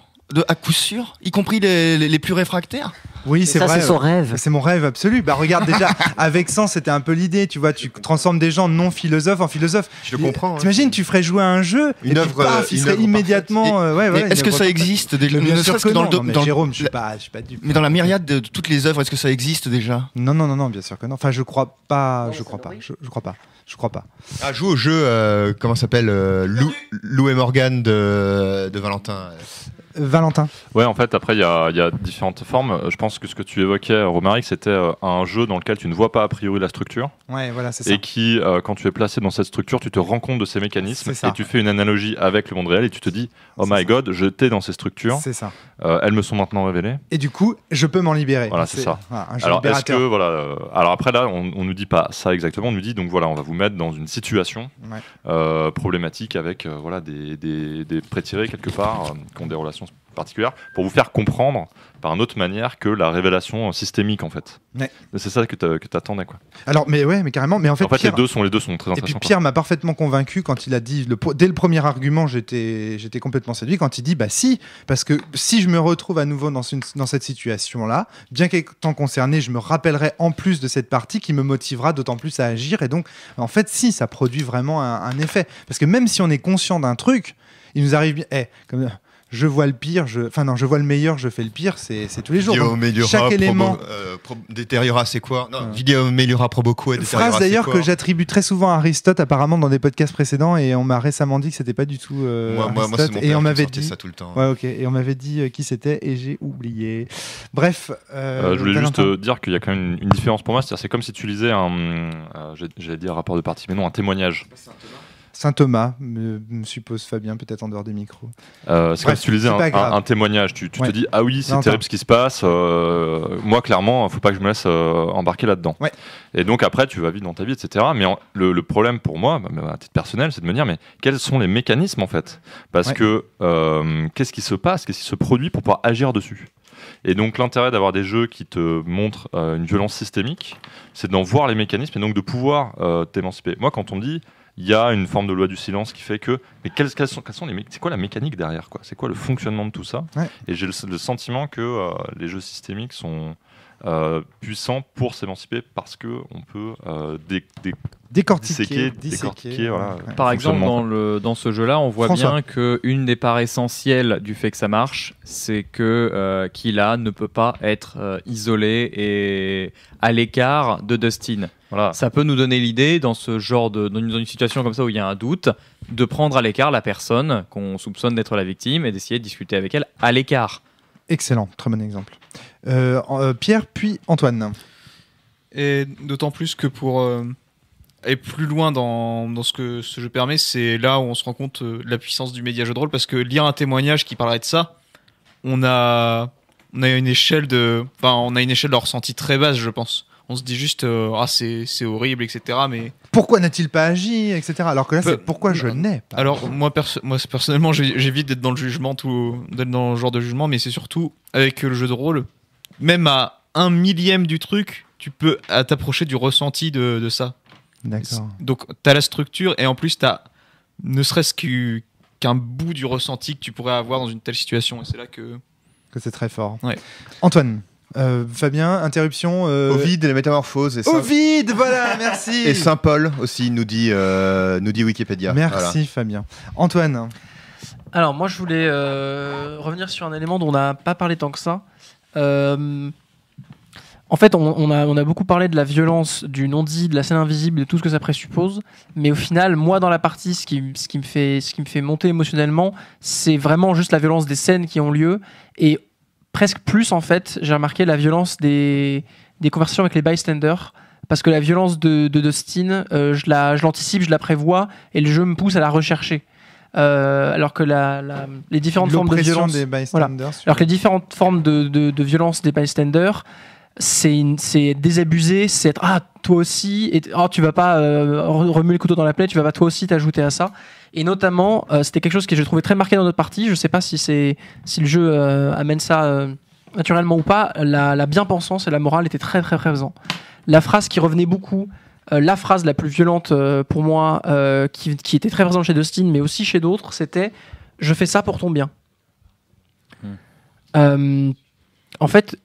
à coup sûr, y compris les plus réfractaires? Oui, c'est Ça, vrai. c'est son rêve. C'est mon rêve absolu. Bah regarde déjà, avec Sens, c'était un peu l'idée, tu vois, tu transformes des gens non philosophes en philosophes. Je le comprends. T'imagines, tu ferais jouer à un jeu, Une et puis, œuvre, paf, il une serait œuvre immédiatement. Mais est-ce que ça existe déjà? Bien Ne sûr serait-ce que que dans non. le Non, mais dans le- Jérôme, je suis pas dupe. Mais dans la myriade de toutes les œuvres, est-ce que ça existe déjà? Non, bien sûr que non. Enfin, je crois pas. Je crois pas. Ah, joue au jeu, comment ça s'appelle Lou et Morgane de Valentin. Valentin. Ouais, en fait, après, il y a différentes formes. Je pense que ce que tu évoquais, Romaric, c'était un jeu dans lequel tu ne vois pas a priori la structure. Ouais, voilà, c'est ça. Et qui, quand tu es placé dans cette structure, tu te rends compte de ces mécanismes. C'est ça. Et tu fais une analogie avec le monde réel et tu te dis, oh my god, j'étais dans ces structures. C'est ça. Elles me sont maintenant révélées. Et du coup, je peux m'en libérer. Voilà, c'est ça. Voilà, un jeu Alors, est-ce libérateur. que, voilà, alors après, là, on nous dit pas ça exactement. On nous dit, donc voilà, on va vous mettre dans une situation problématique avec voilà, des prétirés quelque part qui ont des relations particulières pour vous faire comprendre par une autre manière que la révélation systémique en fait. Ouais. C'est ça que t'attendais quoi. Alors mais carrément, mais en fait, Pierre, les deux sont très et intéressants. puis Pierre m'a parfaitement convaincu quand il a dit dès le premier argument, j'étais complètement séduit quand il dit bah si, parce que si je me retrouve à nouveau dans cette situation là, bien qu'étant concerné, je me rappellerai en plus de cette partie qui me motivera d'autant plus à agir, et donc en fait si ça produit vraiment un effet, parce que même si on est conscient d'un truc, il nous arrive comme je vois le pire, je vois le meilleur, je fais le pire, c'est tous les jours. Chaque élément. Détériora, c'est quoi? Non, vidéo améliora probo quoi? Phrase d'ailleurs que j'attribue très souvent à Aristote, apparemment dans des podcasts précédents, et on m'a récemment dit que c'était pas du tout moi, c'est mon et père on qui m'avait sortait dit ça tout le temps. Ouais, ok. Et on m'avait dit qui c'était et j'ai oublié. Bref. Je voulais juste dire qu'il y a quand même une différence pour moi. C'est comme si tu lisais j'allais dire rapport de partie, mais non, un témoignage. Saint Thomas, me suppose Fabien, peut-être en dehors des micros. C'est comme si tu lisais un témoignage. Tu te dis, ah oui, c'est terrible ce qui se passe. Moi, clairement, il ne faut pas que je me laisse embarquer là-dedans. Ouais. Et donc, après, tu vas vite dans ta vie, etc. Mais le problème pour moi, à titre personnel, c'est de me dire, mais quels sont les mécanismes, en fait? Parce que qu'est-ce qui se passe? Qu'est-ce qui se produit pour pouvoir agir dessus? Et donc, l'intérêt d'avoir des jeux qui te montrent une violence systémique, c'est d'en voir les mécanismes et donc de pouvoir t'émanciper. Moi, quand on me dit, il y a une forme de loi du silence qui fait que, mais c'est quoi la mécanique derrière quoi? C'est quoi le fonctionnement de tout ça? Et j'ai le sentiment que les jeux systémiques sont puissants pour s'émanciper parce que on peut décortiquer. Voilà, par exemple, dans ce jeu-là, on voit bien qu'une des parts essentielles du fait que ça marche, c'est que Killa ne peut pas être isolé et à l'écart de Dustin. Voilà. Ça peut nous donner l'idée, dans ce genre dans une situation comme ça où il y a un doute, de prendre à l'écart la personne qu'on soupçonne d'être la victime et d'essayer de discuter avec elle à l'écart. Excellent, très bon exemple. Pierre, puis Antoine. Et d'autant plus que pour aller plus loin dans ce que ce jeu permet, c'est là où on se rend compte de la puissance du média jeu de rôle, parce que lire un témoignage qui parlerait de ça, on a une échelle de ressenti très basse, je pense. On se dit juste c'est horrible, etc. Mais pourquoi n'a-t-il pas agi, etc. Alors que là, c'est pourquoi je n'ai pas. Alors moi personnellement, j'évite d'être dans le jugement, d'être dans le genre de jugement, mais c'est surtout avec le jeu de rôle, même à 1/1000 du truc, tu peux t'approcher du ressenti de ça. D'accord. Donc t'as la structure et en plus t'as ne serait-ce qu'un bout du ressenti que tu pourrais avoir dans une telle situation, et c'est là que c'est très fort. Ouais. Antoine. Fabien, interruption. Ovide et la métamorphose. Ovide, voilà, merci. Et Saint Paul aussi, nous dit Wikipédia. Merci Fabien. Antoine. Alors moi je voulais revenir sur un élément dont on n'a pas parlé tant que ça. En fait, on a beaucoup parlé de la violence, du non-dit, de la scène invisible, de tout ce que ça présuppose. Mais au final, moi, dans la partie, ce qui me fait monter émotionnellement, c'est vraiment juste la violence des scènes qui ont lieu. Et presque plus, en fait, j'ai remarqué la violence des conversations avec les bystanders. Parce que la violence de Dustin, je l'anticipe, je la prévois, et le jeu me pousse à la rechercher. Alors que les différentes formes de violence des bystanders, alors que les différentes formes de violence des bystanders, c'est désabusé, c'est être toi aussi, et tu vas pas remuer le couteau dans la plaie, tu vas pas toi aussi t'ajouter à ça. Et notamment c'était quelque chose que j'ai trouvé très marqué dans notre partie, je sais pas si le jeu amène ça naturellement ou pas, la bien-pensance et la morale étaient très très présents. La phrase qui revenait beaucoup, la phrase la plus violente pour moi, qui était très présente chez Dustin mais aussi chez d'autres, c'était « je fais ça pour ton bien ». En fait,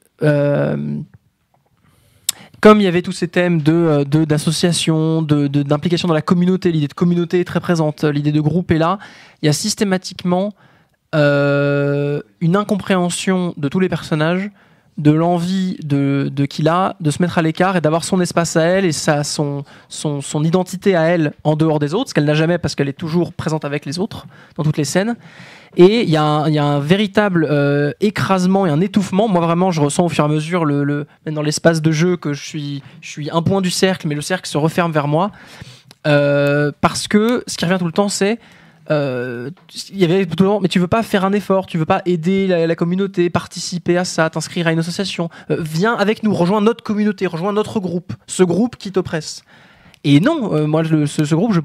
comme il y avait tous ces thèmes d'association, d'implication dans la communauté, l'idée de communauté est très présente, l'idée de groupe est là, il y a systématiquement une incompréhension de tous les personnages de l'envie de Kila de se mettre à l'écart et d'avoir son espace à elle et son identité à elle en dehors des autres, ce qu'elle n'a jamais parce qu'elle est toujours présente avec les autres dans toutes les scènes. Et il y a un véritable écrasement et un étouffement. Moi, vraiment, je ressens au fur et à mesure, même dans l'espace de jeu, que je suis un point du cercle, mais le cercle se referme vers moi. Parce que ce qui revient tout le temps, c'est il y avait tout le temps, mais tu veux pas faire un effort, tu veux pas aider la communauté, participer à ça, t'inscrire à une association, viens avec nous, rejoins notre communauté, rejoins notre groupe, ce groupe qui t'oppresse. Et non, moi ce groupe je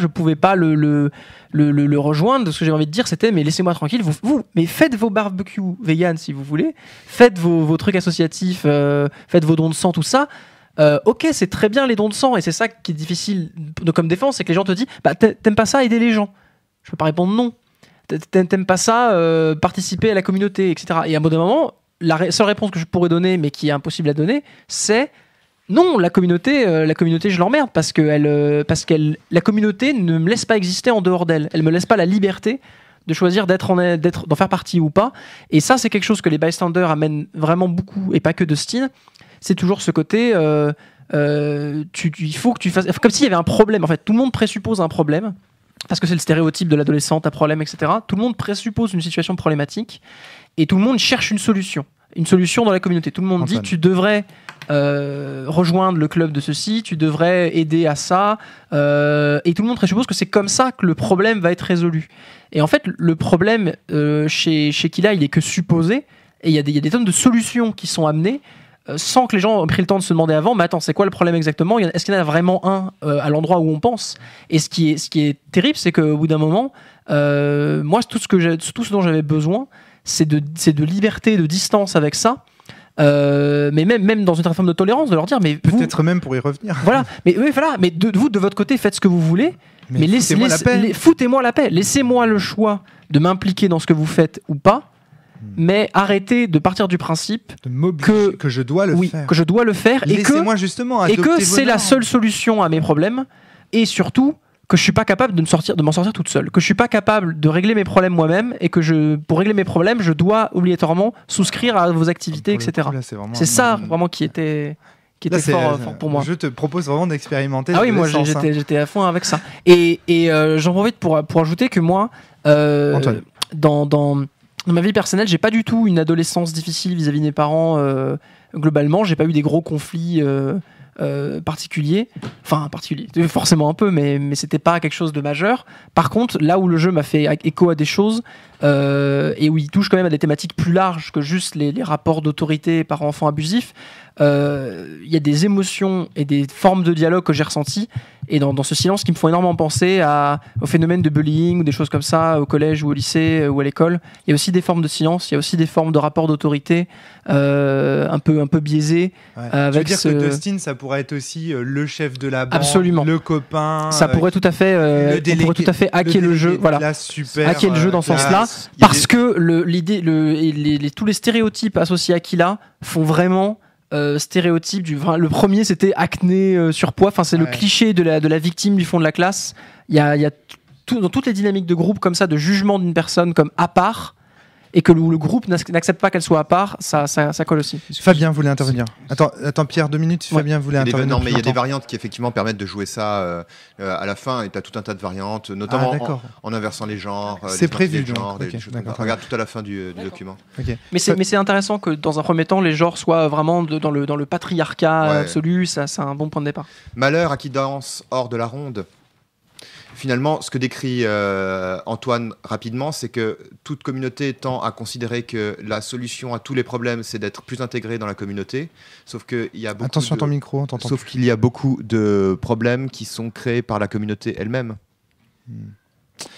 pouvais pas le rejoindre. Ce que j'ai envie de dire, c'était mais laissez-moi tranquille, mais faites vos barbecues vegan si vous voulez, faites vos trucs associatifs, faites vos dons de sang, tout ça. Ok, c'est très bien les dons de sang, et c'est ça qui est difficile comme défense, c'est que les gens te disent bah, t'aimes pas ça, aider les gens. Je peux pas répondre non. T'aimes pas ça, participer à la communauté, etc. Et à un bout d'un moment, la seule réponse que je pourrais donner, mais qui est impossible à donner, c'est non, la communauté, je l'emmerde parce que la communauté ne me laisse pas exister en dehors d'elle. Elle me laisse pas la liberté de choisir d'en faire partie ou pas. Et ça, c'est quelque chose que les bystanders amènent vraiment beaucoup, et pas que Dustin. C'est toujours ce côté, il faut que tu fasses, comme s'il y avait un problème. En fait, tout le monde présuppose un problème, parce que c'est le stéréotype de l'adolescente à problème, etc. Tout le monde présuppose une situation problématique, et tout le monde cherche une solution dans la communauté. Tout le monde dit, tu devrais rejoindre le club de ceci, tu devrais aider à ça, et tout le monde présuppose que c'est comme ça que le problème va être résolu. Et en fait, le problème chez Kila, il est que supposé, et il y a des tonnes de solutions qui sont amenées, sans que les gens aient pris le temps de se demander avant, mais attends, c'est quoi le problème exactement ? Est-ce qu'il y en a vraiment un à l'endroit où on pense ? Et ce qui est terrible, c'est qu'au bout d'un moment, moi, tout ce dont j'avais besoin, c'est de liberté, de distance avec ça. Mais même dans une certaine forme de tolérance, de leur dire, mais peut-être même pour y revenir. Voilà, mais de votre côté, faites ce que vous voulez, mais foutez-moi la paix. Laissez-moi le choix de m'impliquer dans ce que vous faites ou pas. Mais arrêtez de partir du principe que je dois le faire. Que je dois le faire et que c'est la seule solution à mes problèmes, et surtout que je suis pas capable de m'en sortir toute seule, que je suis pas capable de régler mes problèmes moi-même, et que pour régler mes problèmes, je dois obligatoirement souscrire à vos activités, etc. C'est ça vraiment qui était fort pour moi. Je te propose vraiment d'expérimenter. Ah oui, moi j'étais à fond avec ça. Et j'en profite pour ajouter que moi, dans ma vie personnelle, j'ai pas du tout une adolescence difficile vis-à-vis de mes parents. Globalement, j'ai pas eu des gros conflits particuliers. Enfin, particuliers, forcément un peu, mais c'était pas quelque chose de majeur. Par contre, là où le jeu m'a fait écho à des choses, et où il touche quand même à des thématiques plus larges que juste les rapports d'autorité parents-enfants abusifs, il y a des émotions et des formes de dialogue que j'ai ressenties, et dans ce silence qui me font énormément penser au phénomène de bullying ou des choses comme ça au collège ou au lycée ou à l'école. Il y a aussi des formes de silence, il y a aussi des formes de rapports d'autorité un peu biaisés. Tu veux dire que Dustin, ça pourrait être aussi le chef de la bande, absolument, le copain. Ça pourrait tout à fait, on pourrait tout à fait hacker le jeu, voilà, hacker le jeu dans ce sens-là, parce que tous les stéréotypes associés à Kila font vraiment stéréotype le premier, c'était acné, surpoids, enfin c'est le cliché de la victime du fond de la classe. Il y a dans toutes les dynamiques de groupe comme ça, de jugement d'une personne comme à part, et que le groupe n'accepte pas qu'elle soit à part, ça colle aussi. Fabien voulait intervenir. Attends Pierre, 2 minutes. Fabien voulait intervenir. Non, mais il y a des variantes qui effectivement permettent de jouer ça à la fin, et tu as tout un tas de variantes, notamment en inversant les genres. C'est prévu. Regarde tout à la fin du document. Okay. Mais c'est intéressant que dans un premier temps, les genres soient vraiment dans le patriarcat absolu, ça c'est un bon point de départ. Malheur à qui danse hors de la ronde. Finalement, ce que décrit Antoine rapidement, c'est que toute communauté tend à considérer que la solution à tous les problèmes, c'est d'être plus intégré dans la communauté. Sauf qu'il y a beaucoup Attention à ton micro, on t'entend. Sauf qu'il y a beaucoup de problèmes qui sont créés par la communauté elle-même.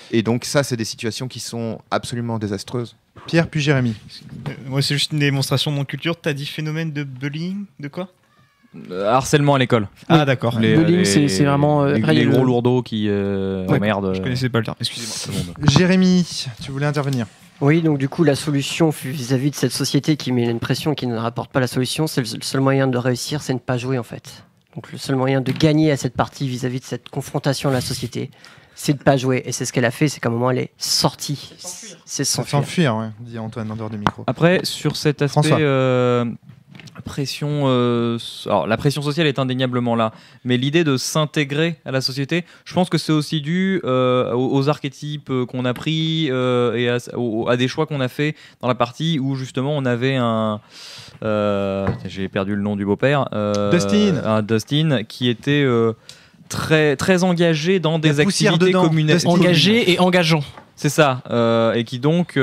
Et donc ça, c'est des situations qui sont absolument désastreuses. Pierre puis Jérémy. Moi, c'est juste une démonstration de non-culture. T'as dit phénomène de bullying, de quoi ? Harcèlement à l'école. Ah d'accord. Le bullying, c'est vraiment les gros lourdeaux qui merde. Je connaissais pas le terme. Excusez-moi. Jérémy, tu voulais intervenir. Oui, donc du coup, la solution vis-à-vis de cette société qui met une pression qui ne rapporte pas la solution, c'est le seul moyen de réussir, c'est ne pas jouer en fait. Donc le seul moyen de gagner à cette partie vis-à-vis de cette confrontation à la société, c'est de pas jouer. Et c'est ce qu'elle a fait, c'est qu'à un moment elle est sortie. C'est s'enfuir, ouais, dit Antoine en dehors du micro. Après, sur cet aspect pression, alors la pression sociale est indéniablement là, mais l'idée de s'intégrer à la société, je pense que c'est aussi dû aux archétypes qu'on a pris et à des choix qu'on a fait dans la partie où justement on avait j'ai perdu le nom du beau-père, Dustin qui était très, très engagé dans des activités communautaires. Engagé et engageant. C'est ça. Et qui donc...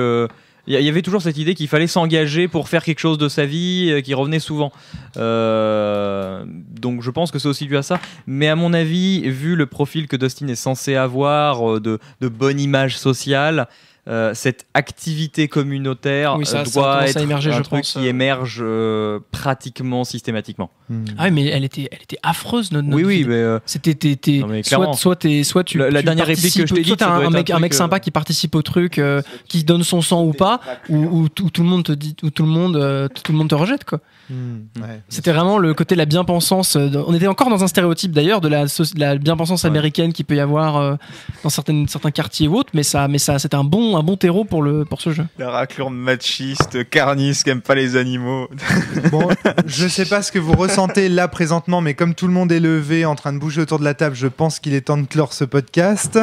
il y avait toujours cette idée qu'il fallait s'engager pour faire quelque chose de sa vie qui revenait souvent. Donc je pense que c'est aussi dû à ça. Mais à mon avis, vu le profil que Dustin est censé avoir de bonne image sociale, cette activité communautaire doit être un truc qui émerge pratiquement systématiquement. Ah oui, mais elle était affreuse notre oui, vie. mais c'était soit tu la dernière réplique que je t'ai dit, soit t'as un mec sympa qui participe au truc, qui donne son sang ou pas, ou tout le monde te dit, ou tout le monde te rejette quoi. Ouais. C'était vraiment le côté de la bien-pensance. On était encore dans un stéréotype d'ailleurs de la bien-pensance américaine qu'il peut y avoir dans certains quartiers ou autres, mais ça c'était un bon terreau pour ce jeu. La raclure machiste, carniste, qui aime pas les animaux. Bon, je sais pas ce que vous ressentez là présentement, mais comme tout le monde est levé en train de bouger autour de la table, je pense qu'il est temps de clore ce podcast.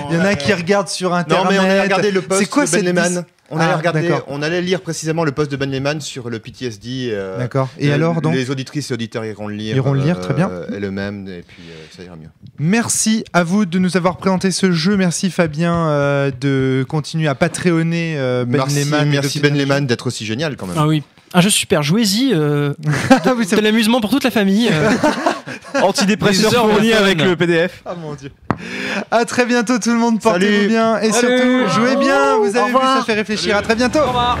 Il y en a qui regardent sur internet. Non mais on a regardé le post C'est quoi de Ben Lehman. On allait lire précisément le post de Ben Lehman sur le PTSD. D'accord. Et alors donc les auditrices et auditeurs iront le lire. Ils iront le lire, très bien. Et le même, et puis ça ira mieux. Merci à vous de nous avoir présenté ce jeu. Merci Fabien de continuer à patreonner Ben Lehman. Merci Ben Lehman d'être aussi génial quand même. Ah oui. Un jeu super, jouez-y. C'est l'amusement pour toute la famille. Antidépresseur fourni avec le PDF. Ah mon dieu. À très bientôt tout le monde, portez-vous bien et surtout jouez bien. Vous avez vu, ça fait réfléchir. À très bientôt. Au revoir.